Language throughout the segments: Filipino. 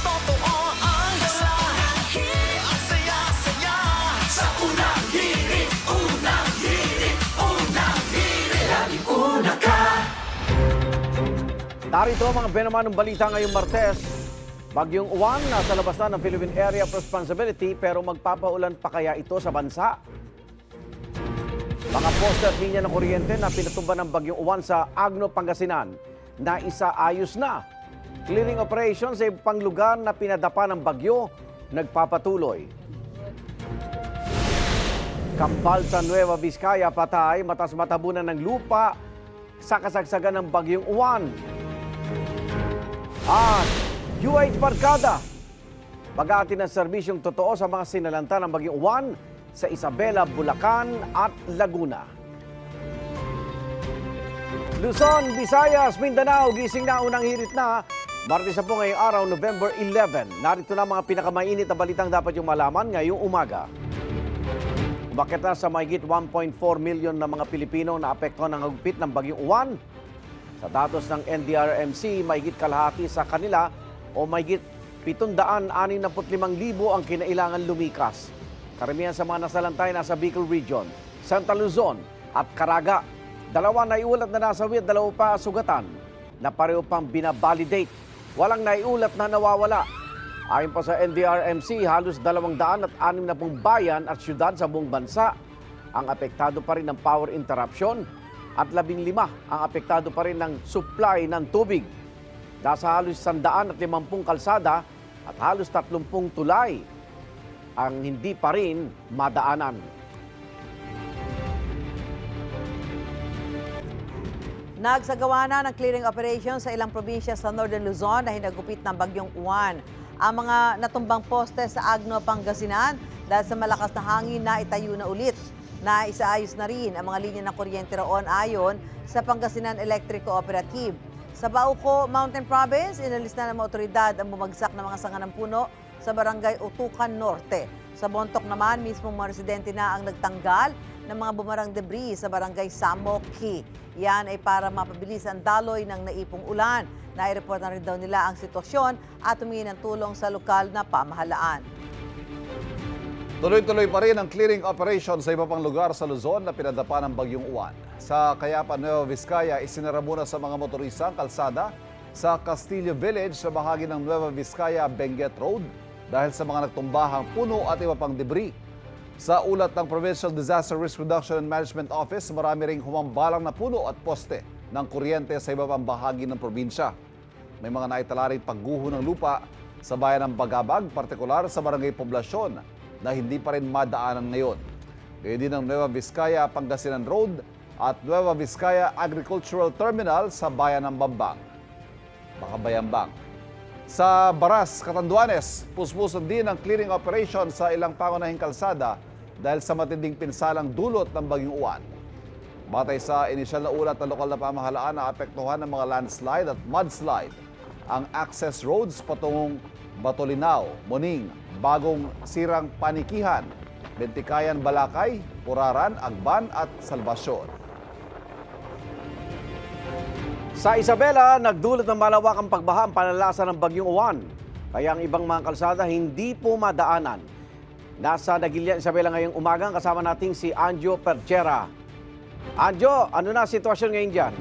totoo ang hirit. Ang saya-saya sa unang hirit. Unang hirit, unang hirit. Laging una ka. Narito ang mga benamanong balita ngayong Martes. Bagyong Juan nasa labas na ng Philippine Area of Responsibility pero magpapaulan pa kaya ito sa bansa? Mga poste at linya ng kuryente na pinatumba ng Bagyong Juan sa Agno, Pangasinan na isaayos na. Clearing operations sa ibang lugar na pinadapa ng bagyo nagpapatuloy. Kambal sa Nueva Vizcaya patay matapos matabunan ng lupa sa kasagsagan ng Bagyong Juan. At UH Barkada, pag-aati ng serbisyong totoo sa mga sinalanta ng Bagyong Juan sa Isabela, Bulacan at Laguna. Luzon, Visayas, Mindanao, gising na, unang hirit na. Martes na po ngayong araw, November 11. Narito na mga pinakamainit na balitang dapat yung malaman ngayong umaga. Umakyat na sa mahigit 1.4 million na mga Pilipino na apekto ng hagupit ng Bagyong Juan. Sa datos ng NDRRMC, mahigit kalahati sa kanila o mahigit 765,000 ang kinailangan lumikas. Karamihan sa mga nasalantay nasa Bicol Region, Santa Luzon at Caraga. 2 naiulat na nasawi at 2 pa sugatan na pareho pang binabalidate. Walang naiulat na nawawala. Ayon pa sa NDRRMC, halos 260 bayan at syudad sa buong bansa ang apektado pa rin ng power interruption at 15 ang apektado pa rin ng supply ng tubig. Nasa halos 150 kalsada at halos 30 tulay ang hindi pa rin madaanan. Nagsagawa na ng clearing operation sa ilang probinsya sa Northern Luzon na hinagupit ng Bagyong Juan. Ang mga natumbang poste sa Agno, Pangasinan dahil sa malakas na hangin na itayo na ulit. Naisaayos na rin ang mga linya ng kuryente roon ayon sa Pangasinan Electric Cooperative. Sa Bauco, Mountain Province, inalis na ng mga otoridad ang bumagsak na mga sanga ng puno sa barangay Utukan Norte. Sa Bontoc naman, mismong mga residente na ang nagtanggal ng mga bumarang debris sa barangay Samoki. Yan ay para mapabilis ang daloy ng naipong ulan. Nai-report na rin daw nila ang sitwasyon at humingi ng tulong sa lokal na pamahalaan. Tuloy-tuloy pa rin ang clearing operation sa iba pang lugar sa Luzon na pinadapa ng Bagyong Juan. Sa Cayapan, Nueva Vizcaya, isinara muna sa mga motorista ang kalsada sa Castillo Village sa bahagi ng Nueva Vizcaya, Benguet Road dahil sa mga nagtumbahang puno at iba pang debris. Sa ulat ng Provincial Disaster Risk Reduction and Management Office, marami ring humambalang na puno at poste ng kuryente sa iba pang bahagi ng probinsya. May mga naitala rin pagguho ng lupa sa bayan ng Bagabag, partikular sa Barangay Poblasyon na hindi pa rin madaanan ngayon. Gayun din ang Nueva Vizcaya, Pangasinan Road at Nueva Vizcaya Agricultural Terminal sa bayan ng Bambang, Bakabayambang. Sa Baras, Catanduanes, puspuson din ang clearing operation sa ilang pangunahing kalsada dahil sa matinding pinsalang dulot ng Bagyong Juan. Batay sa inisyal na ulat ng lokal na pamahalaan na apektuhan ng mga landslide at mudslide ang access roads patungong Batolinaw, Moning, Bagong Sirang Panikihan, Bentikayan, Balakay, Puraran, Agban at Salvacion. Sa Isabela, nagdulot ng malawakang pagbaha ang panalasa ng Bagyong Juan. Kaya ang ibang mga kalsada hindi po madaanan. Nasa Daguilian, Isabela ngayong umaga, kasama natin si Anjo Perchera. Anjo, ano na sitwasyon ngayon dyan?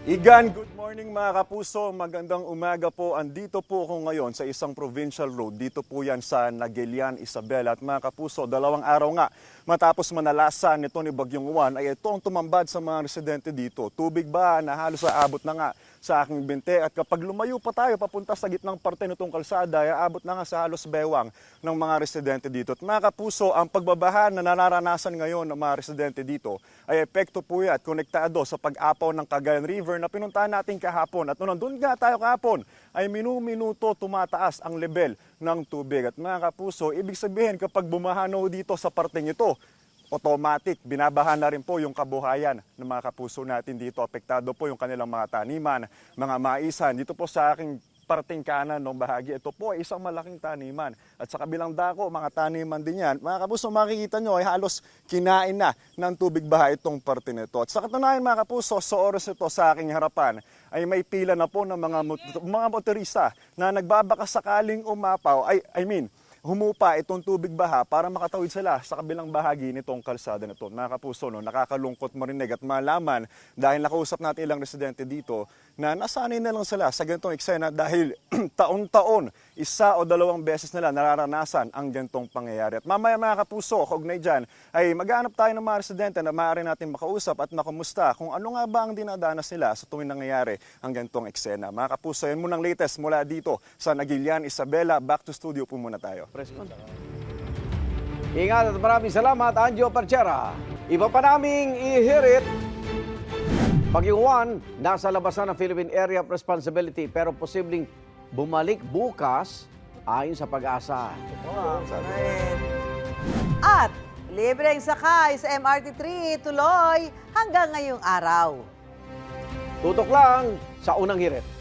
Igan, good morning mga kapuso. Magandang umaga po. Andito po ako ngayon sa isang provincial road. Dito po yan sa Daguilian, Isabela. At mga kapuso, 2 araw nga matapos manalasan nito ni Bagyong Juan ay ito ang tumambad sa mga residente dito. Tubig ba na halos aabot na nga sa aking binte at kapag lumayo pa tayo papunta sa gitnang parte nitong kalsada ay aabot na nga sa halos bewang ng mga residente dito. At mga kapuso, ang pagbabaha na nararanasan ngayon ng mga residente dito ay epekto po yan at konektado sa pag-apaw ng Cagayan River na pinuntahan natin kahapon. At nung nandun nga tayo kahapon ay minuto tumataas ang level ng tubig. At mga kapuso, ibig sabihin kapag bumahano dito sa parteng ito, automatic, binabaha na rin po yung kabuhayan ng mga kapuso natin dito. Apektado po yung kanilang mga taniman, mga maisan. Dito po sa aking parteng kanan ng bahagi. Ito po ay isang malaking taniman. At sa kabilang dako, mga taniman din yan. Mga kapuso, makikita nyo ay halos kinain na ng tubig baha itong parte nito. At sa katunayan mga kapuso, sa oras ito sa aking harapan, ay may pila na po ng mga motorista na nagbabaka sakaling umapaw, humupa itong tubig baha para makatawid sila sa kabilang bahagi nitong kalsada na ito. Mga kapuso, no, nakakalungkot marinig at malaman dahil nakausap natin ilang residente dito na nasanay na lang sila sa ganitong eksena dahil taon-taon, 1 o 2 beses nila nararanasan ang ganitong pangyayari. At mamaya mga kapuso, kaugnay dyan, ay maghanap tayo ng mga residente na maaari natin makausap at makumusta kung ano nga ba ang dinadanas nila sa tuwing nangyayari ang ganitong eksena. Mga kapuso, yan munang latest mula dito sa Nagilian, Isabela. Back to studio po muna tayo. Ingat at maraming salamat, Anjo Parchera. Iba pa naming ihirit. Bagyong Juan, nasa labas na ng Philippine Area of Responsibility pero posibleng bumalik bukas ayon sa Pag-asa. At libreng sakay sa MRT3 tuloy hanggang ngayong araw. Tutok lang sa unang hirit.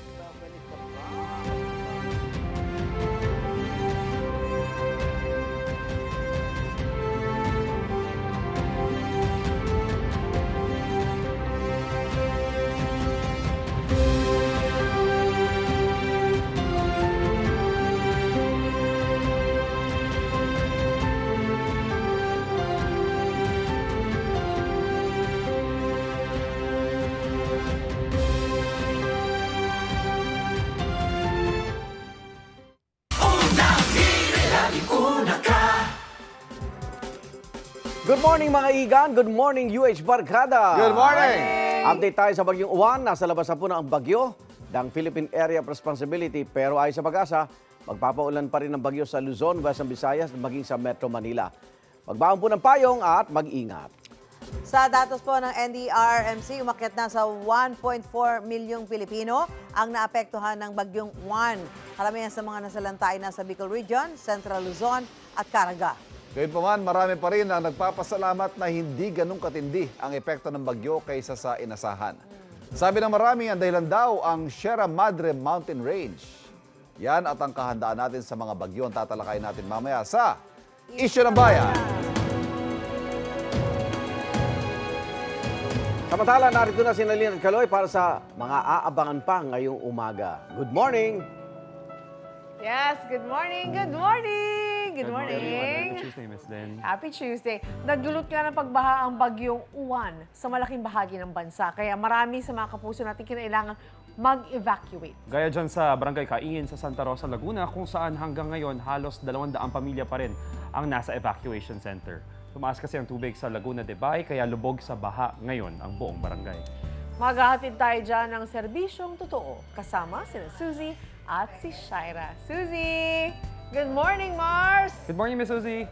Good morning mga igan, good morning UH Barkada. Good morning! Update tayo sa Bagyong Juan, nasa labas na po na ang bagyo ng Philippine Area of Responsibility pero ayon sa Pag-asa, magpapaulan pa rin ang bagyo sa Luzon, Western Visayas at maging sa Metro Manila. Magbaon po ng payong at mag-ingat. Sa datos po ng NDRRMC, umakyat na sa 1.4 milyong Pilipino ang naapektuhan ng Bagyong Juan. Karamihan sa mga nasalanta ay nasa Bicol Region, Central Luzon at Caraga. Gayun pa man, marami pa rin ang nagpapasalamat na hindi ganun katindi ang epekto ng bagyo kaysa sa inasahan. Sabi ng marami, ang dahilan daw ang Sierra Madre Mountain Range. Yan at ang kahandaan natin sa mga bagyo ang tatalakayin natin mamaya sa Isyu ng Bayan. Samantala, narito na si Nalin at Kaloy para sa mga aabangan pa ngayong umaga. Good morning! Yes, good morning, good morning! Good morning! Happy Tuesday, Miss Lynn. Happy Tuesday. Nagdulot nga ng pagbaha ang bagyong Juan sa malaking bahagi ng bansa. Kaya marami sa mga kapuso natin kinailangan mag-evacuate. Gaya dyan sa Barangay Kaingin sa Santa Rosa, Laguna, kung saan hanggang ngayon halos 200 pamilya pa rin ang nasa evacuation center. Tumaas kasi ang tubig sa Laguna de Bay, kaya lubog sa baha ngayon ang buong barangay. Maghahatid tayo dyan ng serbisyong totoo. Kasama sina Suzy at si Shaira. Suzy! Good morning, Mars! Good morning, Miss Suzy.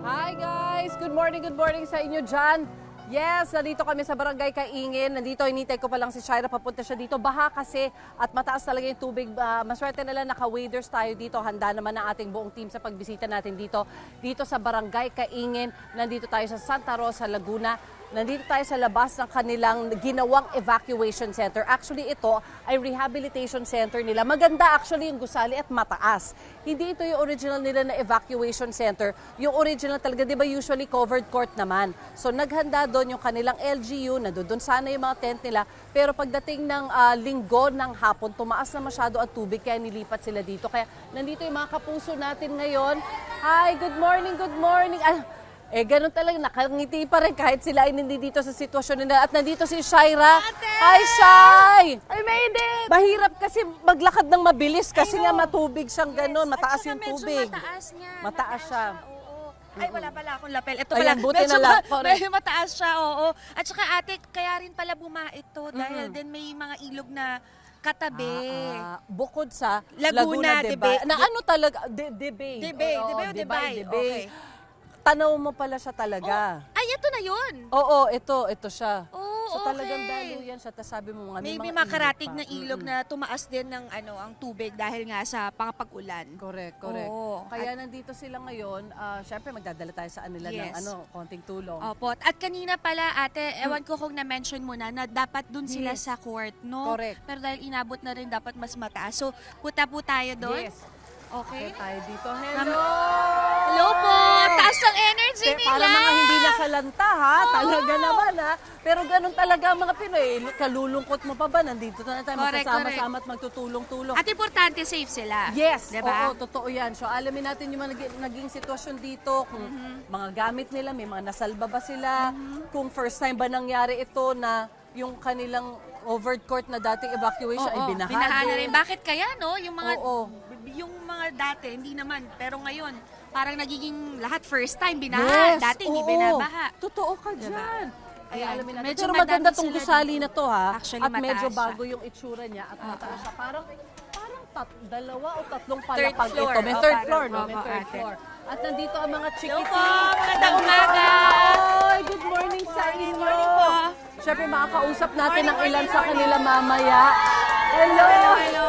Hi guys! Good morning sa inyo dyan. Yes, nandito kami sa Barangay Kaingin. Nandito, hinintay ko pa lang si Shaira, papunta siya dito. Baha kasi at mataas talaga yung tubig. Maswerte na lang naka-waders tayo dito. Handa naman ang ating buong team sa pagbisita natin dito. Dito sa Barangay Kaingin. Nandito tayo sa Santa Rosa, Laguna. Nandito tayo sa labas ng kanilang ginawang evacuation center. Actually, ito ay rehabilitation center nila. Maganda actually yung gusali at mataas. Hindi ito yung original nila na evacuation center. Yung original talaga, di ba usually covered court naman. So naghanda doon yung kanilang LGU, na doon sana yung mga tent nila. Pero pagdating ng linggo ng hapon, tumaas na masyado ang tubig kaya nilipat sila dito. Kaya nandito yung mga kapuso natin ngayon. Hi, good morning, good morning. Ganun talaga, nakangiti pa rin kahit sila ay hindi dito sa sitwasyon nila. At nandito si Shaira. Hi, Shai! I made it! Mahirap kasi maglakad ng mabilis kasi nga matubig siyang ganun. Mataas yung tubig. Mataas niya. Mataas siya. Oo. Ay, wala pala akong lapel. Ito Ayan, pala. buti medyo na lang. medyo mataas siya, oo. At saka ate, kaya rin pala bumait to dahil din may mga ilog na katabi. Bukod sa Laguna, Laguna, Debay. Na ano talaga? Debay. Debay, Oo, Debay o Debay? Debay. Okay. tanaw mo pala siya talaga. Ay, ito na yun. Oo, ito siya. Oh, So talagang okay. value yan siya. Tapos sabi mo nga, May mga mga karatig ilog na pa. ilog na tumaas din ng ang tubig dahil nga sa pangapag-ulan. Correct. Oo. Kaya nandito sila ngayon, syempre magdadala tayo sa kanila ng Yes. konting tulong. Opo. At kanina pala, ate, ewan ko kung na-mention mo na dapat dun sila Yes. sa court, no? Correct. Pero dahil inabot na rin, dapat mas mataas. So, punta po tayo doon. Yes. Okay. Okay, tayo dito. Hello! Hello po! Taas ng energy nila! Para mga hindi nasalanta ha, talaga naman ha. Pero ganun talaga ang mga Pinoy. Kalulungkot mo pa ba? Nandito na tayo Correct, magsasama-sama at magtutulong-tulong. At importante, safe sila. Yes, Diba? oo, totoo yan. So alamin natin yung mga naging sitwasyon dito, kung mga gamit nila, may mga nasalba ba sila, kung first time ba nangyari ito na yung kanilang overt court na dating evacuation ay binaha na din. rin. Bakit kaya, no? Oo. Yung mga dati, hindi naman. Pero ngayon, parang nagiging lahat first time binaha. Yes, Dati hindi oo. binabaha. Totoo ka dyan. Kaya Ayan, alamin natin. medyo Pero maganda madami tong sila gusali dito. na to ha. Actually, At medyo mataas siya. bago yung itsura niya at mataas siya. Parang dalawa o tatlong Third palapag floor. ito. May Oh, third parang- floor, no? May Opo, third ate. floor. At nandito ang mga Hello chikiting. po! Magandang umaga! Oy, good morning sa inyo. Good morning po. Siyempre, makakausap natin ang Morning, ilan morning, sa kanila mamaya. Hello! Hello!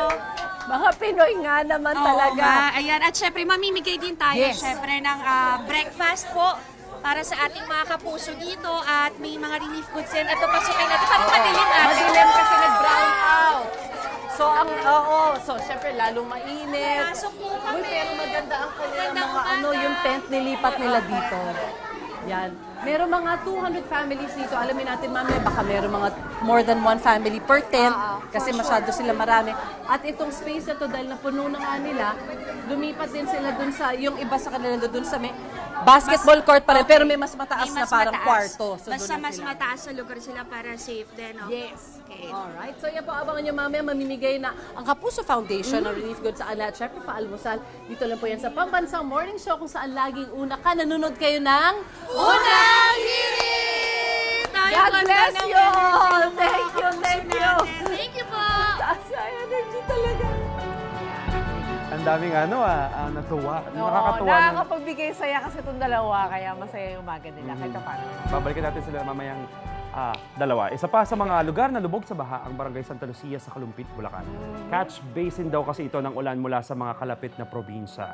Mga Pinoy nga naman talaga. Oo nga. Ayan. At syempre, mamimigay din tayo Yes. syempre ng breakfast po para sa ating mga kapuso dito at may mga relief goods din. Ito, pasukin natin. Parang madilim ate. Madilim kasi nag-brown out. So, syempre, lalong mainit. Pasok po kami. Uy, pero maganda ang kanilang Magandang mga umaga. yung tent nilipat nila dito. Yan. Meron mga 200 families dito. Alamin natin, mami, baka meron mga more than one family per tent kasi masyado sila marami. At itong space na to, dahil napuno na nga nila, lumipat din sila dun sa, yung iba sa kanila dun sa may basketball court pa rin, pero may mas mataas May na mas parang mataas. kwarto. So, Basta dun na mas sila. mataas sa lugar sila para safe din. No? Yes. Okay. Alright. So yan po, abangan nyo mamaya mamimigay na ang Kapuso Foundation ng Relief Goods sa kanila. At syempre, paalmusal. Dito lang po yan sa Pambansang Morning Show kung saan laging una ka. Nanonood kayo ng Unang hirit! Tayo God ganda bless ng you all! energy ng mga Thank you, kapuso thank you! natin. Thank you po! Taas na energy talaga. Ang daming natuwa. Oo, Nakakatuwa na. nakakapagbigay saya kasi itong dalawa, kaya masaya yung umaga nila. Kahit paano. Babalikan natin sila mamayang dalawa. Isa pa sa mga lugar na lubog sa baha ang Barangay Santa Lucia sa Kalumpit, Bulacan. Catch basin daw kasi ito ng ulan mula sa mga kalapit na probinsya.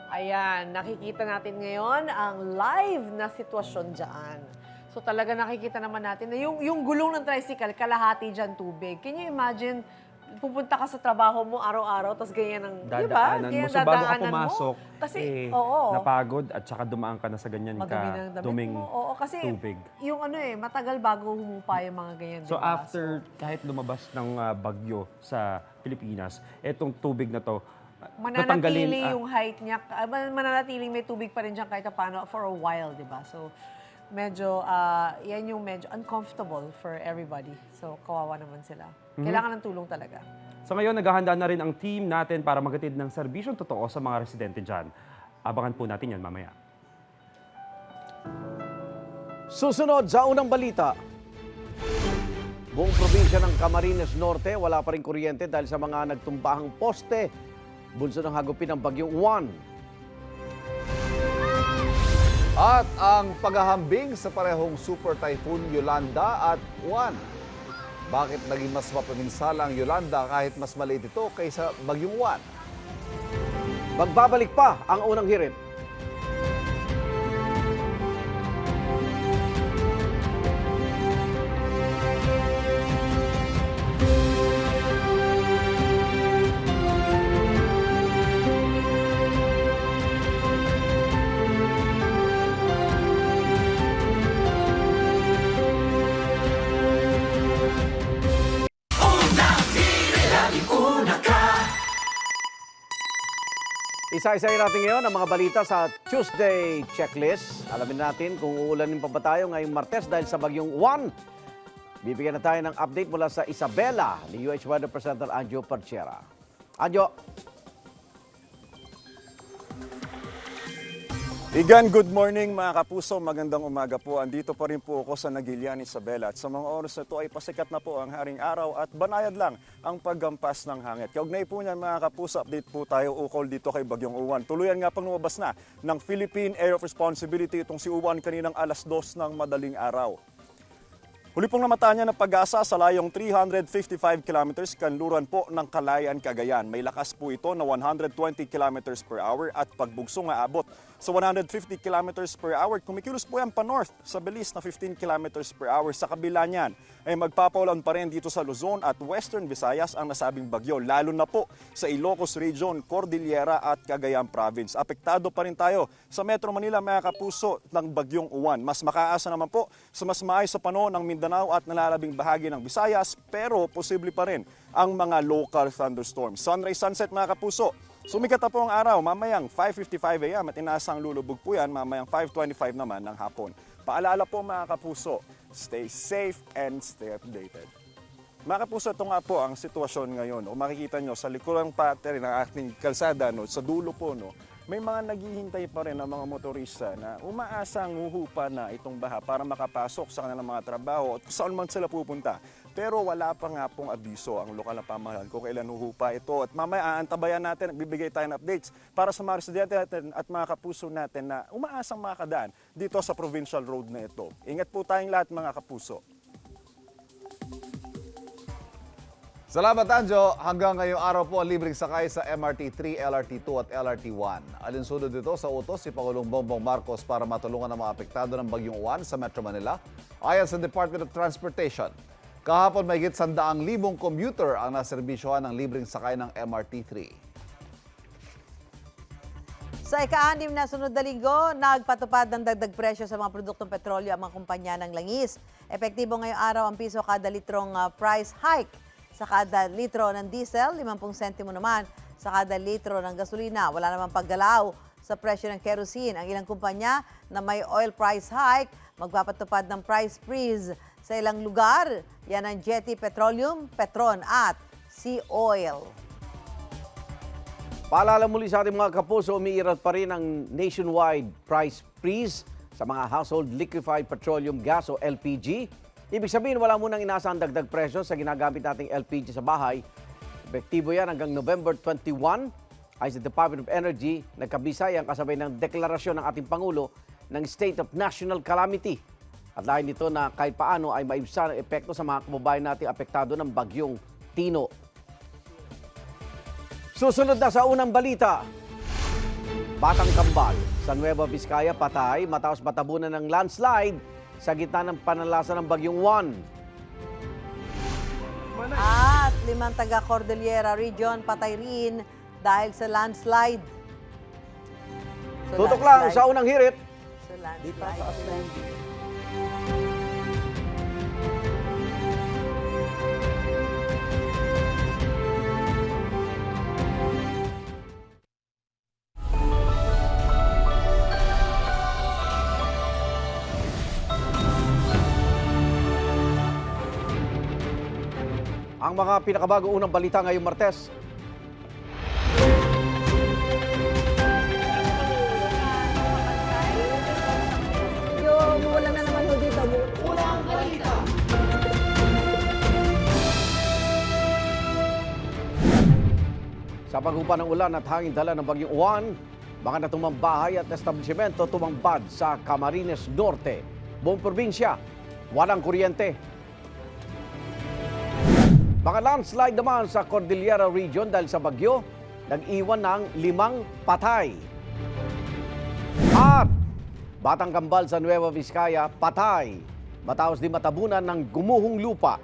Ayan, nakikita natin ngayon ang live na sitwasyon dyan. So talaga nakikita naman natin na yung gulong ng tricycle, kalahati dyan tubig. Can you imagine, pupunta ka sa trabaho mo araw-araw, tapos ganyan ang, di ba? Dadaanan mo. Ganyan So bago ka dadaanan mo. pumasok, Kasi, oo. napagod at saka dumaan ka na sa ganyan Madumi ng damit duming mo. Oo, kasi tubig. yung matagal bago humupa yung mga ganyan. So diba? after, kahit lumabas ng bagyo sa Pilipinas, etong tubig na to, Mananatili yung height niya. Mananatiling may tubig pa rin dyan kahit paano for a while, di ba? So, medyo, yan yung medyo uncomfortable for everybody. So, kawawa naman sila. Kailangan ng tulong talaga. So ngayon, naghahanda na rin ang team natin para maghatid ng serbisyong totoo sa mga residente dyan. Abangan po natin yan mamaya. Susunod sa unang balita. Buong probinsya ng Camarines Norte, wala pa rin kuryente dahil sa mga nagtumbahang poste. Bunso ng hagupin ng bagyong Juan. At ang paghahambing sa parehong Super Typhoon Yolanda at Juan. Bakit naging mas mapaminsalang Yolanda kahit mas maliit ito kaysa bagyong Juan? Magbabalik pa ang unang hirit. Isa-isayin natin ngayon ang mga balita sa Tuesday Checklist. Alamin natin kung uulanin pa ba tayo ngayong Martes dahil sa bagyong Juan. Bibigyan na tayo ng update mula sa Isabela ni UH Weather Presenter Anjo Parchera. Anjo. Igan, good morning mga kapuso. Magandang umaga po. Andito pa rin po ako sa Nagilian, Isabela. At sa mga oras na ito ay pasikat na po ang haring araw at banayad lang ang paggampas ng hangin. Kaugnay po niyan mga kapuso, update po tayo ukol dito kay Bagyong Uwan. Tuluyan nga pang lumabas na ng Philippine Area of Responsibility itong si Uwan kaninang alas 2 ng madaling araw. Huli pong namataan niya ng pag-asa sa layong 355 kilometers kanluran po ng Calayan, Cagayan. May lakas po ito na 120 kilometers per hour at pagbugso nga abot sa 150 kilometers per hour. Kumikilos po yan pa north sa bilis na 15 kilometers per hour. Sa kabila niyan ay magpapaulan pa rin dito sa Luzon at Western Visayas ang nasabing bagyo. Lalo na po sa Ilocos Region, Cordillera at Cagayan Province. Apektado pa rin tayo sa Metro Manila mga kapuso ng Bagyong Uwan. Mas makaasa naman po sa mas maayos sa panahon ng Mindanao at nalalabing bahagi ng Visayas, pero posible pa rin ang mga local thunderstorms. Sunrise sunset mga kapuso. Sumikat na po ang araw mamayang 5:55 a.m. at inaasang lulubog po yan mamayang 5:25 naman ng hapon. Paalala po mga kapuso, stay safe and stay updated. Mga kapuso, ito nga po ang sitwasyon ngayon. O makikita nyo sa likurang pattern ng ating kalsada, no, sa dulo po, no, may mga naghihintay pa rin ng mga motorista na umaasang huhupa na itong baha para makapasok sa kanilang mga trabaho at saan man sila pupunta. Pero wala pa nga pong abiso ang lokal na pamahalaan kung kailan huhupa ito. At mamaya aantabayan natin, bibigay tayo ng updates para sa mga residente natin at mga kapuso natin na umaasang makakadaan dito sa provincial road na ito. Ingat po tayong lahat mga kapuso. Salamat, Anjo. Hanggang ngayong araw po ang libreng sakay sa MRT3, LRT2 at LRT1. Alinsunod dito sa utos si Pangulong Bongbong Marcos para matulungan ang mga apektado ng Bagyong Uwan sa Metro Manila. Ayon sa Department of Transportation, kahapon may higit 100,000 commuter ang naserbisyohan ng libreng sakay ng MRT3. Sa ika-6 na sunod na linggo, nagpatupad ng dagdag presyo sa mga produktong petrolyo ang mga kumpanya ng langis. Epektibo ngayong araw ang piso kada litrong price hike. Sa kada litro ng diesel, 50 sentimo naman. Sa kada litro ng gasolina, wala namang paggalaw sa presyo ng kerosene. Ang ilang kumpanya na may oil price hike, magpapatupad ng price freeze sa ilang lugar. Yan ang Jetty Petroleum, Petron at Sea Oil. Paalala muli sa ating mga kapuso, umiiral pa rin ang nationwide price freeze sa mga household liquefied petroleum gas o LPG. Ibig sabihin, wala munang inaasang dagdag presyo sa ginagamit nating LPG sa bahay. Epektibo yan hanggang November 21. Ay sa Department of Energy, nagkabisay ang kasabay ng deklarasyon ng ating Pangulo ng State of National Calamity. At dahil nito na kahit paano ay maibsan ang epekto sa mga kababayan nating apektado ng Bagyong Tino. Susunod na sa unang balita. Batang kambal sa Nueva Vizcaya patay matapos matabunan ng landslide sa gitna ng panalasa ng Bagyong Uwan. At 5 taga Cordillera Region patay rin dahil sa landslide. Tutok lang sa unang hirit. So landslide. Ang mga pinakabago unang balita ngayong Martes. Wala na naman dito. Unang balita. Sa paghupa ng ulan at hangin dala ng Bagyong Uwan, mga natumang bahay at establishmento tumambad sa Camarines Norte. Buong probinsya, walang kuryente. Mga landslide naman sa Cordillera Region dahil sa bagyo, nag-iwan ng 5 patay. At batang kambal sa Nueva Vizcaya, patay matapos di matabunan ng gumuhong lupa.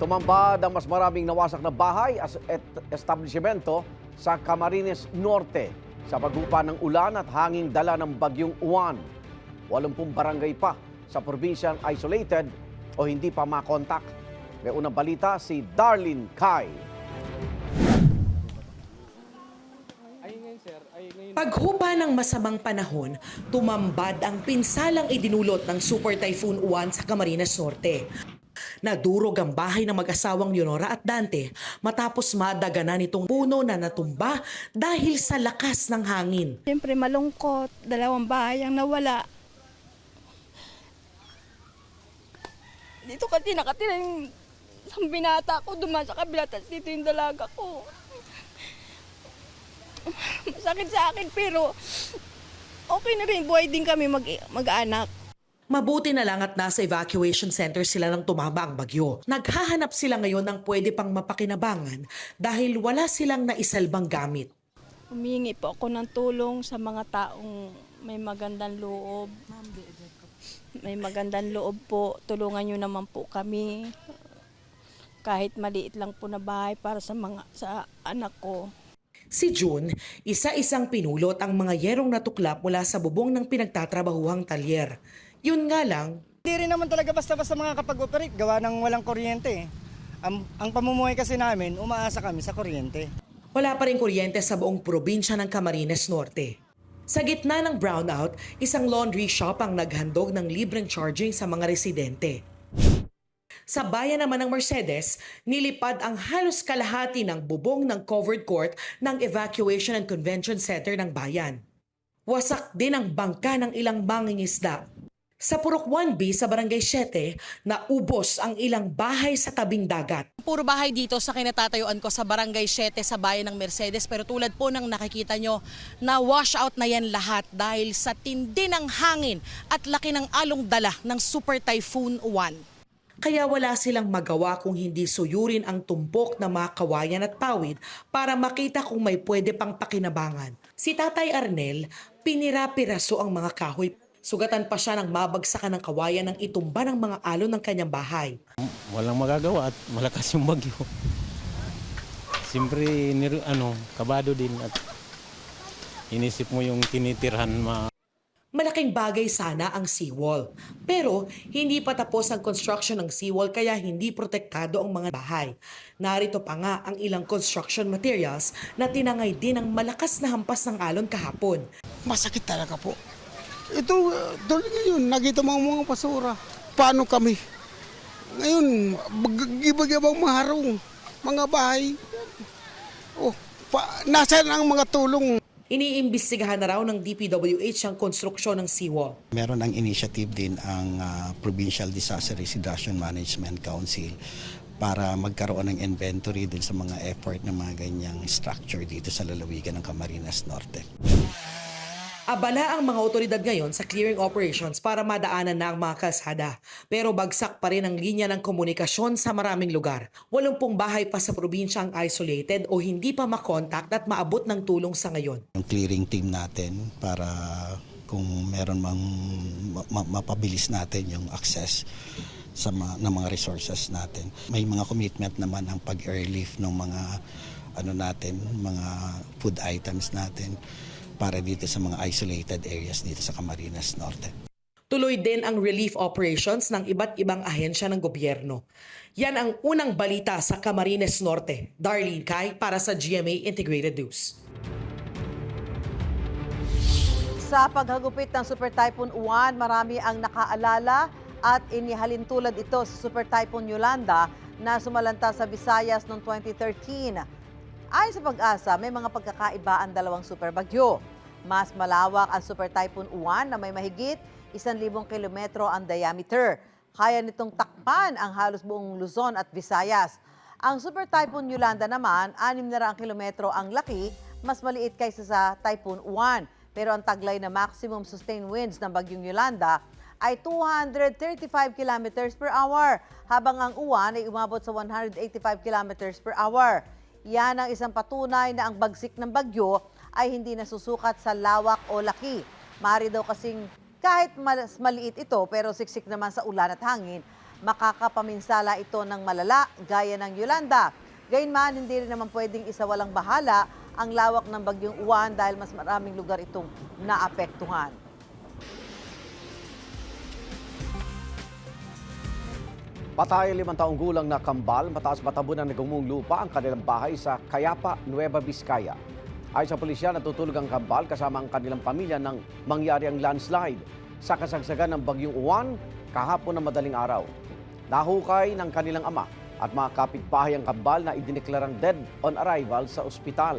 Tumambad ang mas maraming nawasak na bahay at establishmento sa Camarines Norte sa paghupa ng ulan at hanging dala ng Bagyong Uwan. 80 barangay pa sa probinsyang isolated o hindi pa makontak. May unang balita si Darlene Kai. Paghupa ng masamang panahon, tumambad ang pinsalang idinulot ng Super Typhoon Uwan sa Camarines Norte. Nadurog ang bahay ng mag-asawang Leonora at Dante matapos madaganan itong puno na natumba dahil sa lakas ng hangin. Siyempre malungkot, 2 bahay ang nawala. Dito kasi nakatira yung isang binata ko, dumaan sa kabila, tapos dito yung dalaga ko. Masakit sa akin pero okay na rin, buhay din kami mag-anak. Mabuti na lang at nasa evacuation center sila nang tumama ang bagyo. Naghahanap sila ngayon ng pwede pang mapakinabangan dahil wala silang naisalbang gamit. Humingi po ako ng tulong sa mga taong may magandang loob. May magandang loob po, tulungan nyo naman po kami. Kahit maliit lang po na bahay para sa anak ko. Si June, isa-isang pinulot ang mga yerong natuklap mula sa bubong ng pinagtatrabahuhang talyer. Yun nga lang, hindi rin naman talaga basta-basta mga kapag-operate, gawa ng walang kuryente. Ang pamumuhay kasi namin, umaasa kami sa kuryente. wala pa rin kuryente sa buong probinsya ng Camarines Norte. Sa gitna ng brownout, isang laundry shop ang naghandog ng libreng charging sa mga residente. Sa bayan naman ng Mercedes, nilipad ang halos kalahati ng bubong ng covered court ng Evacuation and Convention Center ng bayan. Wasak din ang bangka ng ilang mangingisda. Sa Purok 1B sa Barangay 7, naubos ang ilang bahay sa tabing dagat. Puro bahay dito sa kinatatayuan ko sa Barangay 7 sa bayan ng Mercedes, pero tulad po ng nakikita nyo, na wash out na yan lahat dahil sa tindi ng hangin at laki ng along dala ng Super Typhoon Uwan. Kaya wala silang magawa kung hindi suyurin ang tumpok na mga kawayan at pawid para makita kung may pwede pang pakinabangan. Si Tatay Arnel, pinira-piraso ang mga kahoy. Sugatan pa siya ng mabagsakan ng kawayan ng itumba ng mga alon ng kanyang bahay. Walang magagawa at malakas yung bagyo. Siyempre, kabado din at inisip mo yung tinitirhan Malaking bagay sana ang seawall. Pero hindi pa tapos ang construction ng seawall kaya hindi protektado ang mga bahay. Narito pa nga ang ilang construction materials na tinangay din ng malakas na hampas ng alon kahapon. Masakit talaga po. Ito, tuloy ngayon, nakita mo mga basura. Paano kami? Ngayon, gibag-ibang mga harong, mga bahay. Nasaan ang mga tulong? Iniimbestigahan na raw ng DPWH ang konstruksyon ng seawall. Meron ang initiative din ang Provincial Disaster Risk Reduction Management Council para magkaroon ng inventory din sa mga effort ng mga ganyang structure dito sa lalawigan ng Camarines Norte. Abala ang mga otoridad ngayon sa clearing operations para madaanan na ang mga kalsada. Pero bagsak pa rin ang linya ng komunikasyon sa maraming lugar. 80 bahay pa sa probinsya ang isolated o hindi pa makontakt at maabot ng tulong sa ngayon. Yung clearing team natin para kung meron mang mapabilis natin yung access sa ng mga resources natin. May mga commitment naman ang pag-airlift ng mga mga food items natin para dito sa mga isolated areas dito sa Camarines Norte. Tuloy din ang relief operations ng iba't ibang ahensya ng gobyerno. Yan ang unang balita sa Camarines Norte. Darlene Kai para sa GMA Integrated News. Sa paghagupit ng Super Typhoon Uwan, marami ang nakaalala at inihalin tulad ito sa Super Typhoon Yolanda na sumalanta sa Visayas noong 2013. Ayon sa Pag-asa, may mga pagkakaiba ang dalawang super bagyo. Mas malawak ang Super Typhoon Uwan na may mahigit 1,000 kilometro ang diameter. Kaya nitong takpan ang halos buong Luzon at Visayas. Ang Super Typhoon Yolanda naman, 600 kilometro ang laki, mas maliit kaysa sa Typhoon Uwan. Pero ang taglay na maximum sustained winds ng bagyong Yolanda ay 235 kilometers per hour, habang ang Uwan ay umabot sa 185 kilometers per hour. Yan ang isang patunay na ang bagsik ng bagyo ay hindi nasusukat sa lawak o laki. Maaari daw kasing kahit mas maliit ito pero siksik naman sa ulan at hangin, makakapaminsala ito ng malala gaya ng Yolanda. Gayunman, hindi rin naman pwedeng isawalang bahala ang lawak ng bagyong Uwan dahil mas maraming lugar itong naapektuhan. Patay 5 taong gulang na kambal, mataas matabunan ng gumong lupa ang kanilang bahay sa Cayapa, Nueva Vizcaya. Ayon sa pulisya, natutulog ang kambal kasama ang kanilang pamilya nang mangyari ang landslide sa kasagsagan ng bagyong Uwan kahapon ng madaling araw. Nahukay ng kanilang ama at mga kapitbahay ang kambal na idineklarang dead on arrival sa ospital.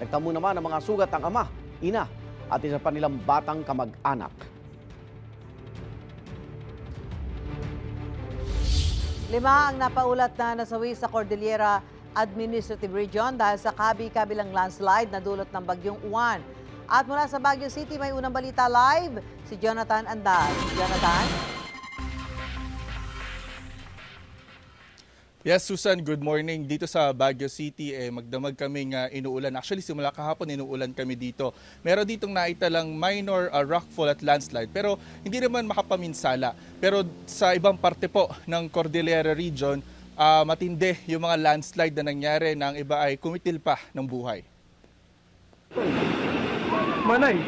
Nagtamo naman ang mga sugat ang ama, ina at isa pa nilang batang kamag-anak. 5 ang napaulat na nasawi sa Cordillera Administrative Region dahil sa kabi-kabilang landslide na dulot ng bagyong Uwan. At mula sa Baguio City, may unang balita live, si Jonathan Andal. Jonathan? Yes, Susan, good morning. Dito sa Baguio City, magdamag kaming inuulan. Actually, simula kahapon inuulan kami dito. Meron ditong naitalang minor rockfall at landslide, pero hindi naman makapaminsala. Pero sa ibang parte po ng Cordillera Region, matindi yung mga landslide na nangyari na ang iba ay kumitil pa ng buhay. Manay!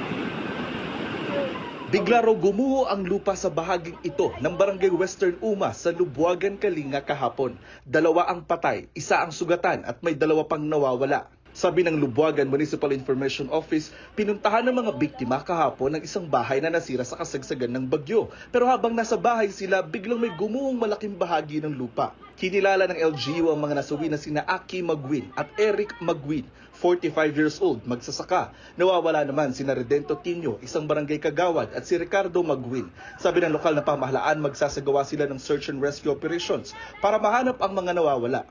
Bigla raw gumuho ang lupa sa bahaging ito ng Barangay Western Uma sa Lubuagan, Kalinga kahapon. 2 ang patay, 1 ang sugatan at may 2 pang nawawala. Sabi ng Lubuagan Municipal Information Office, pinuntahan ng mga biktima kahapon ng isang bahay na nasira sa kasagsagan ng bagyo. Pero habang nasa bahay sila, biglang may gumuhong malaking bahagi ng lupa. Kinilala ng LGU ang mga nasawi na sina Aki Magwin at Eric Magwin, 45 years old, magsasaka. Nawawala naman sina Redento Tinio, isang barangay kagawad, at si Ricardo Magwin. Sabi ng lokal na pamahalaan, magsasagawa sila ng search and rescue operations para mahanap ang mga nawawala.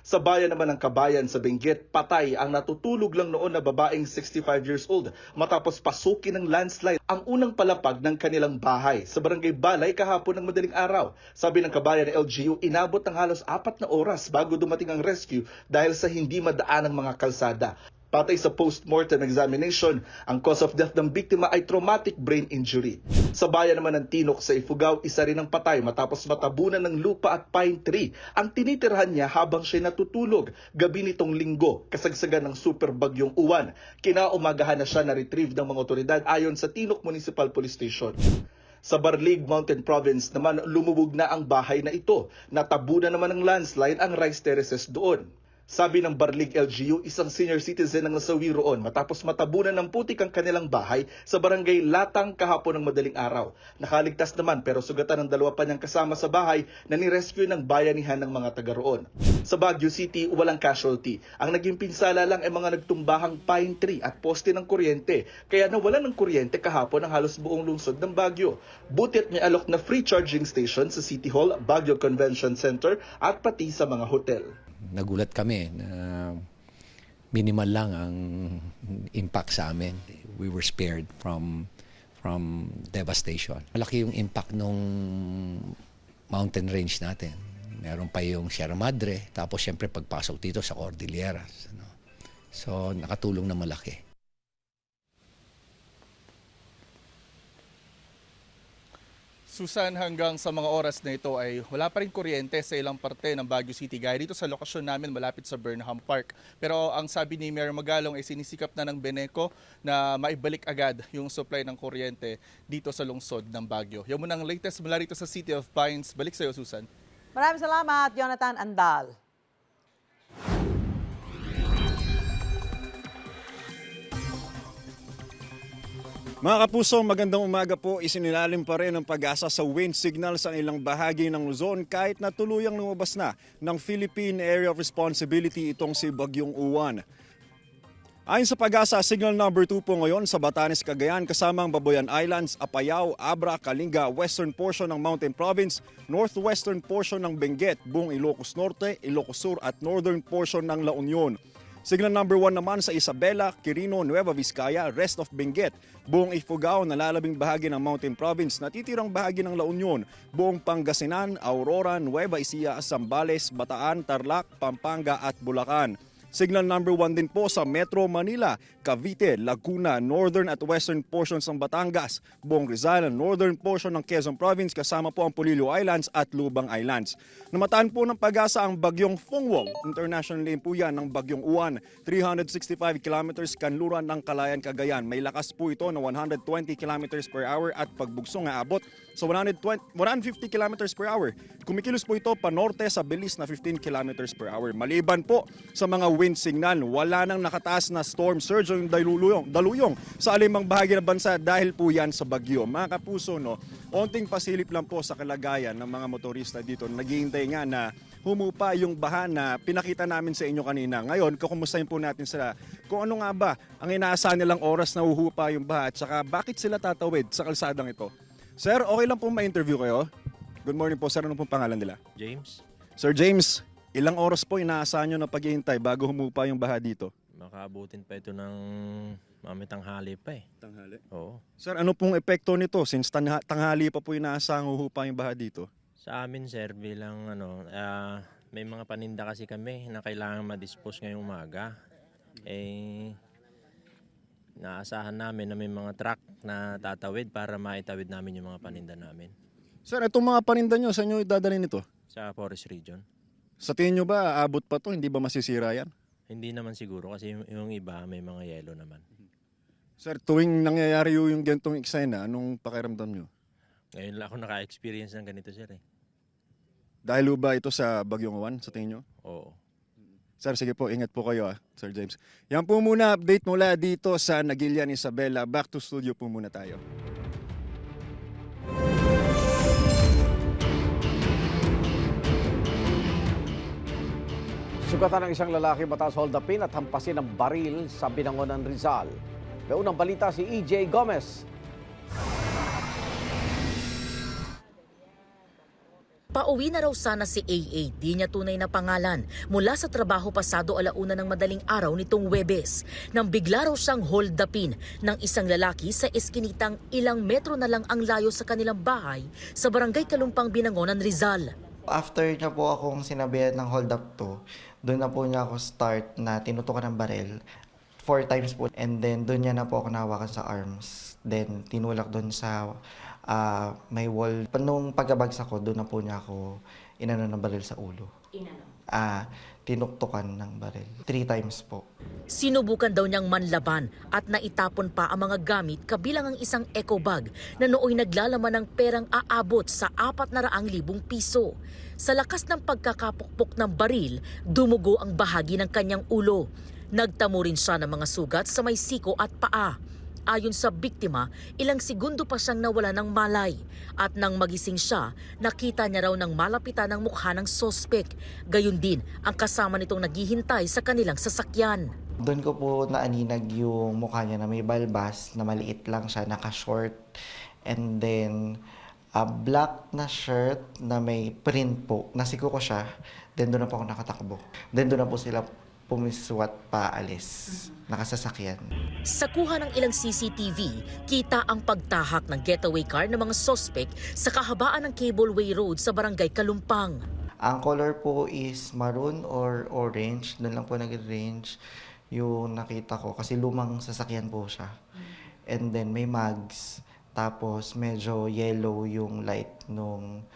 Sa bayan naman ng Kabayan sa Benguet, patay ang natutulog lang noon na babaeng 65 years old matapos pasukin ng landslide ang unang palapag ng kanilang bahay sa Barangay Balay kahapon ng madaling araw. Sabi ng Kabayan ng LGU, inabot ng halos 4 na oras bago dumating ang rescue dahil sa hindi madaan ng mga kalsada. Patay sa post-mortem examination, ang cause of death ng biktima ay traumatic brain injury. Sa bayan naman ng Tinok sa Ifugao, isa rin ang patay matapos matabunan ng lupa at pine tree ang tinitirhan niya habang siya natutulog gabi nitong linggo, kasagsagan ng super bagyong Uwan. Kinaumagahan na siya na-retrieve ng mga otoridad ayon sa Tinok Municipal Police Station. Sa Barlig Mountain Province naman, lumubog na ang bahay na ito. Natabunan naman ng landslide ang rice terraces doon. Sabi ng Barlig LGU, isang senior citizen ang nasawi roon matapos matabunan ng putik ang kanilang bahay sa barangay Latang kahapon ng madaling araw. Nakaligtas naman pero sugatan ng 2 pa niyang kasama sa bahay na nirescue ng bayanihan ng mga taga roon. Sa Baguio City, walang casualty. Ang naging pinsala lang ay mga nagtumbahang pine tree at poste ng kuryente, kaya nawalan ng kuryente kahapon ang halos buong lungsod ng Baguio. Butit may alok na free charging station sa City Hall, Baguio Convention Center at pati sa mga hotel. Nagulat kami na minimal lang ang impact sa amin. We were spared from devastation. Malaki yung impact nung mountain range natin. Meron pa yung Sierra Madre, tapos siyempre pagpasok dito sa Cordilleras. So nakatulong na malaki. Susan, hanggang sa mga oras na ito ay wala pa rin kuryente sa ilang parte ng Baguio City. Gaya dito sa lokasyon namin malapit sa Burnham Park. Pero ang sabi ni Mayor Magalong ay sinisikap na ng Beneco na maibalik agad yung supply ng kuryente dito sa lungsod ng Baguio. Yan muna ang latest mula rito sa City of Pines. Balik sa iyo, Susan. Maraming salamat, Jonathan Andal. Mga kapuso, magandang umaga po. Isinilalim pa rin ang pag-asa sa wind signal sa ilang bahagi ng Luzon kahit na tuluyang lumabas na ng Philippine Area of Responsibility itong si Bagyong Uwan. Ayon sa pag-asa, signal number 2 po ngayon sa Batanes, Cagayan kasama ang Babuyan Islands, Apayao, Abra, Kalinga, western portion ng Mountain Province, northwestern portion ng Benguet, buong Ilocos Norte, Ilocos Sur at northern portion ng La Union. Signal number 1 naman sa Isabela, Quirino, Nueva Vizcaya, rest of Benguet, buong Ifugao, nalalabing bahagi ng Mountain Province, natitirang bahagi ng La Union, buong Pangasinan, Aurora, Nueva Ecija, Zambales, Bataan, Tarlac, Pampanga at Bulacan. Signal number 1 din po sa Metro Manila, Cavite, Laguna, northern at western portions ng Batangas, buong Rizal, northern portion ng Quezon Province kasama po ang Polillo Islands at Lubang Islands. Namataan po ng pag-asa ang bagyong Fungwong, international name po yan ng bagyong Uwan, 365 kilometers kanluran ng Kalayan, Cagayan. May lakas po ito na 120 kilometers per hour at pagbugsong aabot sa 150 kilometers per hour. Kumikilos po ito panorte sa bilis na 15 kilometers per hour. Maliban po sa mga wind signal, wala nang nakataas na storm surge o yung daluyong sa alimang bahagi ng bansa dahil po yan sa bagyo. Mga kapuso, no, onting pasilip lang po sa kalagayan ng mga motorista dito. Naghihintay nga na humupa yung baha na pinakita namin sa inyo kanina. Ngayon, kukumustahin po natin sila kung ano nga ba ang inaasahan nilang oras na huhupa yung baha at saka bakit sila tatawid sa kalsadang ito. Sir, okay lang po ma-interview kayo? Good morning po, sir. Ano pong pangalan nila? James, Sir James, ilang oras po inaasahan nyo na paghihintay bago humupa yung baha dito? makaabutin pa ito ng tanghali pa eh. Tanghali? Oo. Sir, ano pong epekto nito since tanghali pa po inaasahang huhupa yung baha dito? Sa amin sir, bilang may mga paninda kasi kami na kailangan ma-dispose ngayong umaga. Naasahan namin na may mga truck na tatawid para maitawid namin yung mga paninda namin. Sir, itong mga paninda nyo, saan nyo idadalhin ito? Sa Forest Region. Sa tingin nyo ba, aabot pa to? Hindi ba masisira yan? Hindi naman siguro kasi yung iba may mga yelo naman. Sir, tuwing nangyayari yung gantong eksena, anong pakiramdam nyo? Ngayon lang ako naka-experience ng ganito sir eh. Dahil ba ito sa Bagyong Juan, sa tingin nyo? Oo. Sir, sige po, ingat po kayo Sir James. Yan po muna, update mula dito sa Nagilian, Isabela. Back to studio po muna tayo. Sugatan ng isang lalaki matapos holdupin at hampasin ng baril sa Binangonan, Rizal. May unang balita si EJ Gomez. Pauwi na raw sana si AA, di niya tunay na pangalan, mula sa trabaho pasado 1:00 ng madaling araw nitong Huwebes, nang bigla raw siyang holdupin ng isang lalaki sa eskinitang ilang metro na lang ang layo sa kanilang bahay sa Barangay Kalumpang, Binangonan, Rizal. After niya po akong sinabihan ng hold up to, doon na po niya ako start na tinutukan ng baril 4 times po. And then doon niya na po ako nahawakan sa arms. Then tinulak doon sa may wall. Nung pagkabagsak ko, doon na po niya ako inano ng baril sa ulo. Tinuktukan ng baril. 3 times po. Sinubukan daw niyang manlaban at naitapon pa ang mga gamit kabilang ang isang eco bag na nooy naglalaman ng perang aabot sa 400,000 piso. Sa lakas ng pagkakapukpok ng baril, dumugo ang bahagi ng kanyang ulo. Nagtamo rin siya ng mga sugat sa may siko at paa. Ayon sa biktima, ilang segundo pa siyang nawala ng malay. At nang magising siya, nakita niya raw ng malapitan ang mukha ng sospek. Gayon din ang kasama nitong naghihintay sa kanilang sasakyan. Doon ko po naaninag yung mukha niya na may balbas, na maliit lang siya, naka-short. And then, black na shirt na may print po. Nasiko ko siya, then doon na po ako nakatakbo. Then doon na po sila pumiswat paalis, nakasasakyan. Sa kuha ng ilang CCTV, kita ang pagtahak ng getaway car ng mga sospek sa kahabaan ng Cableway Road sa Barangay Kalumpang. Ang color po is maroon or orange. Doon lang po nag-range yung nakita ko kasi lumang sasakyan po siya. And then may mags, tapos medyo yellow yung light nung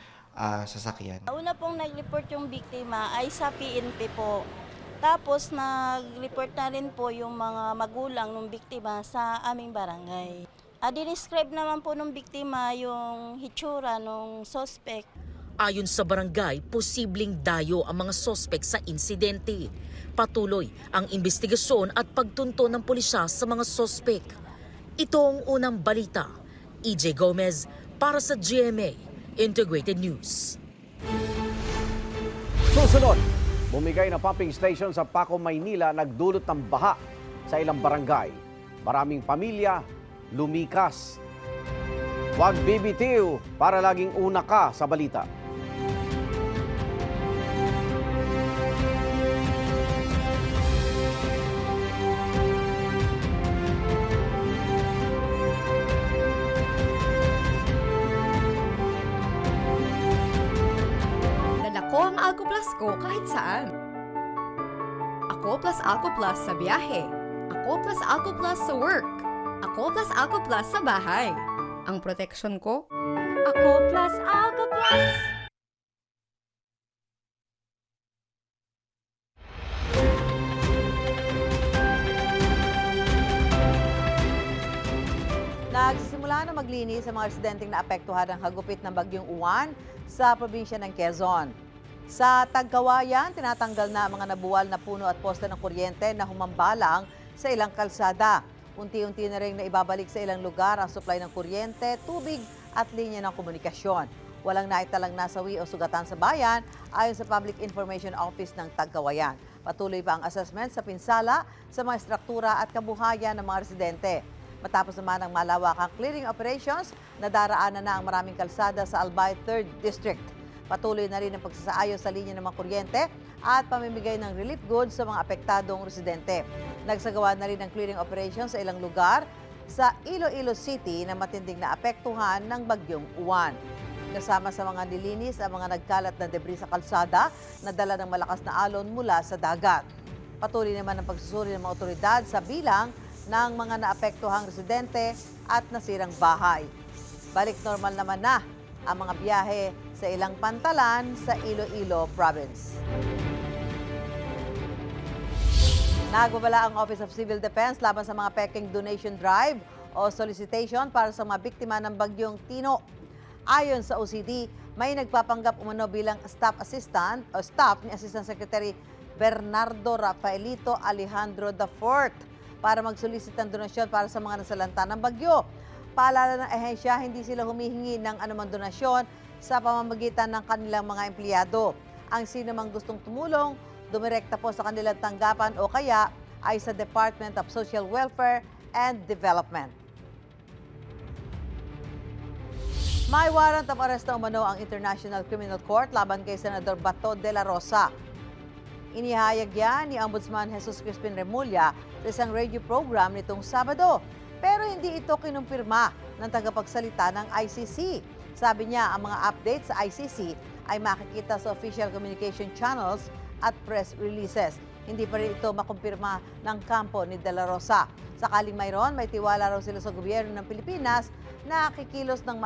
sasakyan. Una pong nag-report yung biktima ay sa PNP po. Tapos nag-report na rin po yung mga magulang ng biktima sa aming barangay. Dinescribe naman po ng biktima yung hitsura ng suspect. Ayon sa barangay, posibleng dayo ang mga sospek sa insidente. Patuloy ang investigasyon at pagtunto ng pulisya sa mga sospek. Ito ang unang balita. EJ Gomez para sa GMA Integrated News. Susunod, bumigay na pumping station sa Paco, Maynila nagdulot ng baha sa ilang barangay. Maraming pamilya lumikas. Huwag bibitiw para laging una ka sa balita. Ako ang Alco Plus ko kahit saan. Ako plus Alco Plus sa biyahe. Ako plus Alco Plus sa work. Ako plus Alco Plus sa bahay. Ang protection ko, Ako plus Alco Plus! Nagsisimula nagsagawa na maglinis sa mga residenteng naapektuhan ng hagupit ng bagyong Uwan sa probinsya ng Quezon. Sa Tagkawayan, tinatanggal na ang mga nabuwal na puno at poste ng kuryente na humambalang sa ilang kalsada. Unti-unti na rin naibabalik sa ilang lugar ang supply ng kuryente, tubig at linya ng komunikasyon. Walang naitalang nasawi o sugatan sa bayan ayon sa Public Information Office ng Tagkawayan. Patuloy pa ang assessment sa pinsala sa mga struktura at kabuhayan ng mga residente. Matapos naman ang malawakang clearing operations, nadaraanan na ang maraming kalsada sa Albay 3rd District. Patuloy na rin ang pagsasaayos sa linya ng mga kuryente at pamimigay ng relief goods sa mga apektadong residente. Nagsagawa na rin ng clearing operations sa ilang lugar sa Iloilo City na matinding naapektuhan ng bagyong Uwan. Kasama sa mga nilinis ang mga nagkalat na debris sa kalsada na dala ng malakas na alon mula sa dagat. Patuloy naman ang pagsusuri ng mga otoridad sa bilang ng mga naapektuhang residente at nasirang bahay. Balik normal naman na ang mga biyahe sa ilang pantalan sa Iloilo Province. Nagbabala ang Office of Civil Defense laban sa mga peking donation drive o solicitation para sa mga biktima ng bagyong Tino. Ayon sa OCD, may nagpapanggap umano bilang staff assistant o staff ni Assistant Secretary Bernardo Rafaelito Alejandro IV para magsolicit ng donasyon para sa mga nasalanta ng bagyo. Paalala ng ehensya, hindi sila humihingi ng anumang donasyon sa pamamagitan ng kanilang mga empleyado. Ang sino mang gustong tumulong, dumirekta po sa kanilang tanggapan o kaya ay sa Department of Social Welfare and Development. May warrant of arrest na umano ang International Criminal Court laban kay Senador Bato de la Rosa. Inihayag yan ni Ombudsman Jesus Crispin Remulla sa isang radio program nitong Sabado. Pero hindi ito kinumpirma ng tagapagsalita ng ICC. Sabi niya ang mga updates sa ICC ay makikita sa official communication channels at press releases. Hindi pa rin ito makumpirma ng kampo ni De La Rosa. Sakaling mayroon, may tiwala raw sila sa gobyerno ng Pilipinas na kikilos ng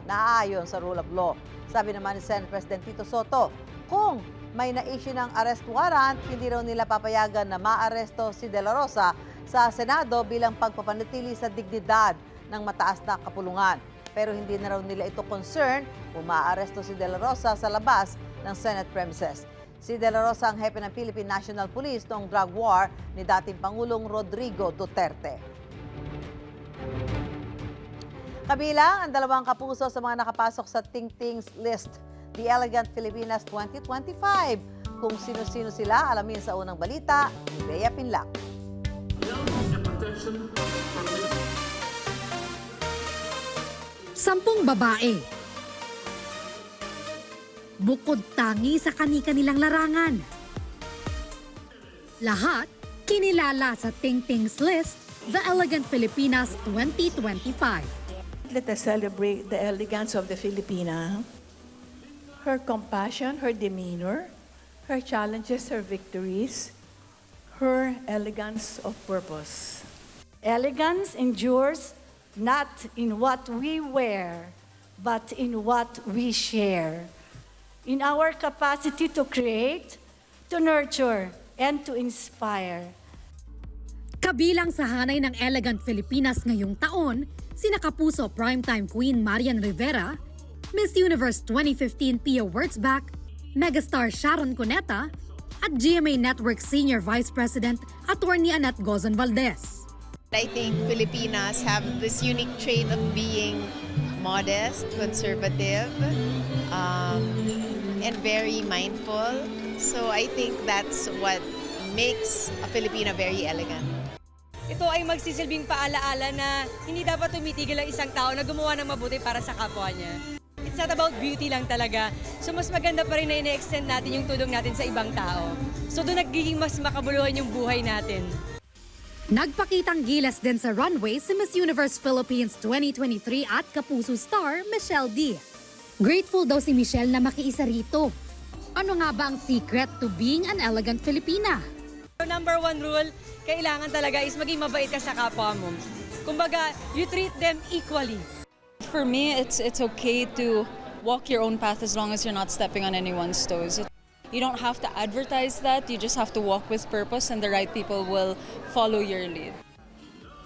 naaayon sa rule of law. Sabi naman ni Senate President Tito Soto, kung may na-issue ng arrest warrant, hindi raw nila papayagan na maaresto si De La Rosa sa Senado bilang pagpapanatili sa dignidad ng mataas na kapulungan. Pero hindi na raw nila ito concern kung maaresto si De La Rosa sa labas ng Senate premises. Si De La Rosa ang hepe ng Philippine National Police noong drug war ni dating Pangulong Rodrigo Duterte. Kabilang ang 2 kapuso sa mga nakapasok sa Ting Ting's list, The Elegant Filipinas 2025. Kung sino-sino sila, alamin sa unang balita ni Bea Pinlac. Sampung babae. Bukod tangi sa kani-kanilang larangan. Lahat kinilala sa Ting Ting's list, The Elegant Filipinas 2025. Let us celebrate the elegance of the Filipina, her compassion, her demeanor, her challenges, her victories, her elegance of purpose. Elegance endures not in what we wear, but in what we share. In our capacity to create, to nurture, and to inspire. Kabilang sa hanay ng Elegant Filipinas ngayong taon, sina Kapuso Primetime Queen Marian Rivera, Miss Universe 2015 Pia Wurtzbach, megastar Sharon Cuneta, at GMA Network Senior Vice President Attorney Annette Gozon Valdez. I think Filipinas have this unique trait of being modest, conservative, and very mindful. So I think that's what makes a Filipina very elegant. Ito ay magsisilbing paalaala na hindi dapat tumitigil ang isang tao na gumawa ng mabuti para sa kapwa niya. It's not about beauty lang talaga. So mas maganda pa rin na ine-extend natin yung tulong natin sa ibang tao. So doon nagiging mas makabuluhan yung buhay natin. Nagpakitang gilas din sa runway si Miss Universe Philippines 2023 at Kapuso star Michelle D. Grateful daw si Michelle na makiisa rito. Ano nga ba ang secret to being an elegant Filipina? Number 1 rule, kailangan talaga is maging mabait ka sa kapwa mo. Kumbaga, you treat them equally. For me, it's okay to walk your own path as long as you're not stepping on anyone's toes. You don't have to advertise that, you just have to walk with purpose and the right people will follow your lead.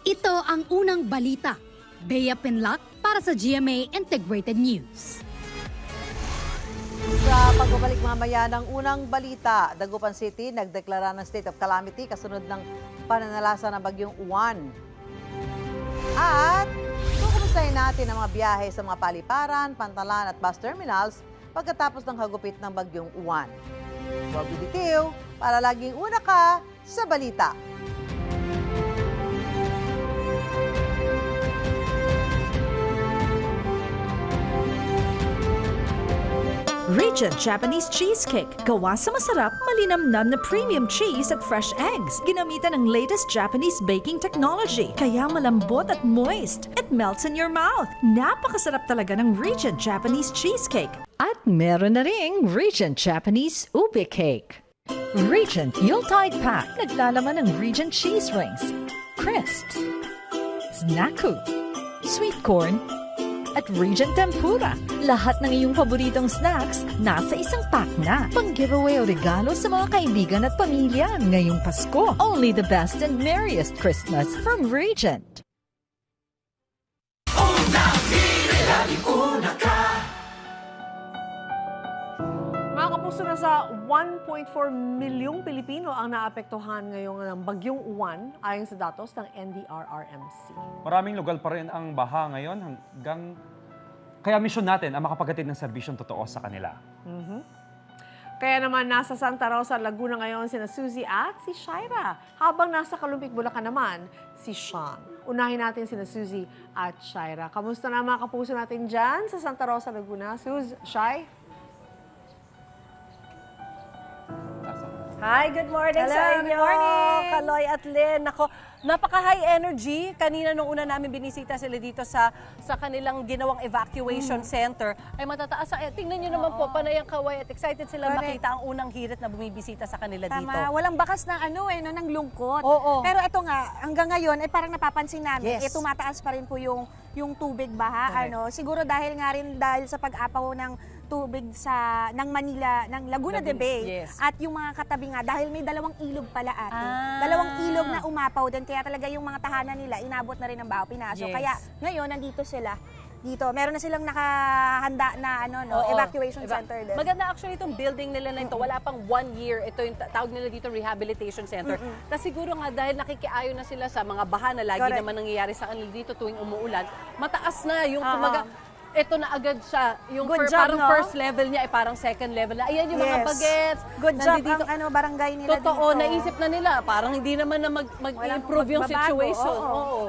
Ito ang unang balita Bea Pinlac para sa GMA Integrated News. Sa pagbabalik mamaya ng unang balita, Dagupan City nagdeklara ng state of calamity kasunod ng pananalasa ng bagyong Uwan. At kukumustahin natin ang mga biyahe sa mga paliparan, pantalan at bus terminals pagkatapos ng hagupit ng bagyong Uwan. Huwag bibitiw para laging una ka sa balita. Regent Japanese Cheesecake. Gawa sa masarap, malinamnam na premium cheese at fresh eggs. Ginamitan ng latest Japanese baking technology. Kaya malambot at moist. It melts in your mouth. Napakasarap talaga ng Regent Japanese Cheesecake. At meron na ring Regent Japanese Ube Cake. Regent Yuletide Pack. Naglalaman ng Regent Cheese Rings, Crisps, Snaku, Sweet Corn, at Regent Tempura. Lahat ng iyong paboritong snacks nasa isang pack na. Pang-giveaway o regalo sa mga kaibigan at pamilya ngayong Pasko. Only the best and merriest Christmas from Regent. Mga kapuso, nasa 1.4 milyong Pilipino ang naapektuhan ngayong ng bagyong Uwan ayon sa datos ng NDRRMC. Maraming lugar pa rin ang baha ngayon hanggang kaya misyon natin ang makapagatid ng serbisyong totoo sa kanila. Kaya naman nasa Santa Rosa, Laguna ngayon sina Suzy at si Shaira. Habang nasa Kalumpit, Bulacan naman si Sean. Unahin natin sina Suzy at Shaira. Kamusta na mga kapuso natin dyan sa Santa Rosa, Laguna? Suz, Shai? Hi, good morning sa inyo. Good morning. Kaloy at Lynn. Ako, napaka-high energy. Kanina nung una namin binisita sila dito sa kanilang ginawang evacuation center, ay matataas. Tingnan nyo naman po, panay ang kaway at excited sila makita ang unang hirit na bumibisita sa kanila dito. Tama, walang bakas ng ng lungkot. Oo. Pero ito nga, hanggang ngayon, parang napapansin namin, Yes. tumataas pa rin po yung tubig baha. Correct. Siguro dahil sa pag-apaw ng tubig ng Manila, ng Laguna de Bay. Yes. At yung mga katabi nga, dahil may dalawang ilog pala ate. Ah. Dalawang ilog na umapaw din. Kaya talaga yung mga tahanan nila, inabot na rin ng baho, pinasok. Yes. Kaya ngayon, nandito sila. Dito, meron na silang nakahanda na Oo. evacuation center din. Maganda actually itong building nila na ito. Wala pang 1 year. Ito yung tawag nila dito rehabilitation center. Tapos siguro nga dahil nakikiayo na sila sa mga baha na lagi Correct. naman nangyayari sa kanila dito tuwing umuulan, mataas na yung Oo. kumaga. Ito na agad siya. Yung Good job, parang no? first level niya ay parang second level na. Ayan yung mga Yes. bagets. Good job Nandito. ang barangay nila Totoo, dito. naisip na nila. Parang hindi naman na mag-improve yung magbabago, situation. oo. Oo.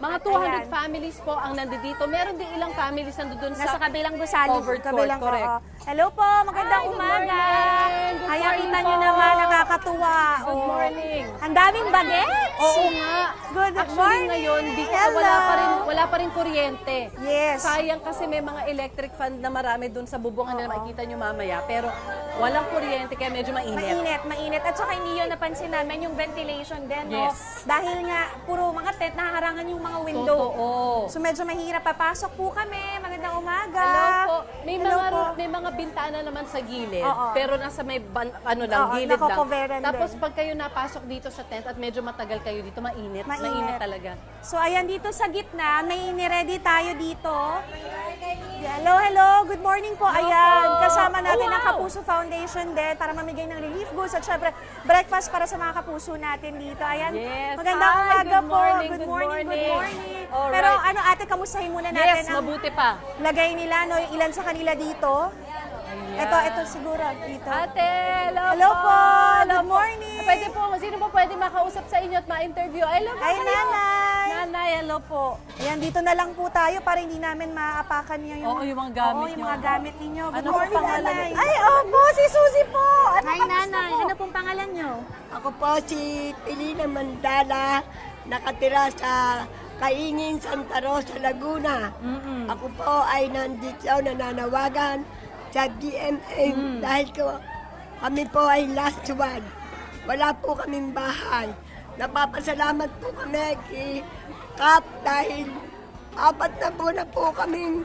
Mga At 200 ayan. families po ang nandito. Meron din ilang families nandun sa Nasa kabilang gusali. covered court. Correct. Hello po, magandang Hi, good umaga. morning. Good Ay, morning kita po. nyo naman, nakakatuwa. Good Oh. morning. Ang daming bagets. Oo nga. Good Actually morning. ngayon, Hello. wala pa rin kuryente. Yes. Sayang kasi may mga electric fan na marami dun sa bubungan na makikita nyo mamaya. Pero walang kuryente kaya medyo mainit. Mainit. At saka hindi yun napansin namin yung ventilation din, no? Yes. Dahil nga, puro mga tent, nahaharangan yung mga window. Totoo. So medyo mahirap. Papasok po kami. Magandang umaga. Hello po. Hello po. May mga bintana naman sa gilid, Oo. pero nasa may Oo, gilid lang. nakakoveran Tapos din. pag kayo napasok dito sa tent at medyo matagal kayo dito, mainit. Mainit talaga. So ayan, dito sa gitna, may niready tayo dito. Hello. Good morning po. Ayan, kasama natin ang Kapuso Foundation din para mamigay ng relief goods at syempre breakfast para sa mga kapuso natin dito. Ayan, Yes. magandang Hi, umaga good po. morning, Good good morning. morning. Alright. Pero ate, kamustahin muna natin Yes, mabuti pa. lagay nila, no, yung ilan sa kanila dito. Ito siguro dito. Ate, Hello po. Good morning. Pwede po, sino po pwede makausap sa inyo at ma-interview? Hello po Ay, kayo. nanay. Nanay, hello po. Ayan, dito na lang po tayo para hindi namin maapakan yung Oo, yung mga gamit yung nyo. mga gamit ninyo. Good Ano pong morning, pangalan? nanay. Ay, opo, si Suzy po. Ano, Hi, kamusta nanay. po? Ano pong pangalan nyo? Ako po si Pilina Mandala, nakatira sa Kaingin, Santa Rosa, Laguna. Ako po ay nandito nananawagan sa DMA dahil kami po ay last one. Wala po kaming bahay. Napapasalamat po kami kay Kap dahil 4 na buwan na po kaming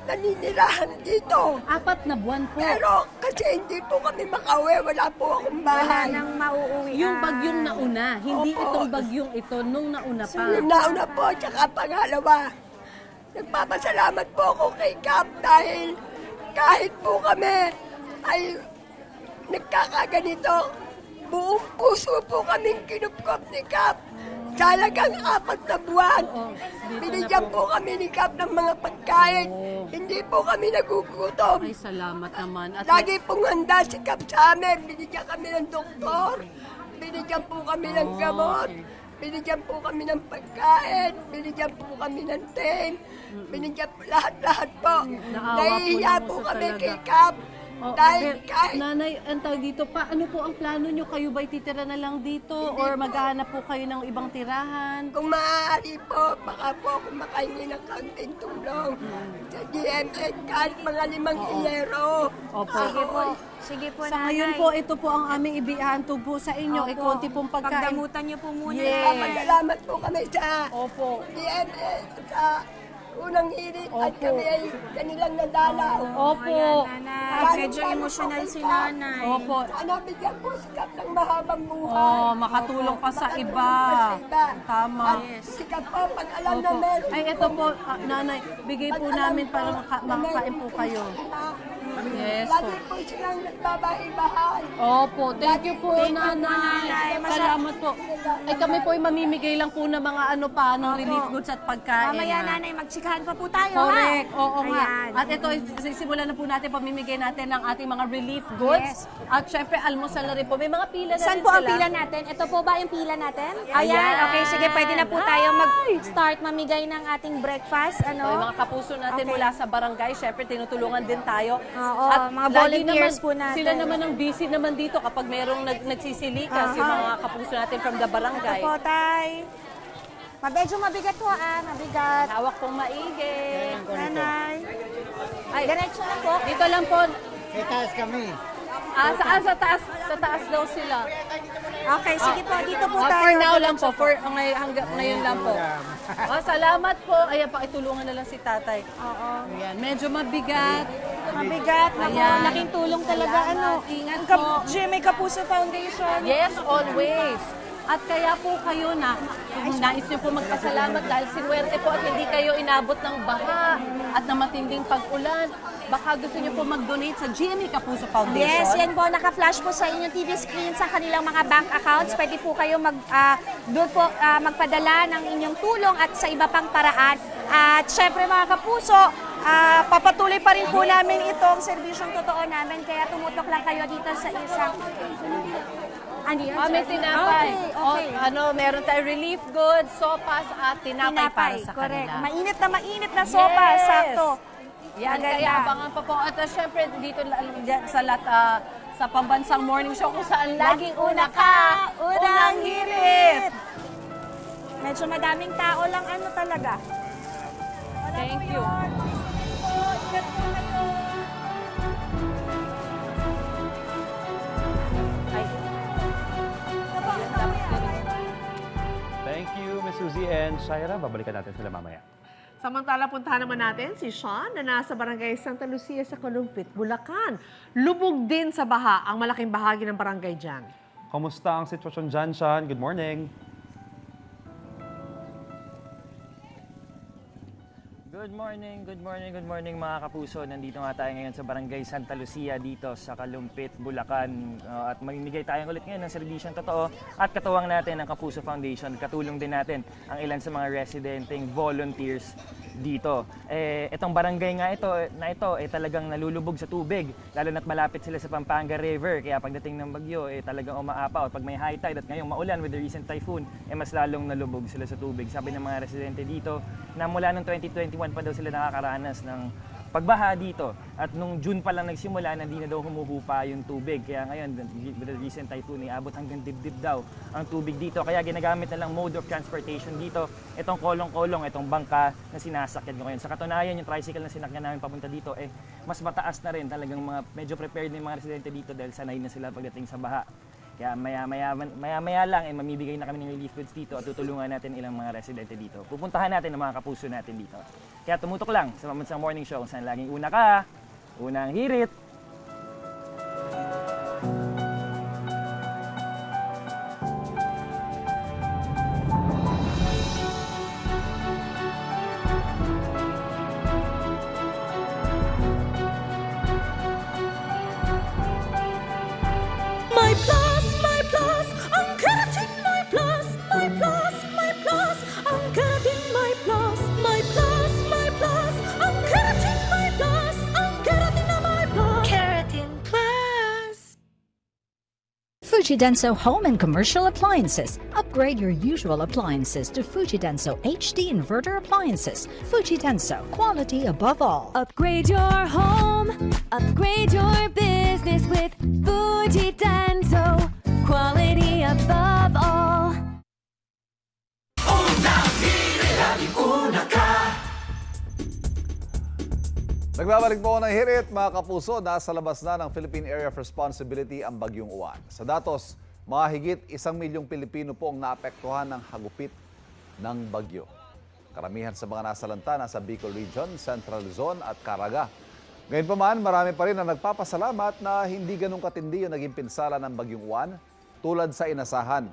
naninirahan dito. 4 na buwan po. Pero kasi hindi po kami makauwi, wala po akong bahay. Wala nang mauuwi. Yung bagyong nauna, hindi Opo. itong bagyong ito, nung nauna pa. Yung nauna po, tsaka pangalawa. Nagpapasalamat po ako kay Kap dahil kahit po kami ay nagkakaganito, buong puso po kaming kinupkop ni Kap. Talagang 4 na buwan. Binigyan po kami ni Kap ng mga pagkain. Hindi po kami nagugutom. Ay, salamat naman. At Lagi pong handa si Kap sa amin. Binigyan kami ng doktor. Binigyan po kami ng gamot. Binigyan po kami ng pagkain. Binigyan po kami ng tent. Binigyan po lahat-lahat po. Nahihiya po kami kay Kap. Dahil kahit... Nanay, ang tawag dito, paano po ang plano nyo? Kayo ba'y titira na lang dito? Or maghahanap po kayo ng ibang tirahan? Kung maaari po, baka po ako makahingi ng kaunting tulong sa DMN kahit mga 5 iyero. Opo. Sige po, Sa nanay. ngayon po, ito po ang aming ibiahantog po sa inyo. Opo. Ay, konti pong pagkain. Pagdamutan niyo po muna. Papasalamat po kami sa Opo. DMN, sa unang hirit at kami ay kanilang nadalaw. Opo. Nanay, medyo emotional si nanay. Opo. Sana bigyan po si Kap ng mahabang buhay. Oh, makatulong pa sa iba. Tama. Si Kap po, pag alam na Opo. meron. Ay, ito po, nanay, bigay po namin para makakain po kayo. Yes po. Lagi po silang nagbabahay-bahay. Opo, thank you po, Thank you po, nanay. nanay. Salamat po. Ay, kami po ay mamimigay lang po ng mga ano pa, ng relief goods at pagkain. Mamaya, ha? nanay, magsikahan pa po tayo, Correct, ha? oo nga. Ayan. At ito, simulan na po natin, pamimigay natin ng ating mga relief goods. Yes. At syempre, almusal na rin po. May mga pila na Saan rin po ang sila. pila natin? Ito po ba yung pila natin? Ayan. Okay, sige, pwede na po tayo mag-start mamigay ng ating breakfast. So, yung Ano? mga kapuso natin Okay. mula sa barangay, syempre tinutulungan din tayo. Oo, mga lagi volunteers naman, po natin. Sila naman ang busy naman dito kapag merong nagsisilikas, yung mga kapuso natin from the barangay. Ito po, tay. Medyo mabigat po, mabigat. Hawak pong maigi. Nanay. Ay, Diretso lang po. dito lang po. Sa taas kami. Saan sa taas? Sa taas daw sila. Okay, sige po, dito po tayo. For now lang po, hanggang ngayon lang po. Salamat po. Ayan, pakitulungan na lang si tatay. Oo. Ayan, medyo mabigat. Mabigat. Naku, Ayan. laking tulong talaga. Salamat. Ingat po. GMA Kapuso Foundation. Yes, always. At kaya po kayo na, kung nais niyo po magpasalamat dahil sinuwerte po at hindi kayo inabot ng baha at na matinding pag-ulan, baka gusto niyo po mag-donate sa GMA Kapuso Foundation. Yes, yan po. Naka-flash po sa inyong TV screen sa kanilang mga bank accounts. Pwede po kayo doon po magpadala ng inyong tulong at sa iba pang paraan. At syempre mga kapuso, papatuloy pa rin po namin itong serbisyong totoo namin. Kaya tumutok lang kayo dito sa isang... May tinapay. Okay. Meron tayong relief goods, sopas at tinapay para sa correct. kanila. Mainit na sopa, Yes. sakto. Yan, Maganda. kaya abangan pa po. At syempre, dito sa pambansang morning show kung saan laging una ka, unang hirit. Medyo madaming tao lang talaga. Thank you. Ingat po kayo. Thank you, Ms. Suzy and Shaira. Babalikan natin sila mamaya. Samantala, puntahan naman natin si Sean na nasa barangay Santa Lucia sa Kalumpit, Bulacan. Lubog din sa baha ang malaking bahagi ng barangay dyan. Kamusta ang sitwasyon dyan, Sean? Good morning. Good morning mga kapuso. Nandito nga tayo ngayon sa Barangay Santa Lucia dito sa Kalumpit, Bulacan. At mamimigay tayo ulit ngayon ng serbisyong totoo at katuwang natin ang Kapuso Foundation. Katulong din natin ang ilan sa mga residenteng volunteers dito. Itong barangay nga ito talagang nalulubog sa tubig, lalo na't malapit sila sa Pampanga River. Kaya pagdating ng bagyo, talagang umaapaw. At pag may high tide at ngayong maulan with the recent typhoon, mas lalong nalubog sila sa tubig. Sabi ng mga residente dito na mula noong 2021 pa daw sila nakakaranas ng pagbaha dito. At nung June pa lang nagsimula, hindi na daw humuhupa yung tubig. Kaya ngayon, with the recent typhoon, abot hanggang dibdib daw ang tubig dito. Kaya ginagamit na lang mode of transportation dito. Itong kolong-kolong, itong bangka na sinasakyan ko ngayon. Sa katunayan, yung tricycle na sinakyan namin papunta dito, mas mataas na rin talagang medyo prepared na yung mga residente dito dahil sanay na sila pagdating sa baha. Kaya maya-maya lang mamibigay na kami ng relief goods dito at tutulungan natin ilang mga residente dito. Pupuntahan natin ang mga kapuso natin dito. Kaya tumutok lang sa Pambansang Morning Show kung saan laging una ka, unang hirit. Fujidenso Home and Commercial Appliances. Upgrade your usual appliances to Fujidenso HD Inverter Appliances. Fujidenso, quality above all. Upgrade your home, upgrade your business with Fujidenso, quality above all. Nagbabalik po ng hirit, mga kapuso. Nasa labas na ng Philippine Area of Responsibility ang Bagyong Uwan. Sa datos, mahigit 1 milyong Pilipino po ang naapektuhan ng hagupit ng bagyo. Karamihan sa mga nasalanta nasa Bicol Region, Central Luzon at Caraga. Ngayon pa man, marami pa rin ang nagpapasalamat na hindi ganun katindi yung naging pinsala ng Bagyong Uwan tulad sa inasahan.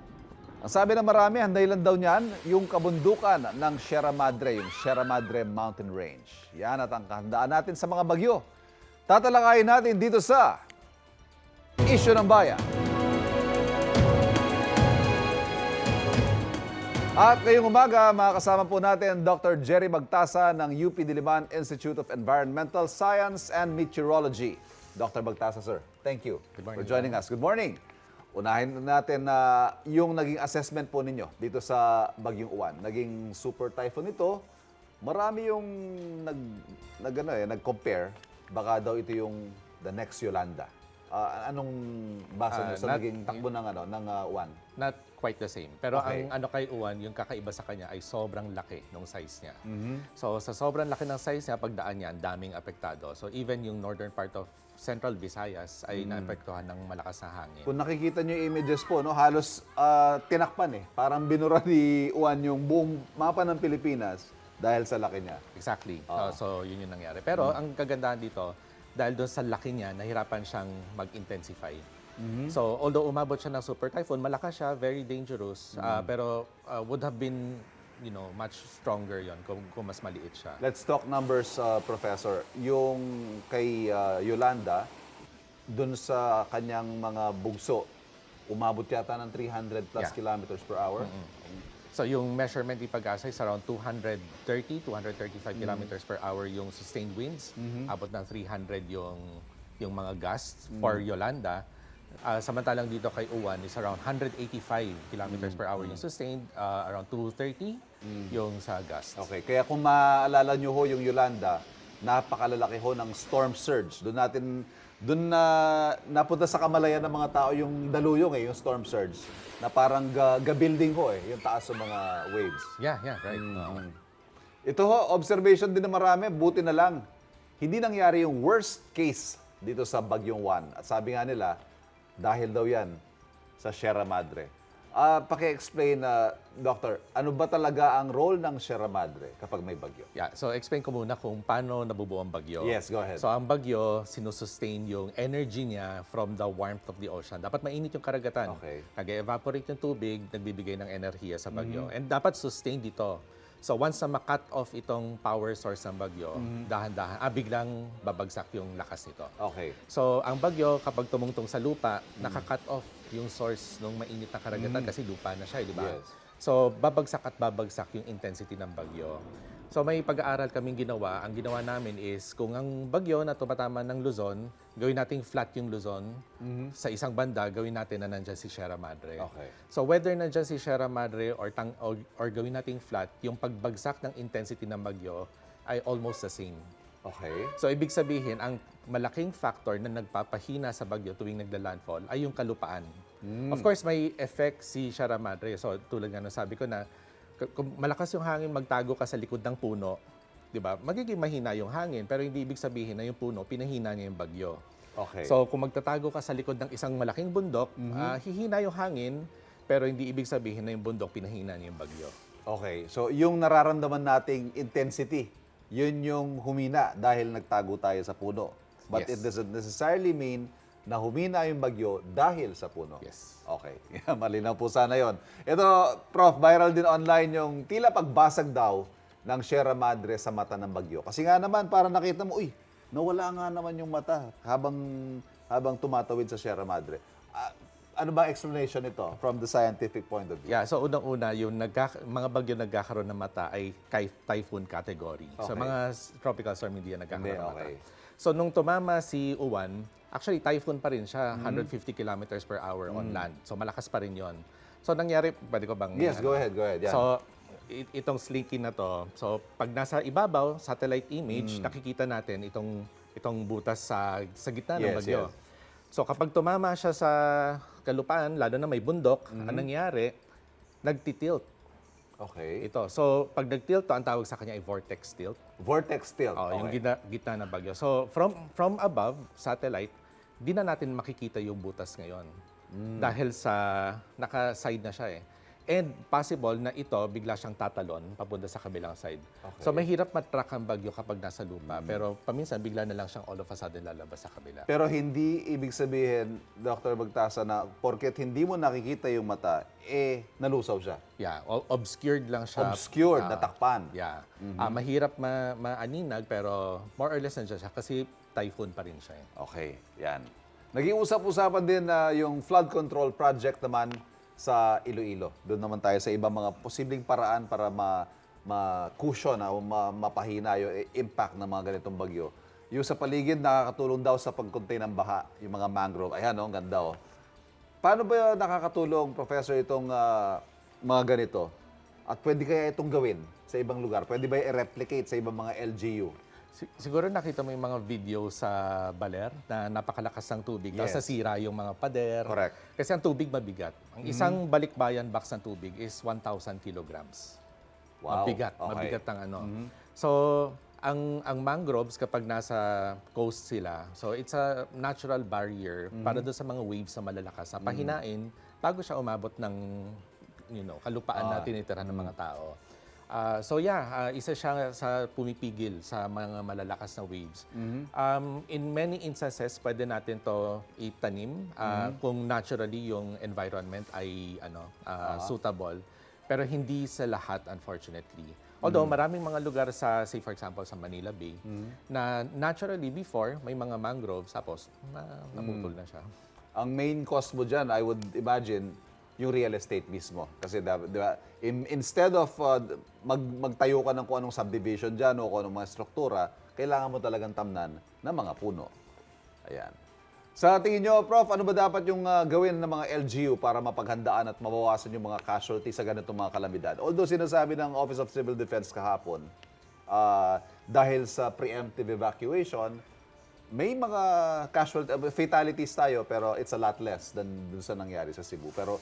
Ang sabi ng marami, ang dahilan daw niyan, yung kabundukan ng Sierra Madre, yung Sierra Madre Mountain Range. Yan at ang kahandaan natin sa mga bagyo. Tatalakayin natin dito sa Isyu ng Bayan. At ngayong umaga, makakasama po natin Dr. Jerry Magtasa ng UP Diliman Institute of Environmental Science and Meteorology. Dr. Magtasa, sir, thank you for joining us. Good morning. Unahin natin na yung naging assessment po ninyo dito sa Bagyong Uwan. Naging super typhoon ito. Marami yung nag-compare. Baka daw ito yung the next Yolanda. Anong basa nyo sa naging takbo ng Uwan? Not quite the same. Pero Okay. ang kay Uwan, yung kakaiba sa kanya ay sobrang laki ng size niya. So sa sobrang laki ng size niya, pagdaan niya, ang daming apektado. So even yung northern part of Central Visayas ay naapektuhan ng malakas na hangin. Kung nakikita nyo yung images po, no, halos tinakpan eh. Parang binura ni Uwan yung buong mapa ng Pilipinas dahil sa laki niya. Exactly. So yun yung nangyari. Pero ang kagandahan dito, dahil doon sa laki niya, nahirapan siyang mag-intensify. So although umabot siya ng super typhoon, malakas siya, very dangerous, pero would have been much stronger yon kung mas maliit siya. Let's talk numbers, Professor. Yung kay Yolanda, dun sa kanyang mga bugso, umabot yata ng 300 plus kilometers per hour. So yung measurement ni Pag-asa is around 235 kilometers per hour yung sustained winds. Abot ng 300 yung mga gusts for Yolanda. Samantalang dito kay Uwan is around 185 kilometers per hour yung sustained, around 230 yung sa gust. Okay, kaya kung maalala nyo ho yung Yolanda, napakalalaki ho ng storm surge. Doon na napunta sa kamalayan ng mga tao yung daluyong yung storm surge. Na parang ga-building ho yung taas ng mga waves. Yeah, right. Ito ho, observation din na marami, buti na lang. Hindi nangyari yung worst case dito sa Bagyong Uwan. At sabi nga nila, dahil daw yan sa Sierra Madre. Paki-explain, Doctor, ano ba talaga ang role ng Sierra Madre kapag may bagyo? Yeah, so explain ko muna kung paano nabubuo ang bagyo. Yes, go ahead. So ang bagyo, sinusustain yung energy niya from the warmth of the ocean. Dapat mainit yung karagatan. Okay. Nag-evaporate yung tubig, nagbibigay ng enerhiya sa bagyo. And dapat sustained dito. So once na ma-cut off itong power source ng bagyo, dahan-dahan, biglang babagsak yung lakas nito. Okay. So ang bagyo, kapag tumungtong sa lupa, naka-cut off yung source ng mainit na karagatan kasi lupa na siya, di ba? Yes. So babagsak at babagsak yung intensity ng bagyo. So may pag-aaral kaming ginawa. Ang ginawa namin is kung ang bagyo na tumatama ng Luzon, gawin nating flat yung Luzon. Sa isang banda, gawin natin na nandyan si Sierra Madre. Okay. So whether nandyan si Sierra Madre or gawin nating flat, yung pagbagsak ng intensity ng bagyo ay almost the same. Okay. So ibig sabihin, ang malaking factor na nagpapahina sa bagyo tuwing nagla-landfall ay yung kalupaan. Of course, may effect si Sierra Madre. So tulad nga ng sabi ko na, kung malakas yung hangin, magtago ka sa likod ng puno, di ba? Magiging mahina yung hangin, pero hindi ibig sabihin na yung puno, pinahina niya yung bagyo. Okay. So kung magtatago ka sa likod ng isang malaking bundok, hihina yung hangin, pero hindi ibig sabihin na yung bundok, pinahina niya yung bagyo. Okay. So yung nararamdaman nating intensity, yun yung humina dahil nagtago tayo sa puno. But Yes. it doesn't necessarily mean na humina yung bagyo dahil sa puno. Yes. Okay. Malinaw po sana yon. Ito, Prof, viral din online yung tila pagbasag daw ng Sierra Madre sa mata ng bagyo. Kasi nga naman, para nakita mo, nawala nga naman yung mata habang tumatawid sa Sierra Madre. Ano ba explanation nito from the scientific point of view? Yeah, so unang-una, yung mga bagyo nagkakaroon ng mata ay typhoon category. So Okay. mga tropical storm hindi yan nagkakaroon ng mata. Okay. So nung tumama si Uwan, Actually, typhoon pa rin siya, 150 kilometers per hour on land. So malakas pa rin yon. So nangyari, pwede ko bang... Yes, go ahead. Yeah. So itong slinky na to, so pag nasa ibabaw, satellite image, nakikita natin itong butas sa gitna ng bagyo. Yes. So kapag tumama siya sa kalupaan, lalo na may bundok, ang nangyari, nagtitilt. Okay. Ito. So pag nagtilt to, ang tawag sa kanya ay vortex tilt. Vortex tilt. Yung gitna ng bagyo. So from above, satellite, di na natin makikita yung butas ngayon. Dahil sa naka-side na siya eh. And possible na ito bigla siyang tatalon papunta sa kabilang side. Okay. So mahirap matrack ang bagyo kapag nasa lupa. Pero paminsan bigla na lang siyang all of a sudden lalabas sa kabila. Pero hindi ibig sabihin, Dr. Magtasa, na porket hindi mo nakikita yung mata, nalusaw siya. Yeah, obscured lang siya. Obscured, natakpan. Yeah. Mahirap maaninag pero more or less nandiyan siya kasi typhoon pa rin siya. Okay, yan. Naging usap-usapan din na yung flood control project naman sa Iloilo. Doon naman tayo sa ibang mga posibleng paraan para ma-cushion o mapahina yung impact ng mga ganitong bagyo. Yung sa paligid, nakakatulong daw sa pag-contain ng baha, yung mga mangrove. Ayan, ang ganda. Paano ba nakakatulong, Professor, itong mga ganito? At pwede kaya itong gawin sa ibang lugar? Pwede ba i-replicate sa ibang mga LGU? Siguro nakita mo yung mga video sa Baler na napakalakas ng tubig. Tapos Yes. nasira yung mga pader. Correct. Kasi ang tubig mabigat. Ang isang balikbayan box ng tubig is 1,000 kilograms. Wow. Mabigat. Okay. Mabigat ang ano. So, ang mangroves kapag nasa coast sila, so it's a natural barrier para doon sa mga waves na malalakas. Sa pahinain, bago siya umabot ng kalupaan na tinitirahan ng mga tao. Isa siya sa pumipigil sa mga malalakas na waves. In many instances, pwede natin to itanim kung naturally yung environment ay suitable. Pero hindi sa lahat, unfortunately. Although maraming mga lugar sa, say for example, sa Manila Bay, na naturally before, may mga mangroves, tapos naputol na siya. Ang main cost mo dyan, I would imagine, yung real estate mismo. Kasi diba, instead of magtayo ka ng kung anong subdivision dyan o kung anong mga struktura, kailangan mo talagang tamnan ng mga puno. Ayan. Sa tingin nyo, Prof, ano ba dapat yung gawin ng mga LGU para mapaghandaan at mabawasan yung mga casualty sa ganitong mga kalamidad? Although sinasabi ng Office of Civil Defense kahapon, dahil sa preemptive evacuation, may mga fatalities tayo pero it's a lot less than dun sa nangyari sa Cebu. Pero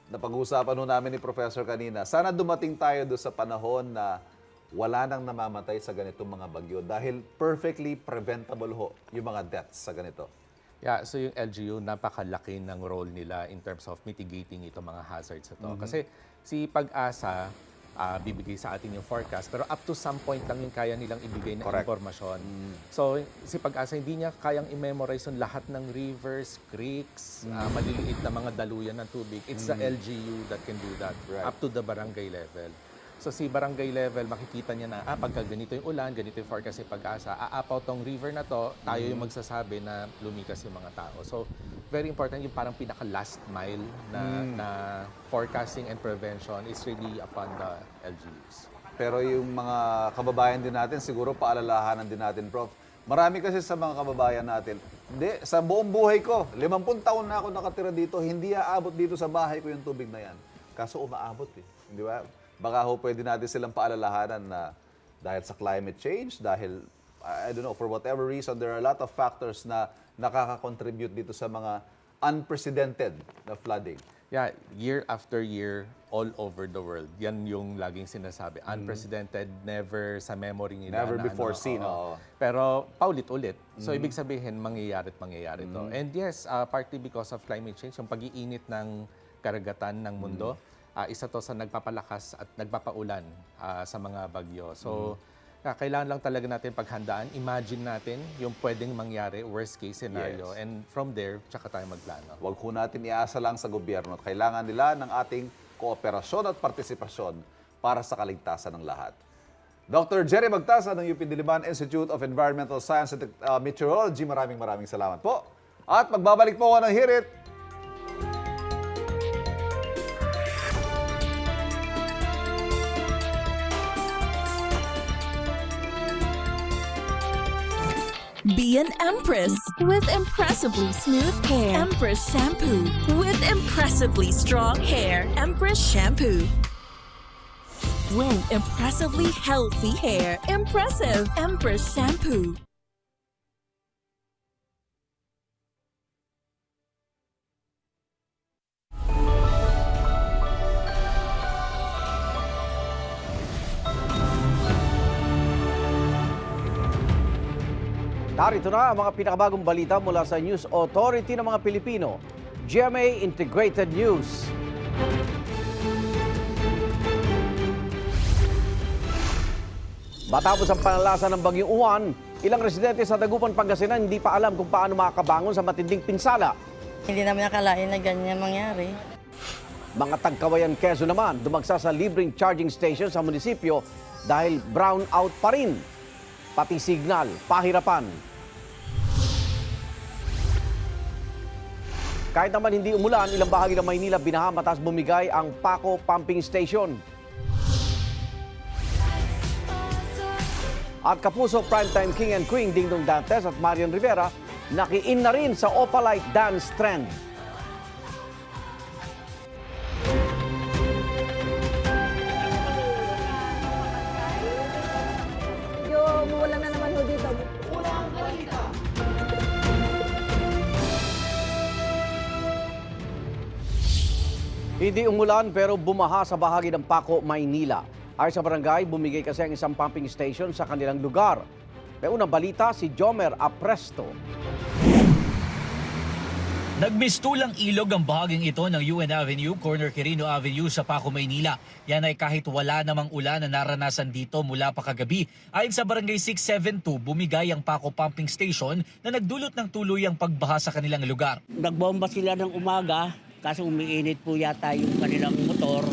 napag-uusapan namin ni Professor kanina, sana dumating tayo doon sa panahon na wala nang namamatay sa ganitong mga bagyo dahil perfectly preventable yung mga deaths sa ganito. Yeah, so yung LGU, napakalaki ng role nila in terms of mitigating itong mga hazards ito. Kasi si Pag-asa, bibigay sa atin yung forecast, pero up to some point lang yung kaya nilang ibigay na informasyon. So, si Pag-asa, hindi niya kayang i-memorize yung lahat ng rivers, creeks, maliliit na mga daluyan ng tubig. It's the LGU that can do that, up to the barangay level. So, si barangay level, makikita niya na, pagka ganito yung ulan, ganito yung forecast si Pag-asa, aapaw tong river na to, tayo yung magsasabi na lumikas yung mga tao. So, very important yung parang pinaka-last mile na forecasting and prevention is really upon the LGUs. Pero yung mga kababayan din natin, siguro paalalahanan din natin, Prof. Marami kasi sa mga kababayan natin, hindi, sa buong buhay ko, 50 taon na ako nakatira dito, hindi aabot dito sa bahay ko yung tubig na yan. Kaso umaabot Di ba? Baka pwede natin silang paalalahanan na dahil sa climate change, dahil, I don't know, for whatever reason, there are a lot of factors na nakaka-contribute dito sa mga unprecedented na flooding. Yeah, year after year, all over the world. Yan yung laging sinasabi. Unprecedented, never sa memory nila. Never before seen. Pero paulit-ulit. So, ibig sabihin, mangyayari at mangyayari to. And yes, partly because of climate change, yung pag-iinit ng karagatan ng mundo, isa to sa nagpapalakas at nagpapaulan sa mga bagyo. So, kailangan lang talaga natin paghandaan. Imagine natin yung pwedeng mangyari, worst case scenario. Yes. And from there, tsaka tayo magplano. Huwag ho natin iasa lang sa gobyerno. Kailangan nila ng ating kooperasyon at partisipasyon para sa kaligtasan ng lahat. Dr. Jerry Magtasa ng UP Diliman Institute of Environmental Science and Meteorology, maraming salamat po. At magbabalik po ako ng hirit. Be an Empress with impressively smooth hair. Empress Shampoo with impressively strong hair. Empress Shampoo. With impressively healthy hair. Impressive Empress Shampoo. Narito na ang mga pinakabagong balita mula sa News Authority ng mga Pilipino, GMA Integrated News. Matapos ang panalasa ng Bagyong Uwan, ilang residente sa Dagupan, Pangasinan hindi pa alam kung paano makakabangon sa matinding pinsala. Hindi namin nakalain na ganyan mangyari. Mga tagkawayan Quezon naman, dumagsa sa libreng charging station sa munisipyo dahil brown out pa rin. Pati signal, pahirapan. Kahit naman hindi umulan, ilang bahagi ng Maynila binaha matapos bumigay ang Paco Pumping Station. At kapuso Primetime King and Queen Dingdong Dantes at Marian Rivera nakiin na rin sa Opalite dance trend. Umuulan na naman ho dito. Hindi umulan pero bumaha sa bahagi ng Paco, Maynila. Ayon sa barangay, bumigay kasi ang isang pumping station sa kanilang lugar. May unang balita si Jomer Apresto. Nagmistulang ilog ang bahaging ito ng UN Avenue, corner Quirino Avenue sa Paco, Maynila. Yan ay kahit wala namang ulan na naranasan dito mula pa kagabi. Ayon sa Barangay 672, bumigay ang Paco Pumping Station na nagdulot ng tuluyang pagbaha sa kanilang lugar. Nagbomba sila ng umaga, kaso umiinit po yata yung kanilang motor.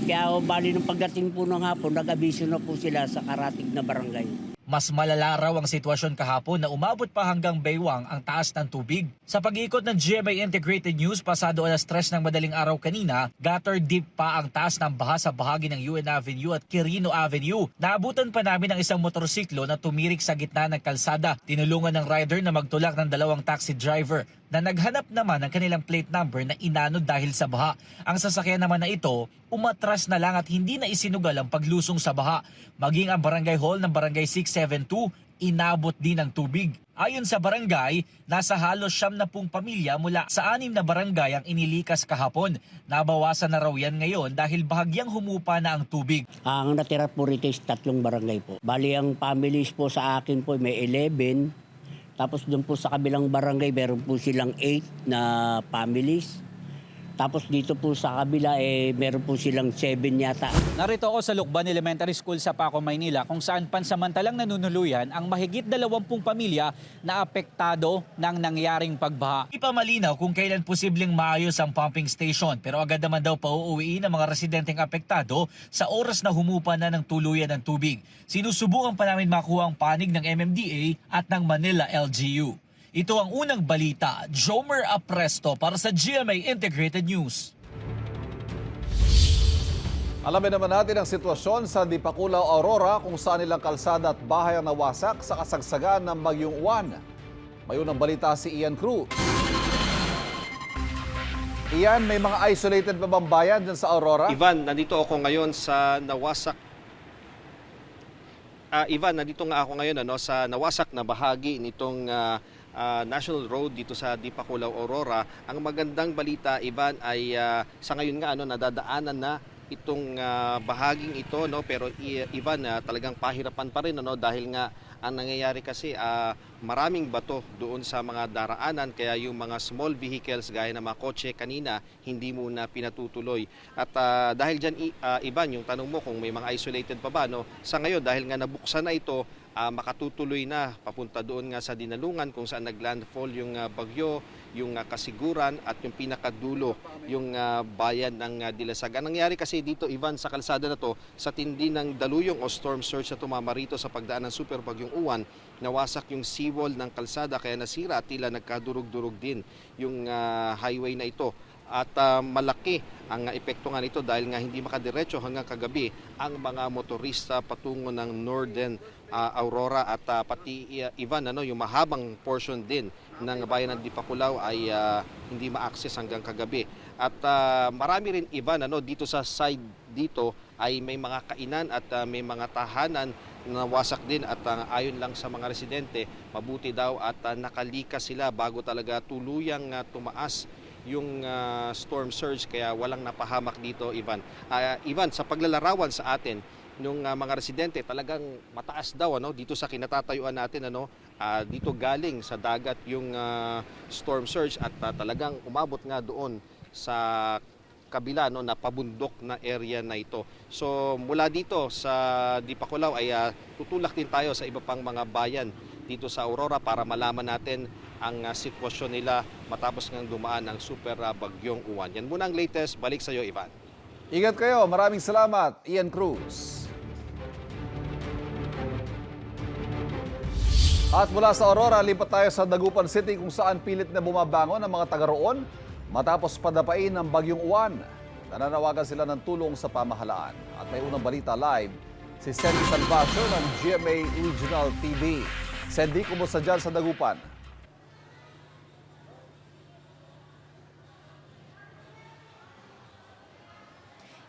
Kaya bali ng pagdating po ng hapon, nag-abiso na po sila sa karatig na barangay. Mas malala raw ang sitwasyon kahapon na umabot pa hanggang baywang ang taas ng tubig. Sa pag-iikot ng GMA Integrated News, pasado alas 3 ng madaling araw kanina, gutter deep pa ang taas ng baha sa bahagi ng UN Avenue at Quirino Avenue. Naabutan pa namin ang isang motorsiklo na tumirik sa gitna ng kalsada. Tinulungan ng rider na magtulak ng dalawang taxi driver na naghanap naman ng kanilang plate number na inanod dahil sa baha. Ang sasakyan naman na ito, umatras na lang at hindi na isinugal ang paglusong sa baha. Maging ang barangay hall ng Barangay 672, inabot din ng tubig. Ayon sa barangay, nasa halos 70 pamilya mula sa 6 na barangay ang inilikas kahapon. Nabawasan na raw yan ngayon dahil bahagyang humupa na ang tubig. Ang natira po rito is 3 barangay po. Bali ang families po sa akin po may 11. Tapos doon po sa kabilang barangay, meron po silang 8 na families. Tapos dito po sa kabila, meron po silang 7 yata. Narito ako sa Lukban Elementary School sa Paco, Maynila, kung saan pansamantalang nanunuluyan ang mahigit 20 pamilya na apektado ng nangyaring pagbaha. Di pa malinaw kung kailan posibleng maayos ang pumping station, pero agad naman daw pauuwiin ang mga residenteng apektado sa oras na humupa na ng tuluyan ng tubig. Sinusubukan pa namin makuha ang panig ng MMDA at ng Manila LGU. Ito ang unang balita, Jomer Apresto para sa GMA Integrated News. Alamin naman natin ang sitwasyon sa Dipakulaw, Aurora kung saan ilang kalsada at bahay ang nawasak sa kasagsagan ng Bagyong Uwan. May unang balita si Ian Cruz. Ian, may mga isolated pa bang bayan dyan sa Aurora? Ivan, nandito ako ngayon sa nawasak. Nandito nga ako ngayon sa nawasak na bahagi nitong National Road dito sa Dipakulaw, Aurora. Ang magandang balita, Ivan, ay sa ngayon nga nadadaanan na itong bahaging ito, pero Ivan, talagang pahirapan pa rin dahil nga ang nangyayari kasi maraming bato doon sa mga daraanan, kaya yung mga small vehicles gaya ng mga kotse kanina hindi muna pinatutuloy. At dahil dyan, Ivan, yung tanong mo kung may mga isolated pa ba, sa ngayon dahil nga nabuksan na ito, makatutuloy na papunta doon nga sa Dinalungan kung saan naglandfall yung bagyo, yung Kasiguran at yung pinakadulo yung bayan ng Dilasag. Ang nangyari kasi dito, Ivan, sa kalsada na to, sa tindi ng daluyong o storm surge na tumama rito sa pagdaan ng super bagyong Uwan, nawasak yung seawall ng kalsada kaya nasira at tila nagkadurog-durog din yung highway na ito. At malaki ang epekto nga nito dahil nga hindi makadiretso hanggang kagabi ang mga motorista patungo ng Northern Aurora at pati Ivan, yung mahabang portion din ng bayan ng Dipakulaw ay hindi ma-access hanggang kagabi. At marami rin Ivan, dito sa side dito ay may mga kainan at may mga tahanan na wasak din at ayon lang sa mga residente, mabuti daw at nakalikas sila bago talaga tuluyang tumaas yung storm surge kaya walang napahamak dito, Ivan. Ivan, sa paglalarawan sa atin nung mga residente, talagang mataas daw dito sa kinatatayuan natin, dito galing sa dagat yung storm surge at talagang umabot nga doon sa kabila na pabundok na area na ito. So mula dito sa Dipakulaw ay tutulak din tayo sa iba pang mga bayan dito sa Aurora para malaman natin ang sitwasyon nila matapos ngang dumaan ng super bagyong Uwan. Yan muna ang latest. Balik sa iyo, Ivan. Ingat kayo. Maraming salamat, Ian Cruz. At mula sa Aurora, lipat tayo sa Dagupan City kung saan pilit na bumabangon ang mga taga roon matapos padapain ng bagyong Uwan. Nananawagan sila ng tulong sa pamahalaan. At may unang balita live si Sandy Salvacio ng GMA Regional TV. Sandy, kumusta dyan sa Dagupan?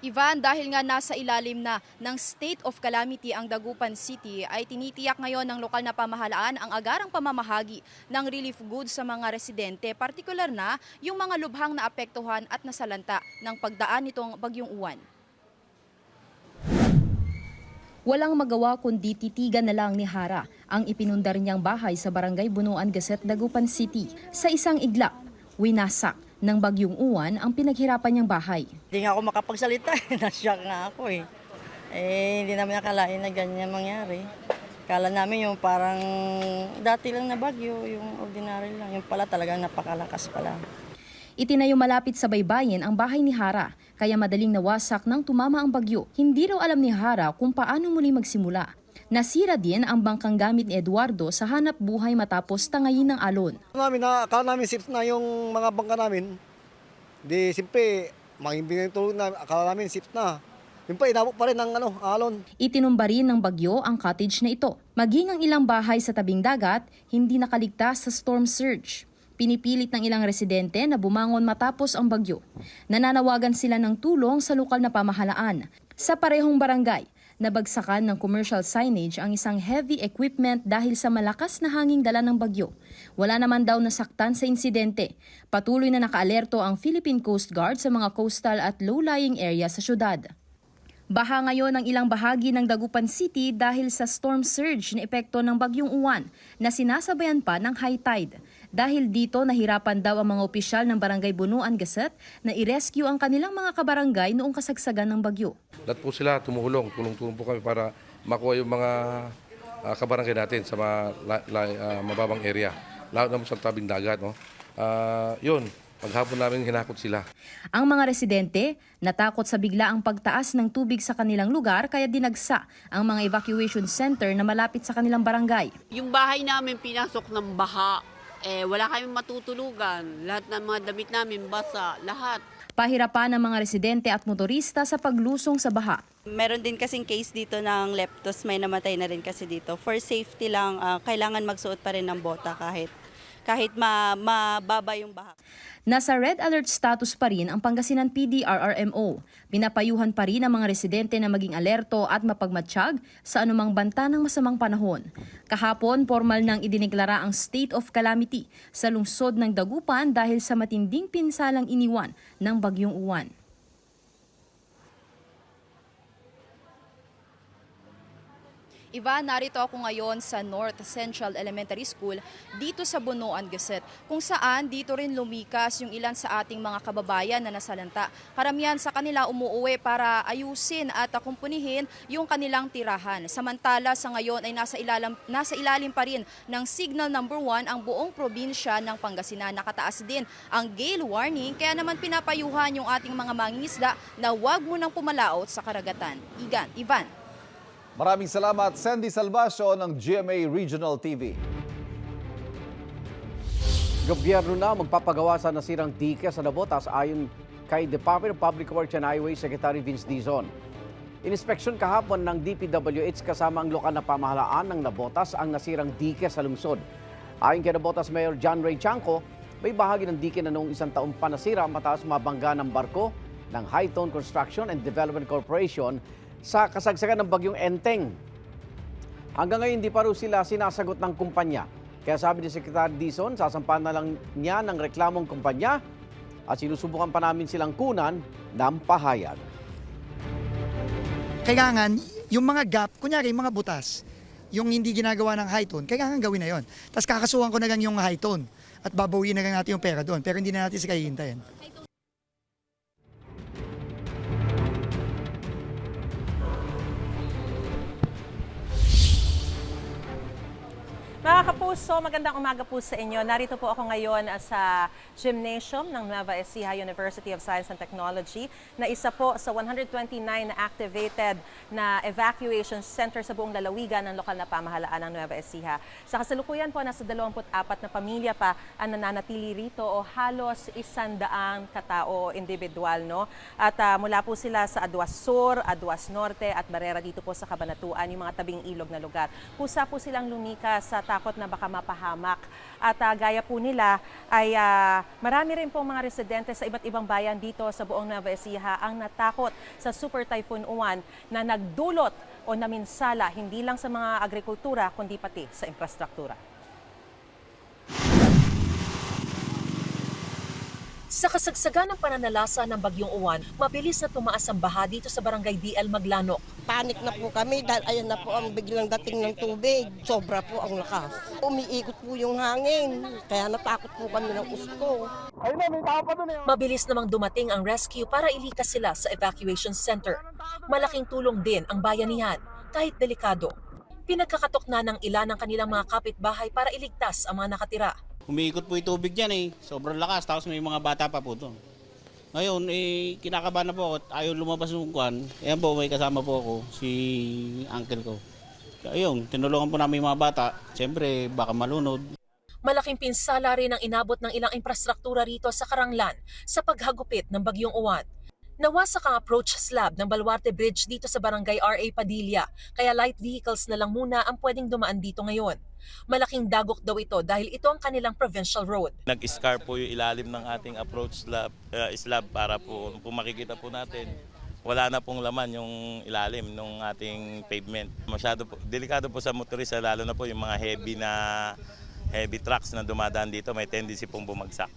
Ivan, dahil nga nasa ilalim na ng state of calamity ang Dagupan City, ay tinitiyak ngayon ng lokal na pamahalaan ang agarang pamamahagi ng relief goods sa mga residente, partikular na yung mga lubhang naapektuhan at nasalanta ng pagdaan nitong bagyong Uwan. Walang magawa kundi titigan na lang ni Hara ang ipinundar niyang bahay sa Barangay Bunuan Gasset, Dagupan City. Sa isang iglap, winasak ng bagyong Uwan ang pinaghirapan niyang bahay. Hindi nga ako makapagsalita, nashock nga ako eh. Hindi namin nakalain na ganyan mangyari. Kala namin yung parang dati lang na bagyo, yung ordinary lang. Yung pala talagang napakalakas pala. Itinayo malapit sa baybayin ang bahay ni Hara, kaya madaling nawasak nang tumama ang bagyo. Hindi raw alam ni Hara kung paano muli magsimula. Nasira din ang bangkang gamit ni Eduardo sa hanap buhay matapos tangayin ng alon. Akala namin safe na yung mga bangka namin. Di, siyempre, mahimbing yung tulog na, akala namin safe na. Yung pa, inabot pa rin ng alon. Itinumba rin ng bagyo ang cottage na ito. Maging ang ilang bahay sa tabing dagat, hindi nakaligtas sa storm surge. Pinipilit ng ilang residente na bumangon matapos ang bagyo. Nananawagan sila ng tulong sa lokal na pamahalaan. Sa parehong barangay, nabagsakan ng commercial signage ang isang heavy equipment dahil sa malakas na hanging dala ng bagyo. Wala naman daw nasaktan sa insidente. Patuloy na nakaalerto ang Philippine Coast Guard sa mga coastal at low-lying area sa syudad. Baha ngayon ang ilang bahagi ng Dagupan City dahil sa storm surge na epekto ng bagyong Uwan na sinasabayan pa ng high tide. Dahil dito, nahirapan daw ang mga opisyal ng Barangay Bunuan Gasset na i-rescue ang kanilang mga kabarangay noong kasagsagan ng bagyo. Lahat po sila tulong-tulong po kami para makuha yung mga kabarangay natin sa mababang area. Lalo na sa tabing dagat. Yun, paghapon namin hinakot sila. Ang mga residente natakot sa biglaang pagtaas ng tubig sa kanilang lugar kaya dinagsa ang mga evacuation center na malapit sa kanilang barangay. Yung bahay namin pinasok ng baha. Wala kaming matutulugan. Lahat ng mga damit namin basa, lahat. Pahirapan ng mga residente at motorista sa paglusong sa baha. Meron din kasing case dito ng leptos, may namatay na rin kasi dito. For safety lang, kailangan magsuot pa rin ng bota kahit mababa yung baha. Nasa red alert status pa rin ang Pangasinan PDRRMO. Pinapayuhan pa rin ang mga residente na maging alerto at mapagmatsyag sa anumang banta ng masamang panahon. Kahapon, formal nang idineklara ang state of calamity sa lungsod ng Dagupan dahil sa matinding pinsalang iniwan ng bagyong Uwan. Ivan, narito ako ngayon sa North Central Elementary School dito sa Bunuan Gasset, kung saan dito rin lumikas yung ilan sa ating mga kababayan na nasalanta. Karamihan sa kanila umuuwi para ayusin at kumpunihin yung kanilang tirahan. Samantala sa ngayon ay nasa ilalim pa rin ng Signal number 1 ang buong probinsya ng Pangasinan. Nakataas din ang gale warning, kaya naman pinapayuhan yung ating mga mangingisda na huwag munang pumalaot sa karagatan. Ivan. Maraming salamat, Sandy Salvacio ng GMA Regional TV. Gobyerno na magpapagawa sa nasirang dike sa Navotas ayon kay Department of Public Works and Highways Secretary Vince Dizon. Inspeksyon kahapon ng DPWH kasama ang lokal na pamahalaan ng Navotas ang nasirang dike sa lungsod. Ayon kay Navotas Mayor John Ray Chanco, may bahagi ng dike na noong isang taon pa nasira matapos mabangga ng barko ng High Tone Construction and Development Corporation sa kasagsagan ng bagyong Enteng. Hanggang ngayon, hindi pa rin sila sinasagot ng kumpanya. Kaya sabi ni Secretary Dizon, sasampahan na lang niya ng reklamong kumpanya at sinusubukan pa namin silang kunan ng pahayag. Kailangan yung mga gap, kunyari yung mga butas, yung hindi ginagawa ng high tone, kailangan gawin na yon. Tapos kakasuhan ko na lang yung high tone at babawiin na lang natin yung pera doon. Pero hindi na natin sila hihintayin. Mga kapuso, magandang umaga po sa inyo. Narito po ako ngayon sa gymnasium ng Nueva Ecija University of Science and Technology na isa po sa 129 na activated na evacuation center sa buong lalawigan ng lokal na pamahalaan ng Nueva Ecija. Sa kasalukuyan po, nasa 24 na pamilya pa ang nananatili rito o halos 100 katao individual. No? At mula po sila sa Aduas Sur, Aduas Norte at Barrera dito po sa Cabanatuan, yung mga tabing ilog na lugar. Kusa po silang lumikas sa takot na baka mapahamak. At gaya po nila ay marami rin pong mga residente sa iba't ibang bayan dito sa buong Nueva Ecija ang natakot sa Super Typhoon Uwan na nagdulot o naminsala hindi lang sa mga agrikultura kundi pati sa infrastruktura. Sa kasagsagan ng pananalasa ng Bagyong Uwan, mabilis na tumaas ang baha dito sa Barangay DL Maglanok. Panik na po kami dahil ayan na po ang biglang dating ng tubig. Sobra po ang lakas. Umiikot po yung hangin, kaya natakot po kami ng gusto. Ayun na, may tao pa doon eh. Mabilis namang dumating ang rescue para ilikas sila sa evacuation center. Malaking tulong din ang bayanihan, kahit delikado. Pinagkakatok na ng ilan ng kanilang mga kapitbahay para iligtas ang mga nakatira. Umiikot po yung tubig dyan eh. Sobrang lakas. Tapos may mga bata pa po doon. Ngayon, kinakabahan na po ako. Ayaw lumabas ng kwan. Ayan po, may kasama po ako, si uncle ko. Ayun, tinulungan po namin yung mga bata. Siyempre, baka malunod. Malaking pinsala rin ang inabot ng ilang infrastruktura rito sa Karanglan sa paghagupit ng Bagyong Uwan. Nawasak ang approach slab ng Baluarte Bridge dito sa Barangay R.A. Padilla, kaya light vehicles na lang muna ang pwedeng dumaan dito ngayon. Malaking dagok daw ito dahil ito ang kanilang provincial road. Nag-scar po yung ilalim ng ating approach slab para po, kung makikita po natin, wala na pong laman yung ilalim ng ating pavement. Masyado po, delikado po sa motorista, lalo na po yung mga heavy trucks na dumadaan dito, may tendency pong bumagsak.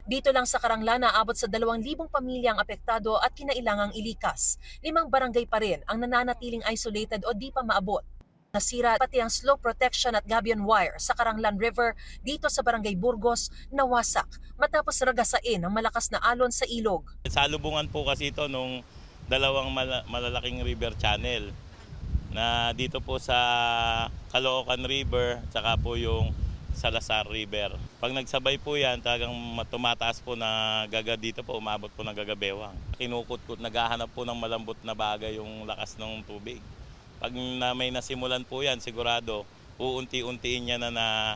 Dito lang sa Karanglan, naabot sa 2,000 pamilya ang apektado at kinailangang ilikas. 5 barangay pa rin ang nananatiling isolated o di pa maabot. Nasira pati ang slope protection at gabion wire sa Karanglan River dito sa Barangay Burgos, nawasak matapos ragasain ang malakas na alon sa ilog. Salubungan po kasi ito nung dalawang malalaking river channel na dito po sa Caloocan River tsaka po yung Salazar River. Pag nagsabay po yan, talagang tumataas po na gaga dito po, umabot po ng gagabewang. Kinukut-kut, naghahanap po ng malambot na bagay yung lakas ng tubig. Pag may nasimulan po yan, sigurado, uunti-untiin niya na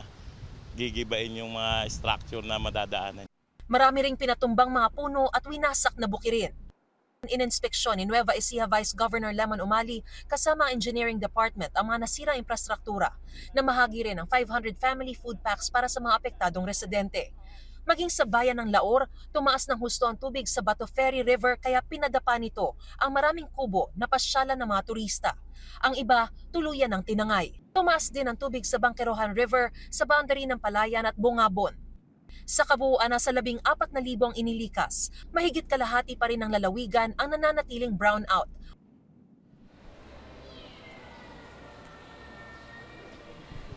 gigibain yung mga structure na madadaanan. Marami ring pinatumbang mga puno at winasak na bukirin. Ininspeksyon ni Nueva Ecija Vice Governor Lemon Umali kasama ang Engineering Department ang mga nasirang infrastruktura na mahagi rin ang 500 family food packs para sa mga apektadong residente. Maging sa bayan ng Laor, tumaas ng husto ang tubig sa Bato Ferry River kaya pinadapa nito ang maraming kubo na pasyalan ng mga turista. Ang iba, tuluyan ng tinangay. Tumaas din ang tubig sa Bangkerohan River sa boundary ng Palayan at Bungabon. Sa kabuuan, nasa 14,000 ang inilikas. Mahigit kalahati pa rin ng lalawigan ang nananatiling brownout.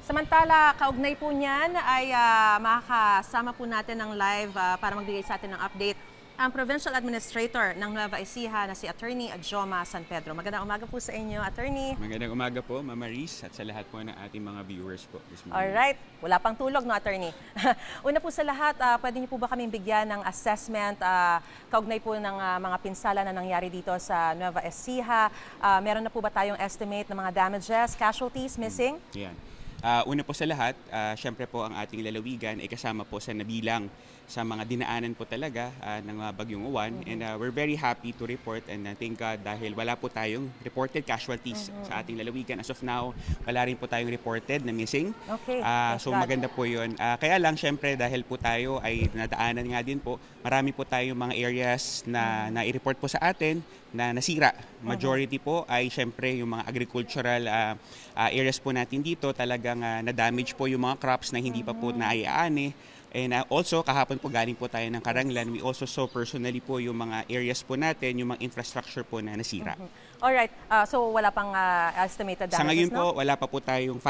Samantala, kaugnay po niyan ay makakasama po natin ng live para magbigay sa atin ng update ang Provincial Administrator ng Nueva Ecija na si Attorney Joma San Pedro. Magandang umaga po sa inyo, Attorney. Magandang umaga po, Mama Riz, at sa lahat po ng ating mga viewers po. Alright, wala pang tulog, no, Attorney? Una po sa lahat, pwede niyo po ba kaming bigyan ng assessment kaugnay po ng mga pinsala na nangyari dito sa Nueva Ecija? Meron na po ba tayong estimate ng mga damages, casualties, missing? Yan. Una po sa lahat, syempre po ang ating lalawigan ay kasama po sa nabilang sa mga dinaanan po talaga ng Bagyong Uwan. And we're very happy to report and thank God dahil wala po tayong reported casualties sa ating lalawigan. As of now, wala rin po tayong reported na missing. Okay. So maganda po yun. Kaya lang syempre dahil po tayo ay nadaanan nga din po, marami po tayong mga areas na i-report po sa atin na nasira. Majority po ay syempre yung mga agricultural areas po natin dito, talagang na-damage po yung mga crops na hindi pa po naiaani. And also, kahapon po galing po tayo ng Karanglan, we also saw personally po yung mga areas po natin, yung mga infrastructure po na nasira. Alright, so wala pang estimated damages, Sa ngayon no? po, wala pa po tayong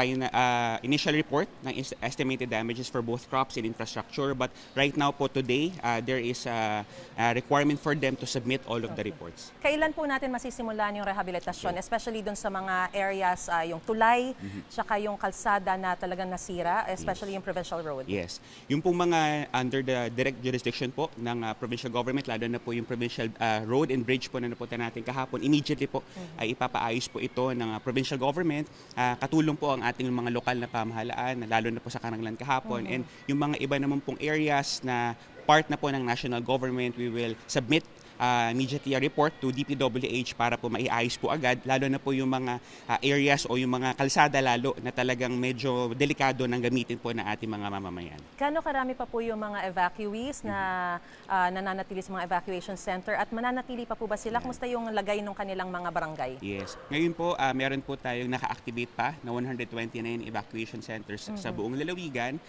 initial report ng estimated damages for both crops and infrastructure. But right now po today, there is a requirement for them to submit all of the reports. Kailan po natin masisimulan yung rehabilitasyon, especially dun sa mga areas, yung tulay, tsaka yung kalsada na talagang nasira, especially yung provincial road? Yes. Yung pong mga under the direct jurisdiction po ng provincial government, lalo na po yung provincial road and bridge po na napunta natin kahapon, immediately po ay ipapaayos po ito ng provincial government. Katulong po ang ating mga lokal na pamahalaan, lalo na po sa Karanglan kahapon. And yung mga iba naman pong areas na part na po ng national government, we will submit immediately a report to DPWH para po maiayos po agad, lalo na po yung mga areas o yung mga kalsada lalo na talagang medyo delikado ng gamitin po ng ating mga mamamayan. Kano karami pa po yung mga evacuees na nananatili sa mga evacuation center at mananatili pa po ba sila? Kumusta yung lagay ng kanilang mga barangay? Yes. Ngayon po, meron po tayong naka-activate pa na 129 evacuation centers sa buong lalawigan.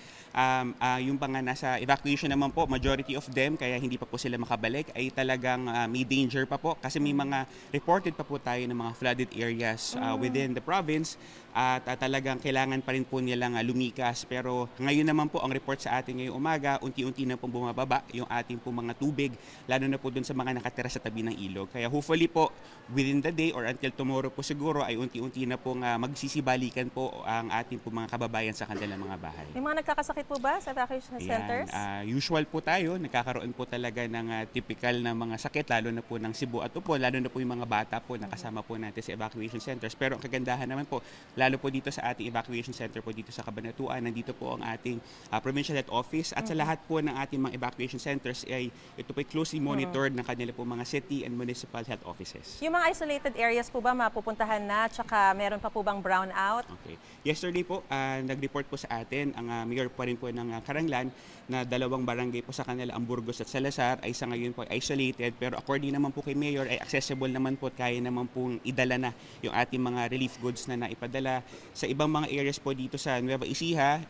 Yung mga nasa evacuation naman po, majority of them, kaya hindi pa po sila makabalik, ay talagang may danger pa po kasi may mga reported pa po tayo ng mga flooded areas within the province at talagang kailangan pa rin po nilang lumikas. Pero ngayon naman po ang report sa atin ngayong umaga, unti-unti na pong bumababa yung ating po mga tubig, lalo na po dun sa mga nakatira sa tabi ng ilog. Kaya hopefully po within the day or until tomorrow po siguro ay unti-unti na pong magsisibalikan po ang ating po mga kababayan sa kanilang mga bahay. May mga nagkakasakit po ba sa evacuation centers? Usual po tayo, nagkakaroon po talaga ng typical na mga sakit, lalo na po ng Cebu at Upo, lalo na po yung mga bata po na kasama po natin sa evacuation centers. Pero ang kagandahan naman po, lalo po dito sa ating evacuation center po dito sa Cabanatuan, nandito po ang ating provincial health office at sa lahat po ng ating mga evacuation centers ay ito po ay closely monitored ng kanila po mga city and municipal health offices. Yung mga isolated areas po ba mapupuntahan na, tsaka meron pa po bang brownout? Okay. Yesterday po, nag-report po sa atin ang mayor pa rin po ng Karanglan na 2 barangay po sa kanila, ang Burgos at Salazar, ay sa ngayon po isolated. Pero according naman po kay Mayor, ay accessible naman po at kaya naman pong idala na yung ating mga relief goods na naipadala. Sa ibang mga areas po dito sa Nueva Ecija,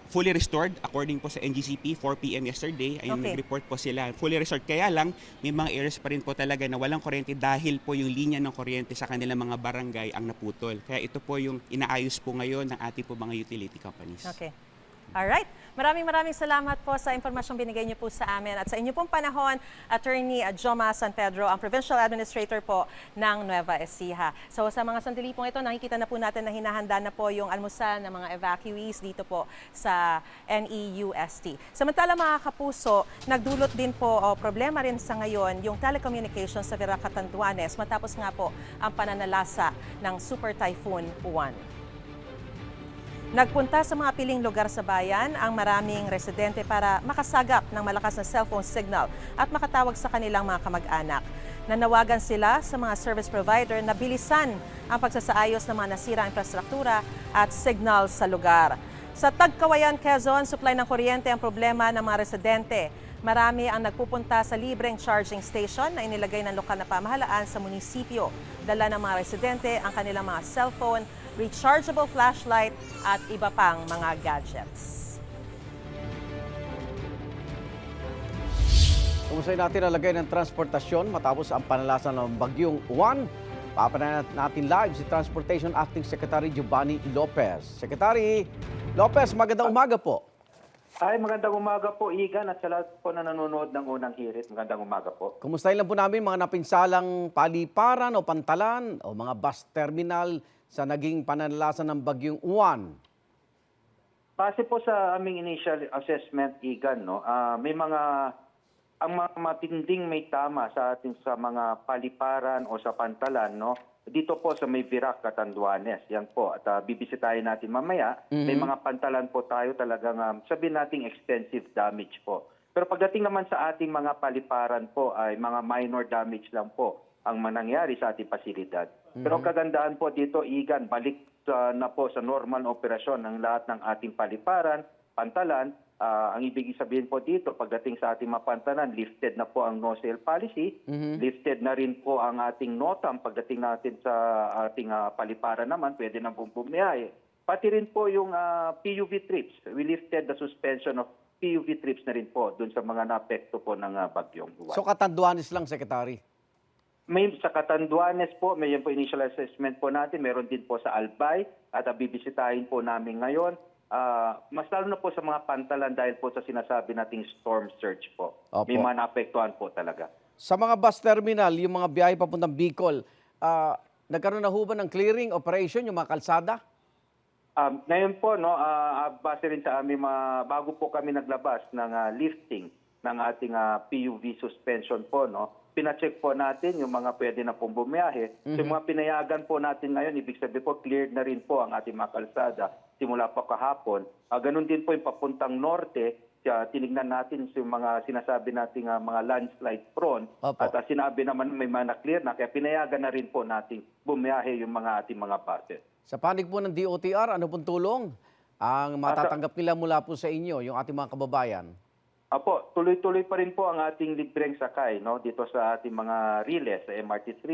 fully restored according po sa NGCP, 4 p.m. yesterday, ayun nag-report po sila. Fully restored, kaya lang may mga areas pa rin po talaga na walang kuryente dahil po yung linya ng kuryente sa kanilang mga barangay ang naputol. Kaya ito po yung inaayos po ngayon ng ating po mga utility companies. Okay. Alright. Maraming salamat po sa impormasyong binigay niyo po sa amin at sa inyo pong panahon, Attorney Joma San Pedro, ang Provincial Administrator po ng Nueva Ecija. So sa mga sandali pong ito, nakikita na po natin na hinahanda na po yung almusal ng mga evacuees dito po sa NEUST. Samantala mga kapuso, nagdulot din po problema rin sa ngayon yung telecommunications sa Vera Catanduanes matapos nga po ang pananalasa ng Super Typhoon Uwan. Nagpunta sa mga piling lugar sa bayan ang maraming residente para makasagap ng malakas na cellphone signal at makatawag sa kanilang mga kamag-anak. Nanawagan sila sa mga service provider na bilisan ang pagsasaayos ng mga nasirang infrastruktura at signal sa lugar. Sa Tagkawayan, Quezon, supply ng kuryente ang problema ng mga residente. Marami ang nagpupunta sa libreng charging station na inilagay ng lokal na pamahalaan sa munisipyo. Dala ng mga residente ang kanilang mga cellphone, rechargeable flashlight at iba pang mga gadgets. Kumusta natin ang lagay ng transportasyon matapos ang panalasan ng Bagyong Uwan? Papanayan natin live si Transportation Acting Secretary Giovanni Lopez. Secretary Lopez, magandang umaga po. Ay, magandang umaga po, Igan, at sa lahat po na nanonood ng unang hirit. Magandang umaga po. Kumustahin lang po namin mga napinsalang paliparan o pantalan o mga bus terminal sa naging pananalasan ng Bagyong Uwan? Base po sa aming initial assessment, Igan, no, may mga ang mga matinding may tama sa ating sa mga paliparan o sa pantalan, no? Dito po sa may Virac, Catanduanes, yan po. At bibisitahin natin mamaya. May mga pantalan po tayo talagang sabihin nating extensive damage po. Pero pagdating naman sa ating mga paliparan po ay mga minor damage lang po ang manangyari sa ating pasilidad. Pero ang kagandahan po dito, Igan, balik na po sa normal na operasyon ng lahat ng ating paliparan, pantalan. Ang ibig sabihin po dito, pagdating sa ating mapantanan, lifted na po ang no-sale policy, lifted na rin po ang ating NOTAM. Pagdating natin sa ating paliparan naman, pwede na bumiyahe. Pati rin po yung PUV trips. We lifted the suspension of PUV trips na rin po dun sa mga naapekto po ng bagyong Juan. So Catanduanes lang, Secretary? May sa Catanduanes po, may yan po initial assessment po natin. Meron din po sa Albay at bibisitahin po namin ngayon. Mas lalo na po sa mga pantalan dahil po sa sinasabi nating storm surge po. Opo. May mga naapektuhan po talaga. Sa mga bus terminal, yung mga biyahe papuntang Bicol, nagkaroon na ho ba ng clearing operation yung mga kalsada? Ngayon po, no, base rin sa aming bago po kami naglabas ng lifting ng ating PUV suspension po, no, pina-check po natin yung mga pwede na pong bumiyahe. So yung mga pinayagan po natin ngayon, ibig sabihin po, cleared na rin po ang ating mga kalsada simula po kahapon. Ganun din po yung papuntang norte, tinignan natin yung mga sinasabi nating mga landslide prone. Opo. At sinabi naman may mga na-clear na, kaya pinayagan na rin po natin bumiyahe yung mga ating mga buses. Sa panig po ng DOTR, ano pong tulong ang matatanggap nila mula po sa inyo, yung ating mga kababayan? Apo, tuloy-tuloy pa rin po ang ating libreng sakay, no, dito sa ating mga relays, sa MRT3,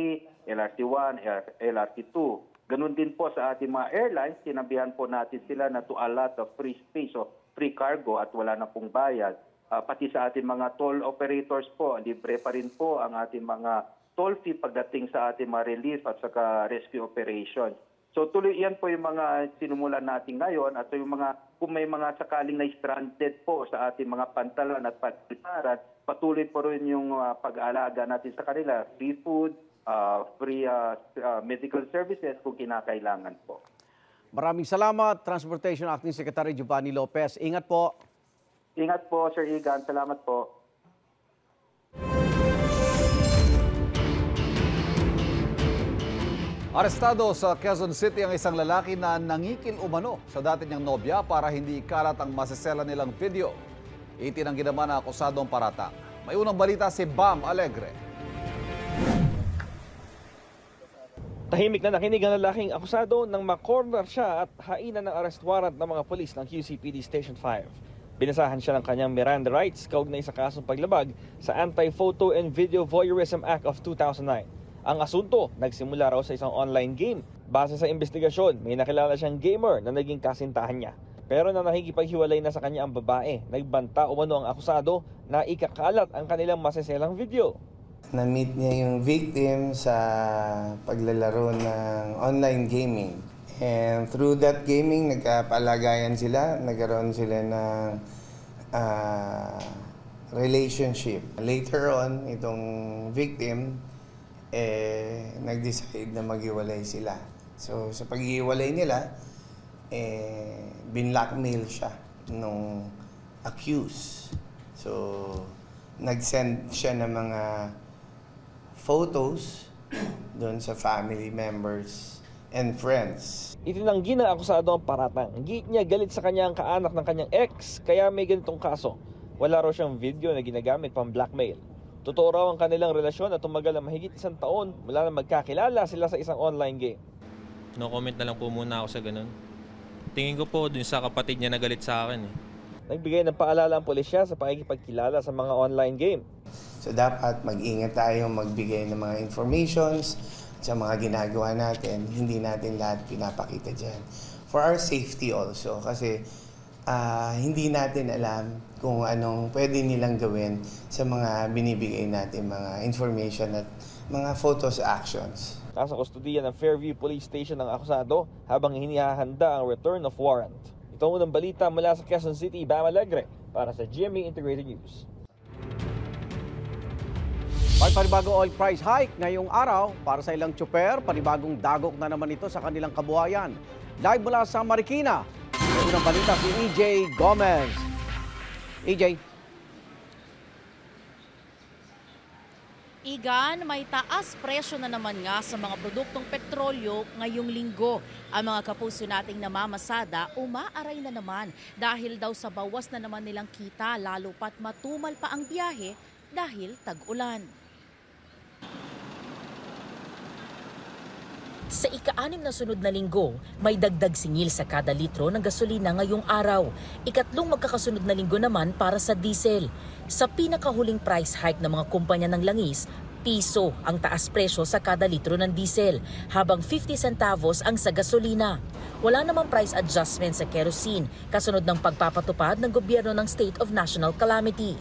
LRT1, LRT2. Ganun din po sa ating mga airlines, sinabihan po natin sila na to allot of free space o free cargo at wala na pong bayad. Pati sa ating mga toll operators po, libre pa rin po ang ating mga toll fee pagdating sa ating mga relief at saka rescue operations. So tuloy yan po yung mga sinumulan natin ngayon at yung mga kung may mga sakaling na stranded po sa ating mga pantalan at paliparan, patuloy po rin yung pag-aalaga natin sa kanila, free food, free medical services kung kinakailangan po. Maraming salamat, Transportation Acting Secretary Giovanni Lopez. Ingat po. Ingat po, Sir Igan. Salamat po. Arestado sa Quezon City ang isang lalaki na nangikil umano sa dati niyang nobya para hindi ikalat ang masisela nilang video. Itinanggi naman ang akusadong paratang. May unang balita si Bam Alegre. Tahimik na nakinig ang lalaking akusado nang makorner siya at hainan ng arrest warrant ng mga polis ng QCPD Station 5. Binasahan siya ng kanyang Miranda rights kaugnay sa kasong paglabag sa Anti-Photo and Video Voyeurism Act of 2009. Ang asunto, nagsimula raw sa isang online game. Base sa investigasyon, may nakilala siyang gamer na naging kasintahan niya. Pero nang nakikipaghiwalay na sa kanya ang babae, nagbanta umano ang akusado na ikakalat ang kanilang maseselang video. Na-meet niya yung victim sa paglalaro ng online gaming. And through that gaming, nagkapalagayan sila, nagkaroon sila ng relationship. Later on, itong victim, nag-decide na maghiwalay sila. So, sa paghiwalay nila, binlockmail siya nung accused. So, nag-send siya ng mga photos doon sa family members and friends. Itinanggi ng akusado ang paratang. Giit niya galit sa kanya ang kaanak ng kanyang ex, kaya may ganitong kaso. Wala raw siyang video na ginagamit pang blackmail. Totoo raw ang kanilang relasyon at tumagal na mahigit 1 taon mula na magkakilala sila sa isang online game. No comment na lang po muna ako sa ganun. Tingin ko po dun sa kapatid niya na galit sa akin. Nagbigay ng paalala ang pulisya sa pakikipagkilala sa mga online game. So dapat mag-ingat tayo magbigay ng mga informations sa mga ginagawa natin. Hindi natin lahat pinapakita dyan. For our safety also. Kasi hindi natin alam kung anong pwede nilang gawin sa mga binibigay natin mga information at mga photos actions. Nasa kustudiya ng Fairview Police Station ang akusado habang hinihahanda ang return of warrant. Ito ang unang balita mula sa Quezon City, Bam Alegre para sa GMA Integrated News. May panibagong oil price hike ngayong araw para sa ilang tsuper, panibagong dagok na naman ito sa kanilang kabuhayan. Live mula sa Marikina, may unang balita si EJ Gomez. EJ. Igan, may taas presyo na naman nga sa mga produktong petrolyo ngayong linggo. Ang mga kapuso nating namamasada umaaray na naman dahil daw sa bawas na naman nilang kita lalo pat matumal pa ang biyahe dahil tag-ulan. Sa ika-6 na sunod na linggo, may dagdag singil sa kada litro ng gasolina ngayong araw. Ikatlong magkakasunod na linggo naman para sa diesel. Sa pinakahuling price hike ng mga kumpanya ng langis, piso ang taas presyo sa kada litro ng diesel, habang 50 centavos ang sa gasolina. Wala namang price adjustment sa kerosene, kasunod ng pagpapatupad ng gobyerno ng State of National Calamity.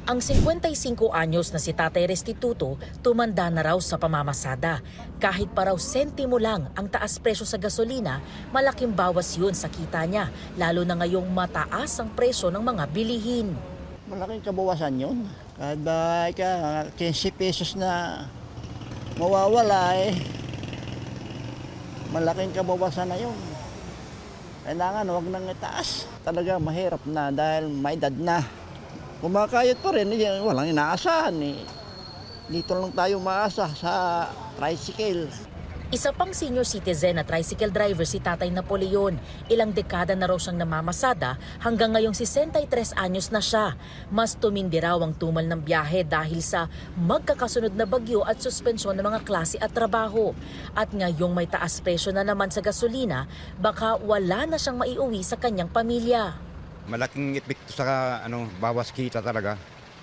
Ang 55 anyos na si Tatay Restituto tumanda na raw sa pamamasada. Kahit pa raw sentimo lang ang taas presyo sa gasolina, malaking bawas yun sa kita niya, lalo na ngayong mataas ang presyo ng mga bilihin. Malaking kabawasan yun. Kada 15 pesos na mawawala malaking kabawasan na yun. Kailangan huwag nang itaas. Talaga mahirap na dahil may edad na. Kumakayot pa rin, walang inaasahan Dito lang tayo maasa sa tricycle. Isa pang senior citizen na tricycle driver si Tatay Napoleon. Ilang dekada na raw siyang namamasada hanggang ngayong 63 anyos na siya. Mas tumindi raw ang tumal ng biyahe dahil sa magkakasunod na bagyo at suspensyon ng mga klase at trabaho. At ngayong may taas presyo na naman sa gasolina, baka wala na siyang maiuwi sa kanyang pamilya. Malaking epekto sa bawas kita talaga.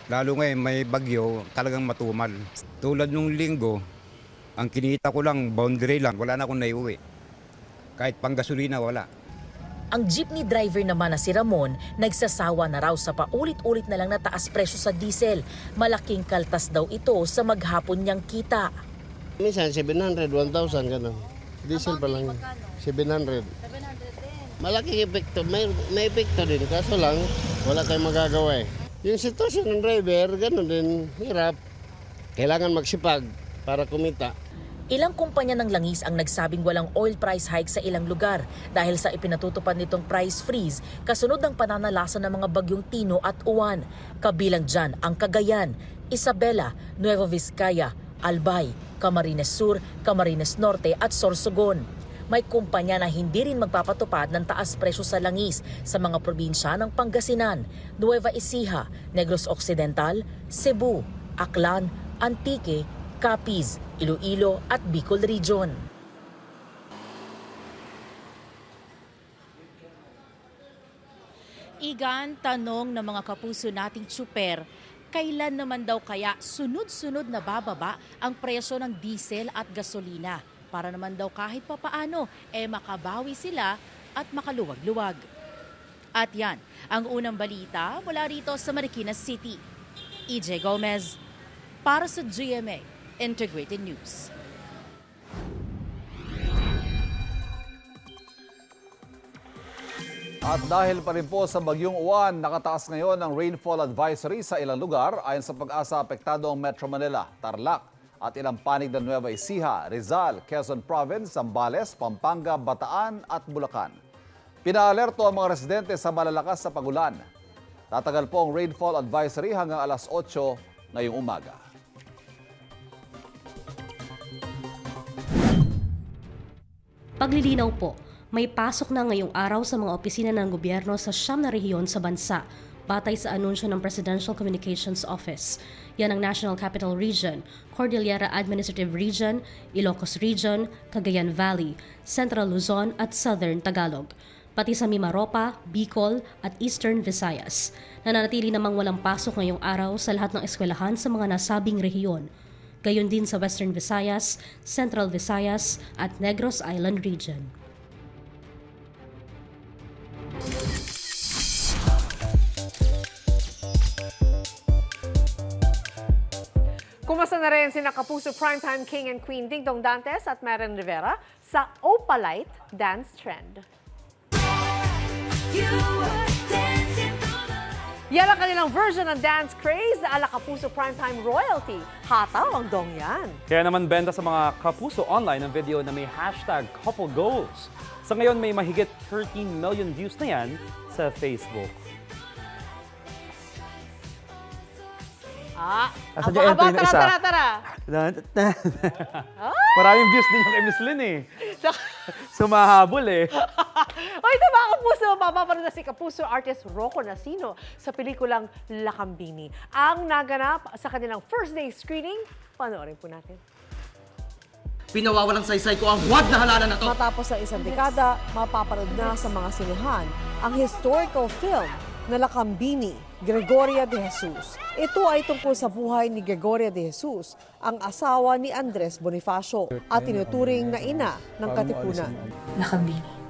Lalo ngayon may bagyo, talagang matumal. Tulad nung linggo, ang kinita ko lang, boundary lang, wala na akong naiuwi. Kahit pang gasolina, wala. Ang jeepney driver naman na si Ramon, nagsasawa na raw sa paulit-ulit na lang na taas presyo sa diesel. Malaking kaltas daw ito sa maghapon niyang kita. Minsan 700, 1,000 gano'n. Diesel pa lang. 700. Malaking epekto, may epekto din. Kaso lang, wala tayong magagawa Yung sitwasyon ng driver, gano'n din, hirap. Kailangan magsipag para kumita. Ilang kumpanya ng langis ang nagsabing walang oil price hike sa ilang lugar dahil sa ipinatutupad nitong price freeze kasunod ng pananalasa ng mga bagyong Tino at Uwan. Kabilang dyan ang Cagayan, Isabela, Nueva Vizcaya, Albay, Camarines Sur, Camarines Norte at Sorsogon. May kumpanya na hindi rin magpapatupad ng taas presyo sa langis sa mga probinsya ng Pangasinan, Nueva Ecija, Negros Occidental, Cebu, Aklan, Antique, Capiz, Iloilo at Bicol Region. Igan, tanong ng mga kapuso nating tsuper, kailan naman daw kaya sunod-sunod na bababa ang presyo ng diesel at gasolina? Para naman daw kahit papaano, makabawi sila at makaluwag-luwag. At yan, ang unang balita mula rito sa Marikina City. EJ Gomez, para sa GMA Integrated News. At dahil pa rin po sa Bagyong Uwan, nakataas ngayon ang rainfall advisory sa ilang lugar ayon sa Pag-asa apektado ang Metro Manila, Tarlac at ilang panig ng Nueva Ecija, Rizal, Quezon Province, Zambales, Pampanga, Bataan at Bulacan. Pinaalerto ang mga residente sa malalakas na pagulan. Tatagal po ang rainfall advisory hanggang alas 8 ngayong umaga. Paglilinaw po, may pasok na ngayong araw sa mga opisina ng gobyerno sa 9 na rehiyon sa bansa, batay sa anunsyo ng Presidential Communications Office. Yan ang National Capital Region, Cordillera Administrative Region, Ilocos Region, Cagayan Valley, Central Luzon at Southern Tagalog. Pati sa Mimaropa, Bicol at Eastern Visayas. Nananatili namang walang pasok ngayong araw sa lahat ng eskwelahan sa mga nasabing rehiyon. Gayon din sa Western Visayas, Central Visayas at Negros Island Region. Kumusta na rin sina Kapuso Primetime King and Queen Dingdong Dantes at Maren Rivera sa Opalite Dance Trend. Yan ang kanilang version ng dance craze na ala Kapuso Primetime Royalty. Hataw ang dong yan. Kaya naman benta sa mga Kapuso online ang video na may hashtag couple goals. Sa ngayon may mahigit 13 million views na yan sa Facebook. Asan yung entry ng isa? Tara. Maraming views din yung kay Miss Lynn eh. Sumahabol eh. O ito mga kapuso, mapapanood na si kapuso artist Rocco Nacino sa pelikulang Lakambini. Ang naganap sa kanilang first day screening, panoorin po natin. Pinawawalang saysay ko ang huwag na halalan na to. Matapos ang isang dekada, mapapanood na sa mga sinehan ang historical film na Lakambini, Gregoria de Jesus. Ito ay tungkol sa buhay ni Gregoria de Jesus, ang asawa ni Andres Bonifacio at tinuturing na ina ng Katipunan. Lakambini.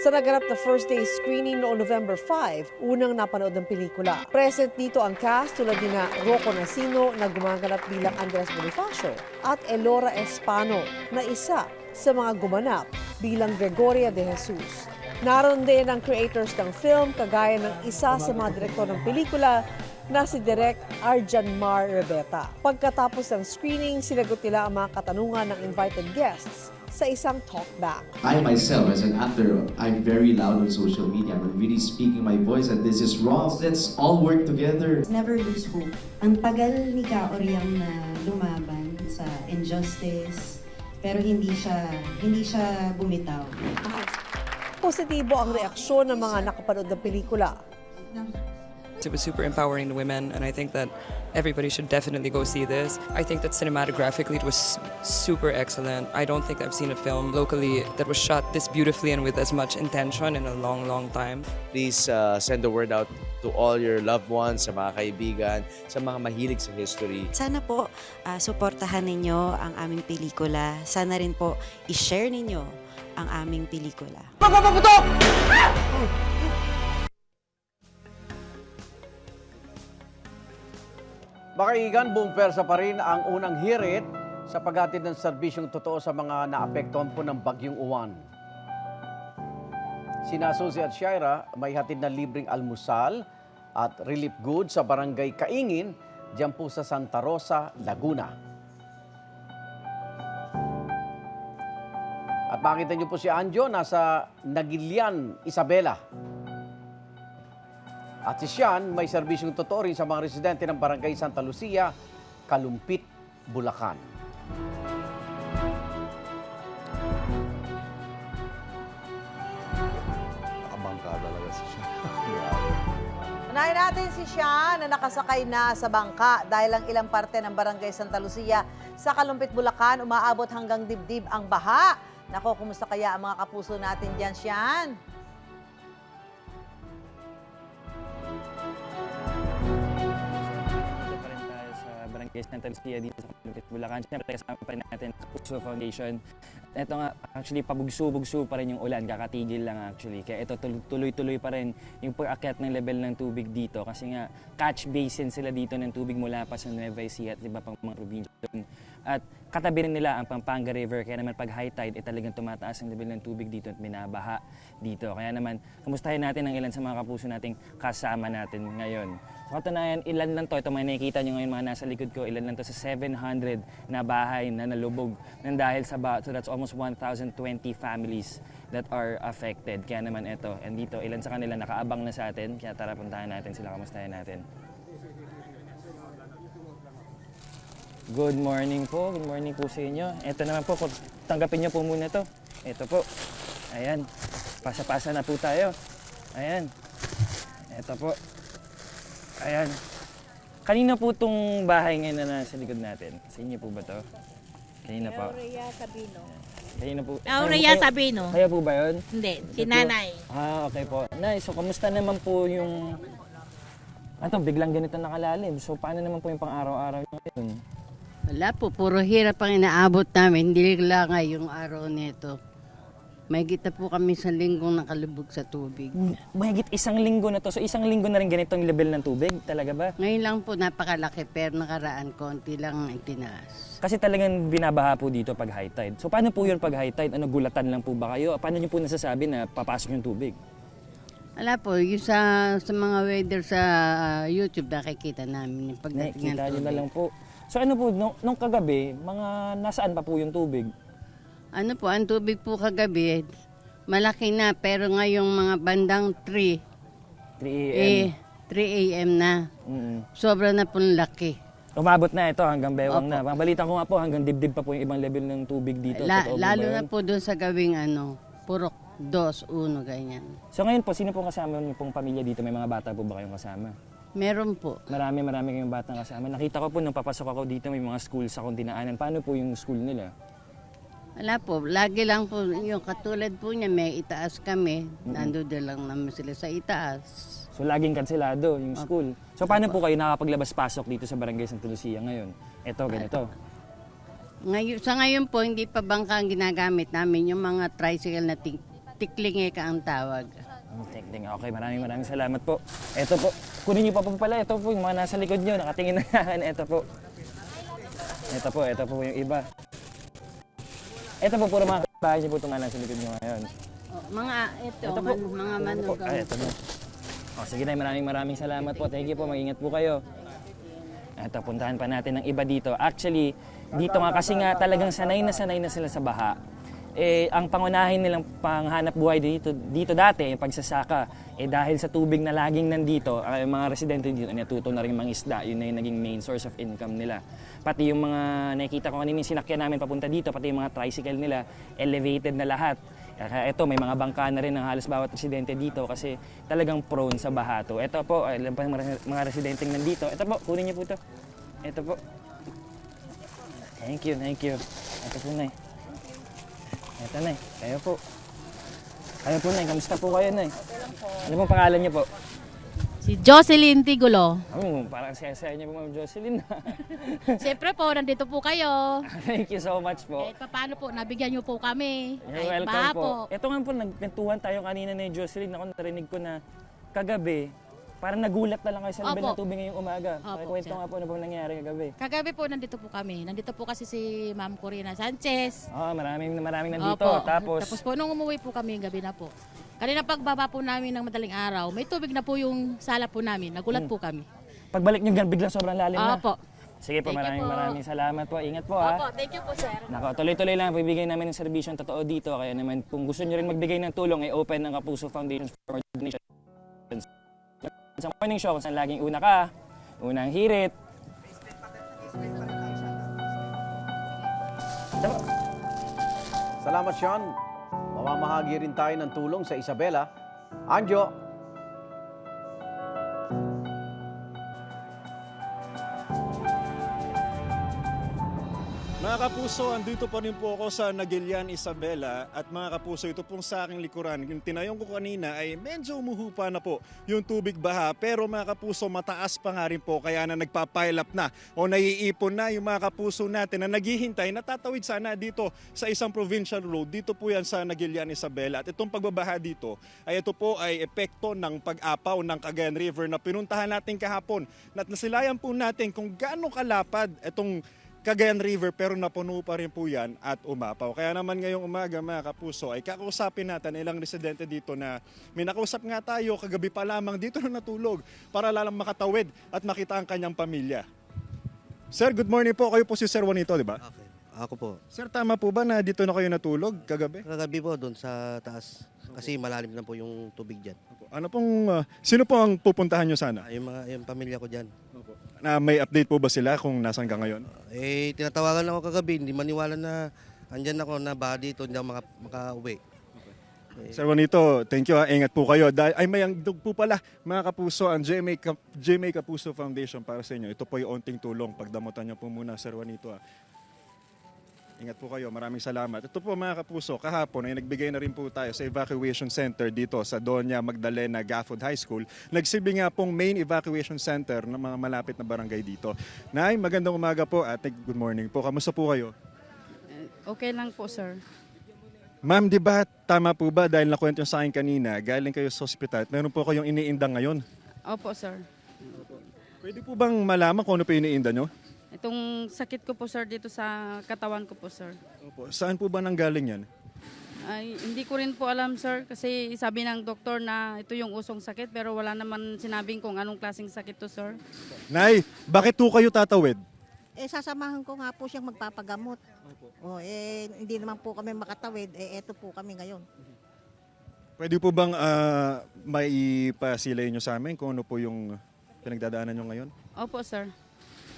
Sa naganap na first day screening noong November 5, unang napanood ng pelikula. Present dito ang cast tulad ni Rocco Nacino na gumaganap bilang Andres Bonifacio at Elora Espano na isa sa mga gumanap bilang Gregoria de Jesus. Naroon din ang creators ng film kagaya ng isa sa mga direktor ng pelikula na si Direk Arjan Mar Rebeta. Pagkatapos ng screening, sinagot nila ang mga katanungan ng invited guests sa isang talkback. I myself, as an actor, I'm very loud on social media. I'm really speaking my voice and this is wrong. Let's all work together. Never lose hope. Ang tagal ni Ka Oriang na lumaban sa injustice, pero hindi siya bumitaw. Positibo ang reaksyon ng mga nakapanood ng pelikula. It was super empowering to women, and I think that everybody should definitely go see this. I think that cinematographically it was super excellent. I don't think I've seen a film locally that was shot this beautifully and with as much intention in a long, long time. Please send the word out to all your loved ones, sa mga kaibigan, sa mga mahilig sa history. Sana po suportahan ninyo ang aming pelikula. Sana rin po i-share ninyo ang aming pelikula. Magpapaputok! Makaigan, buong persa pa rin ang unang hirit sa paghatid ng serbisyong totoo sa mga naapektuhan po ng Bagyong Uwan. Sina Susie at Shaira may hatid na libreng almusal at relief goods sa barangay Kaingin, diyan po sa Santa Rosa, Laguna. At makita niyo po si Anjo, nasa Nagilian, Isabela. At si Sian, may serbisyong totoo rin sa mga residente ng Barangay Santa Lucia, Kalumpit, Bulacan. Nakabangka talaga si Sian. Unahin natin si Sian na nakasakay na sa bangka dahil ang ilang parte ng Barangay Santa Lucia sa Kalumpit, Bulacan, umaabot hanggang dibdib ang baha. Nako, kumusta kaya ang mga kapuso natin dyan, Sian? Santa Lucia dito sa Kalumpit, Bulacan. Siyempre, kasama pa natin sa Puso Foundation. Ito nga, actually, pabugso-bugso pa rin yung ulan. Kakatigil lang actually. Kaya ito, tuloy-tuloy pa rin yung pag-akyat ng level ng tubig dito. Kasi nga, catch basin sila dito ng tubig mula pa sa Nueva Ecija at iba pang mga probinsya. At katabi rin nila ang Pampanga River. Kaya naman pag high tide, talagang tumataas ang level ng tubig dito at binabaha dito. Kaya naman, kamustahin natin ang ilan sa mga kapuso nating kasama natin ngayon. Sa katunayan, ilan lang to, ito may nakikita nyo ngayon mga nasa likod ko, ilan lang to sa 700 na bahay na nalubog ng dahil sa baha. So that's almost 1,020 families that are affected. Kaya naman ito, and dito, ilan sa kanila nakaabang na sa atin. Kaya tara, puntahan natin sila, kamustahin natin. Good morning po. Good morning po sa inyo. Ito naman po, tanggapin nyo po muna to. Ito po. Ayan. Pasa-pasa na po tayo. Ayan. Ito po. Ayan. Kanina po itong bahay ngayon na nasa likod natin. Sa inyo po ba to? Kanina po. Aurea Sabino. Kanina po. Aurea Sabino. Kaya po ba yun? Hindi, si nanay. Okay po. Nice. So, kamusta naman po yung... biglang ganito nakalalim. So, paano naman po yung pang-araw-araw nyo ngayon? Wala po, puro hirap ang inaabot namin. Hindi lang yung araw nito. May kita po kami sa linggong nakalubog sa tubig. Mahigit isang linggo na to. So isang linggo na rin ganitong level ng tubig? Talaga ba? Ngayon lang po napakalaki pero nakaraan konti lang itinaas. Kasi talagang binabaha po dito pag high tide. So paano po yun pag high tide? Gulatan lang po ba kayo? Paano nyo po nasasabi na papasok yung tubig? Wala po, yung sa mga weather sa YouTube nakikita namin yung pagdating ng tubig. Nyo na lang po. So ano po, nung kagabi, mga nasaan pa po yung tubig? Ano po, ang tubig po kagabi, malaki na, pero ngayong mga bandang 3 a.m. 3 a.m. na. Sobra na pong laki. Umabot na ito hanggang bewang na. Balita ko nga po hanggang dibdib pa po yung ibang level ng tubig dito. Totoo ba Lalo yun? na po doon sa gawing purok 2, 1, ganyan. So ngayon po, sino pong kasama niyo pong pamilya dito? May mga bata po ba kayong kasama? Meron po. Marami kayong batang kasama. Nakita ko po nung papasok ako dito, may mga school sa akong dinaanan. Paano po yung school nila? Wala po, lagi lang po, yung katulad po niya, may itaas kami, nandoon lang naman sila sa itaas. So laging kanselado yung school. So paano po kayo nakapaglabas-pasok dito sa Barangay Santa Lucia ngayon? Ito, ganito. Sa ngayon po, hindi pa bangka ang ginagamit namin, yung mga tricycle na tiklingeka ang tawag. Tekting. Okay, maraming salamat po. Ito po, kunin niyo pa po pala. Ito po yung mga nasa likod niyo, nakatingin na yan. Ito po. Ito po yung iba. Ito po, puro mga bahay niyo po itong nasa likod niyo ngayon. Mga manugang. Ito po. Sige na, maraming salamat po. Thank you po, mag-ingat po kayo. Ito, puntahan pa natin ng iba dito. Actually, dito nga kasi nga talagang sanay na sila sa baha. Ang pangunahin nilang panghanap buhay dito dati, yung pagsasaka, dahil sa tubig na laging nandito, ang mga residente dito natuto na rin mga isda, yun na yung naging main source of income nila. Pati yung mga nakikita ko kanina yung sinakyan namin papunta dito, pati yung mga tricycle nila, elevated na lahat. Kaya ito, may mga bangka na rin ng halos bawat residente dito kasi talagang prone sa baha to. Ito po, ilan pa yung mga residenteng nandito. Ito po, kunin niyo po ito. Ito po. Thank you. Ito po, Nay. Ito, Nay. Kayo po. Nay. Kamusta po kayo, Nay? Ano pong pangalan niyo po? Si Jocelyn Tigulo. Parang saya-saya niyo po, Ma'am Jocelyn. Siyempre po, nandito po kayo. Thank you so much po. Paano po, nabigyan niyo po kami. You're welcome po. Ito nga po, nagkwentuhan tayo kanina ni Jocelyn. Ako narinig ko na kagabi, parang nagulat na lang kayo sa level ng tubig ngayong umaga. Pakikwento nga po ano pong nangyari kagabi. Kagabi po, nandito po kami. Nandito po kasi si Ma'am Corina Sanchez. Maraming nandito. Opo. Tapos po, nung umuwi po kami, gabi na po. Kanina pagbaba po namin ng madaling araw, may tubig na po yung sala po namin. Nagulat po kami. Pagbalik nyo biglang sobrang lalim na. Opo. Sige po, maraming salamat po. Ingat po ha. Opo, thank you po sir. Tuloy-tuloy lang, bibigay namin ng serbisyong totoo dito. Kaya naman, kung gusto nyo rin magbigay ng tulong, open ng Kapuso Foundation for Donations. Sa morning show, kung saan laging una ka, unang hirit. Salamat, Sean. Mamamahagi rin tayo ng tulong sa Isabela. Anjo. Mga kapuso, andito pa rin po ako sa Nagilian, Isabela. At mga kapuso, ito pong sa aking likuran. Yung tinayong ko kanina ay medyo umuhupa na po yung tubig baha. Pero mga kapuso, mataas pa nga rin po. Kaya na nagpapile up na o naiipon na yung mga kapuso natin na naghihintay. Natatawid sana dito sa isang provincial road. Dito po yan sa Nagilian, Isabela. At itong pagbabaha dito ay ito po ay epekto ng pag-apaw ng Cagayan River na pinuntahan natin kahapon. At nasilayan po natin kung gaano kalapad itong Cagayan River pero napuno pa rin po yan at umapaw. Kaya naman ngayong umaga mga kapuso ay kakausapin natin ilang residente dito na may nakausap nga tayo kagabi pa lamang dito na natulog para lalang makatawid at makita ang kanyang pamilya. Sir, good morning po. Kayo po si Sir Juanito, di ba? Okay. Ako po. Sir, tama po ba na dito na kayo natulog kagabi? Kagabi po doon sa taas kasi malalim na po yung tubig dyan. Ano pong, sino po ang pupuntahan nyo sana? Yung pamilya ko dyan. Na may update po ba sila kung nasan ka ngayon? Tinatawagan ako kagabi, hindi maniwala na andyan ako na baha dito, hindi ako makauwi. Sir Juanito, thank you ha. Ingat po kayo. Ay may angdog po pala mga kapuso ang GMA Kapuso Foundation para sa inyo. Ito po yung onting tulong. Pagdamutan niyo po muna Sir Juanito ha. Ingat po kayo. Maraming salamat. Ito po mga kapuso, kahapon ay nagbigay na rin po tayo sa evacuation center dito sa Doña Magdalena Gafford High School. Nagsilbi nga pong main evacuation center ng mga malapit na barangay dito. Nay, magandang umaga po at good morning po. Kamusta po kayo? Okay lang po, sir. Ma'am, di ba tama po ba dahil nakwento sa akin kanina, galing kayo sa ospital, meron po kayong iniindang ngayon? Opo, sir. Pwede po bang malaman kung ano po iniinda nyo? Itong sakit ko po, sir, dito sa katawan ko po, sir. Opo. Saan po ba nanggaling yan? Ay, hindi ko rin po alam, sir, kasi sabi ng doktor na ito yung usong sakit pero wala naman sinabing kung anong klaseng sakit to, sir. Nay, bakit po kayo tatawid? Sasamahan ko nga po siyang magpapagamot. Hindi naman po kami makatawid, eto po kami ngayon. Pwede po bang maipasilay nyo sa amin kung ano po yung pinagdadaanan nyo ngayon? Opo, sir.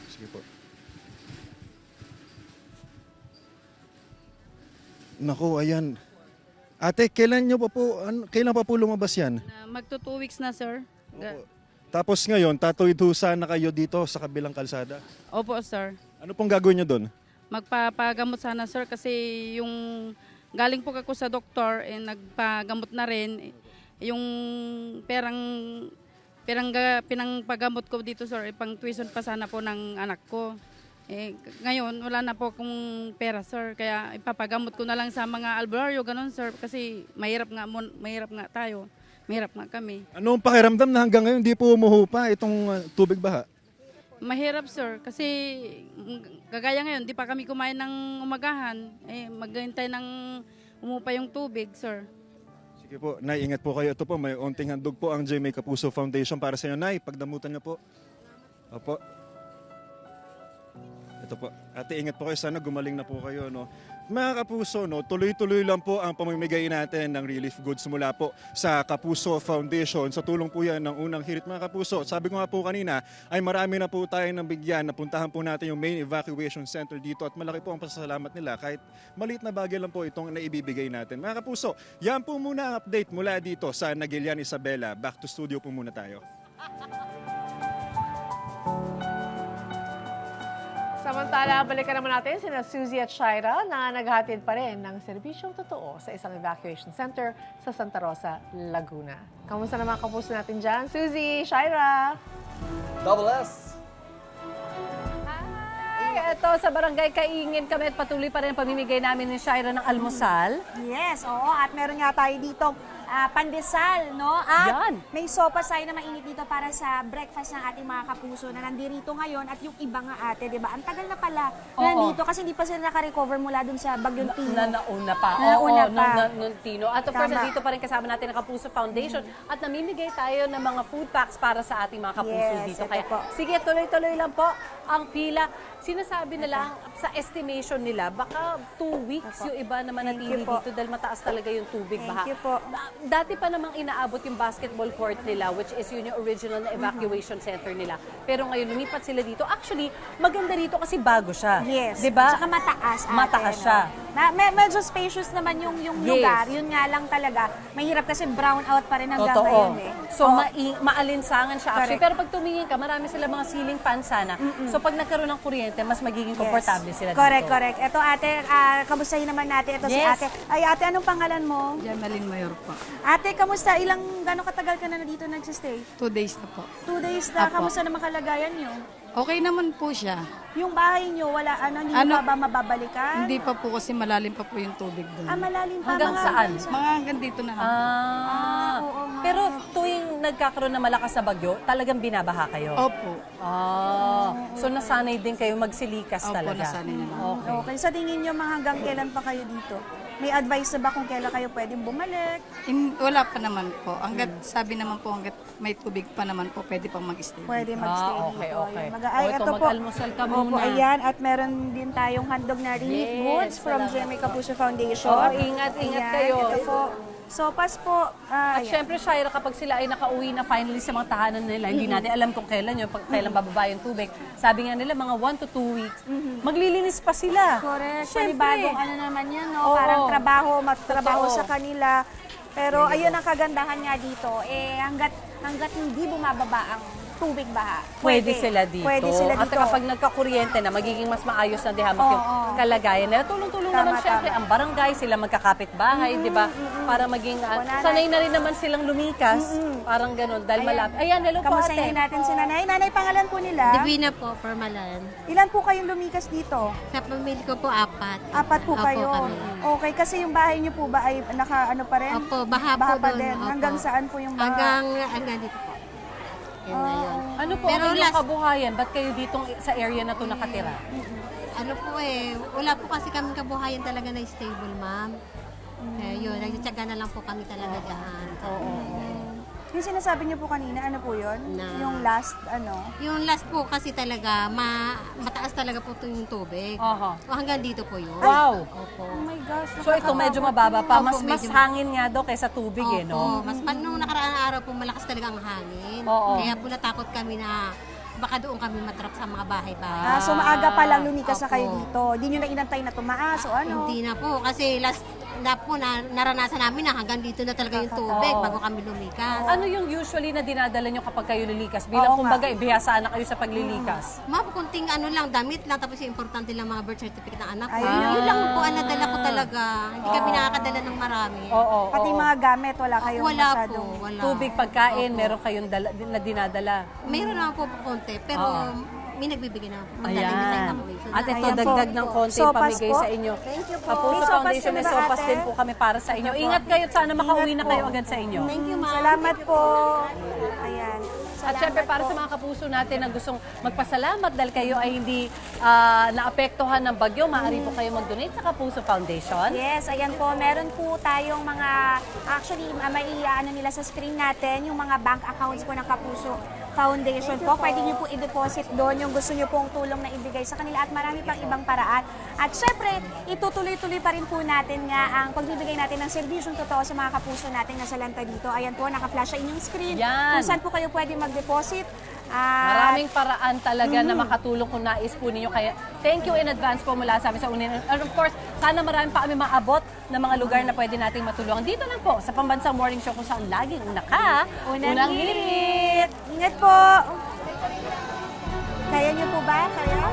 Sige po. Naku, ayan. Ate, kailan pa po lumabas yan? Magto 2 weeks na, sir. Tapos ngayon, tatuid-husa na kayo dito sa kabilang kalsada. Opo, sir. Ano pong gagawin nyo doon? Magpapagamot sana, sir, kasi yung galing po ako sa doktor, nagpagamot na rin. Yung pinangpagamot ko dito, sir, pang tuition pa sana po ng anak ko. Ngayon, wala na po akong pera, sir. Kaya ipapagamot ko na lang sa mga albularyo, ganun, sir. Kasi mahirap nga tayo. Mahirap nga kami. Anong pakiramdam na hanggang ngayon di po umuhupa itong tubig baha? Mahirap, sir. Kasi kagaya ngayon, di pa kami kumain ng umagahan. Maghintay ng umupa yung tubig, sir. Sige po, Nay, ingat po kayo. Ito po, may unting handog po ang Jaime Kapuso Foundation para sa inyo. Nay, pagdamutan niyo po. Opo. Ito po. Ate, ingat po kayo. Sana gumaling na po kayo. No? Mga Kapuso, no, tuloy-tuloy lang po ang pamimigay natin ng relief goods mula po sa Kapuso Foundation. Sa tulong po yan ng unang hirit, mga Kapuso. Sabi ko nga po kanina, ay marami na po tayo ng bigyan. Napuntahan po natin yung main evacuation center dito at malaki po ang pasasalamat nila. Kahit maliit na bagay lang po itong naibibigay natin. Mga Kapuso, yan po muna ang update mula dito sa Nagilian, Isabela. Back to studio po muna tayo. Samantala, balikan naman natin sina Suzy at Shaira na naghatid pa rin ng serbisyong totoo sa isang evacuation center sa Santa Rosa, Laguna. Kamusta naman kapuso natin dyan? Suzy, Shaira! Double S! Hi! Ito sa Barangay Kaingin kami at patuloy pa rin ang pamimigay namin ni Shaira ng almusal. Yes, oo. At meron nga tayo dito pandesal, no? At may sopas tayo na mainit dito para sa breakfast ng ating mga kapuso na nandito ngayon at yung iba nga ate, di ba? Ang tagal na pala na nandito kasi hindi pa sila naka-recover mula dun sa Bagyong Tino. Nauna pa. Nung Tino. At of course, nandito pa rin kasama natin ang Kapuso Foundation at namimigay tayo ng mga food packs para sa ating mga kapuso dito. Kaya sige, tuloy-tuloy lang po ang pila. Sinasabi nila sa estimation nila, baka 2 weeks yung iba na manatili dito dahil mataas talaga yung tubig baha. Thank you po. Dati pa namang inaabot yung basketball court nila, which is yun yung original na evacuation center nila. Pero ngayon, lumipat sila dito. Actually, maganda dito kasi bago siya. Yes. Diba? Tsaka mataas. Mataas siya. Medyo spacious naman yung lugar. Yun nga lang talaga. Mahirap kasi brown out pa rin hanggang ngayon eh. So, maalinsangan siya actually. Pero pag tumingin ka, marami sila mga ceiling fan sana. So, pag nagkaroon ng kuryente, mas magiging komportable sila dito. Correct. Ito ate, kamustahin naman natin. Ito si ate. Ay ate, anong pangalan mo? Jameline Mayor po. Ate, kamusta? Gano'ng katagal ka na dito nagsistay? 2 days na po. 2 days na. Apo. Kamusta naman kalagayan nyo? Okay naman po siya. Yung bahay nyo, hindi pa ba mababalikan? Hindi pa po kasi malalim pa po yung tubig doon. Malalim pa. Hanggang saan? Mga hanggang dito na lang. Pero tuwing nagkakaroon ng malakas na bagyo, talagang binabaha kayo? Opo. So nasanay din kayo magsilikas talaga? Opo, nasanay naman. Okay. Sa tingin nyo, hanggang kailan pa kayo dito? May advice na ba kung kailan kayo pwedeng bumalik? Wala pa naman po. Sabi naman po, hanggat may tubig pa naman po, pwede pang mag-stay. Pwede mag-stay dito. Okay. Ito po. Mag-almusal ka muna. Ayan. At meron din tayong handog na relief goods from Jaime Kapuso Foundation. Ingat kayo. Ito po. Sopas po. At syempre, Shaira, kapag sila ay nakauwi na finally sa mga tahanan nila, hindi natin alam kung kailan kailan bababa yung tubig. Sabi nga nila, mga 1 to 2 weeks, maglilinis pa sila. Correct. Syempre. Panibagong naman yan, no? Parang trabaho sa kanila. Pero ayun ang kagandahan nga dito, hanggat hindi bumababa ang tubig baha. Pwede sila dito. At kapag nagkakuryente na, magiging mas maayos na dihamak yung kalagayan nila. Tulong-tulong naman syempre ang barangay, sila magkakapit-bahay, di ba? Para maging, sanay na rin naman silang lumikas. Parang ganun, dahil malapit. Ayan, hello po ate. Kamustahin natin si nanay. Nanay, pangalan po nila? Divina po, Formalan. Ilan po kayong lumikas dito? Sa pamilya ko po, 4. 4 po kayo? Okay, kasi yung bahay niyo po ba ay pa rin? Opo, baha pa doon. din. Hanggang saan po yung baha? Hanggang dito po. Ano po ang inyong kabuhayan? Ba't kayo dito sa area na to nakatira? Ano po wala po kasi kami kabuhayan talaga na stable, ma'am. Yun, nagtitsaga na lang po kami talaga dyan. Yung sinasabi niyo po kanina, ano po yun? Yung last, Yung last po kasi talaga, mataas talaga po ito yung tubig. Hanggang dito po yun. Wow! Opo. Oh my gosh. So ito medyo mababa pa. Mas Opo, medyo- hangin nga daw kaysa tubig eh, no? Mas nung nakaraang araw po, malakas talaga ang hangin. Oo. Kaya po natakot kami na baka doon kami matrap sa mga bahay-bahay. So maaga pa lang lumikas na Opo. kayo dito. Hindi nyo na inantay na tumaas o ano? Hindi na po. Kasi last na po, naranasan namin na hanggang dito na talaga yung tubig bago kami lumikas. Ano yung usually na dinadala nyo kapag kayo lilikas? Bilang kumbaga, ibihasaan na kayo sa paglilikas. Kunting damit lang, tapos yung importante lang mga birth certificate ng anak ko. Ayun. Yun lang po ang nadala ko talaga. Hindi kami nakakadala ng marami. Pati mga gamit, wala kayong Wala masyadong... po, wala. Tubig, pagkain, Opo. meron kayong na dinadala. Mayroon naman po konti, pero may nagbibigay naman po. Ayan. At ito, Ayan po. dagdag ng konti Sopas pamigay po. sa inyo. Thank you po. Kapuso May sopas Foundation, ka may na ba, sopas ate? din po kami para sa inyo. Ingat kayo at sana makauwi na po. kayo agad sa inyo. Thank you, ma'am. Salamat po. Ayan. At syempre para sa mga kapuso natin na gustong magpasalamat dahil kayo ay hindi naapektuhan ng bagyo, maaari po kayo mag-donate sa Kapuso Foundation. Yes, ayan po. Meron po tayong mga, actually, maiano nila sa screen natin, yung mga bank accounts po ng Kapuso Foundation po. Pwede niyo po i-deposit doon yung gusto niyo pong tulong na ibigay sa kanila at marami pang ibang paraan. At syempre, itutuloy-tuloy pa rin po natin nga ang pagbibigay natin ng serbisyong totoo sa mga kapuso natin na salanta dito. Ayan po, naka-flash sa inyong screen. Yan. Kung saan po kayo pwede mag-deposit. Maraming paraan talaga na makatulong kung nais po ninyo. Kaya thank you in advance po mula sa amin sa unin. And of course, sana marami pa kami maabot na mga lugar na pwede nating matulungan. Dito lang po sa Pambansang Morning Show kung saan laging unang hirit. Ingat po. Kaya niyo po ba? Kaya?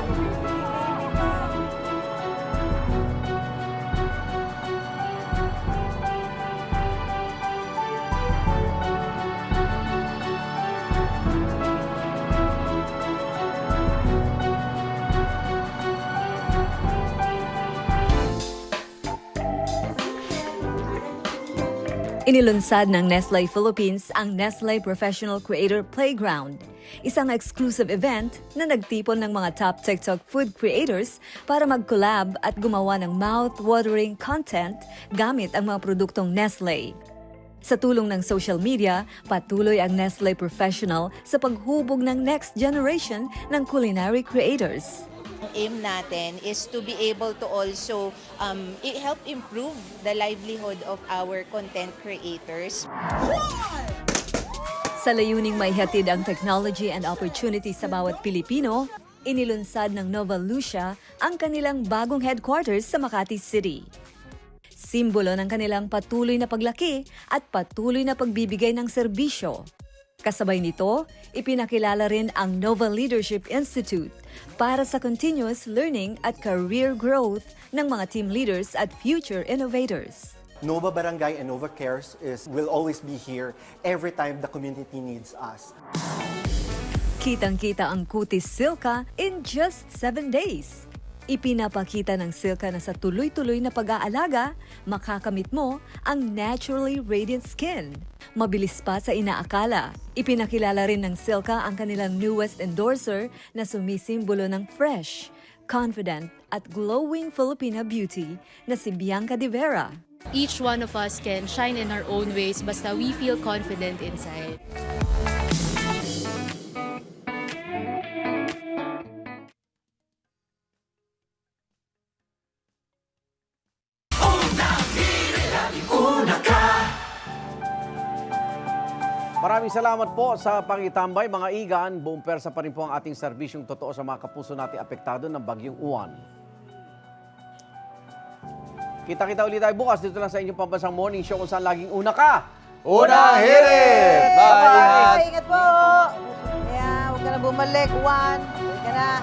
Inilunsad ng Nestle Philippines ang Nestle Professional Creator Playground, isang exclusive event na nagtipon ng mga top TikTok food creators para mag-collab at gumawa ng mouth-watering content gamit ang mga produktong Nestle. Sa tulong ng social media, patuloy ang Nestle Professional sa paghubog ng next generation ng culinary creators. Ang aim natin is to be able to also help improve the livelihood of our content creators. Sa layuning maihatid ang technology and opportunity sa bawat Pilipino, inilunsad ng Nova Lucia ang kanilang bagong headquarters sa Makati City. Simbolo ng kanilang patuloy na paglaki at patuloy na pagbibigay ng serbisyo. Kasabay nito, ipinakilala rin ang Nova Leadership Institute para sa continuous learning at career growth ng mga team leaders at future innovators. Nova Barangay and Nova Cares will always be here every time the community needs us. Kitang-kita ang kutis Silka in just 7 days. Ipinapakita ng Silka na sa tuloy-tuloy na pag-aalaga, makakamit mo ang naturally radiant skin. Mabilis pa sa inaakala. Ipinakilala rin ng Silka ang kanilang newest endorser na sumisimbolo ng fresh, confident at glowing Filipina beauty na si Bianca de Vera. Each one of us can shine in our own ways basta we feel confident inside. Maraming salamat po sa pangitambay, mga igan. Buong persa pa rin po ang ating serbisyong totoo sa mga kapuso natin apektado ng Bagyong Uwan. Kita-kita ulit tayo bukas dito lang sa inyong Pambansang Morning Show kung saan laging una ka. Unang hirit! Bye! Ingat po! Kaya huwag ka na bumalik. Juan, huwag ka na.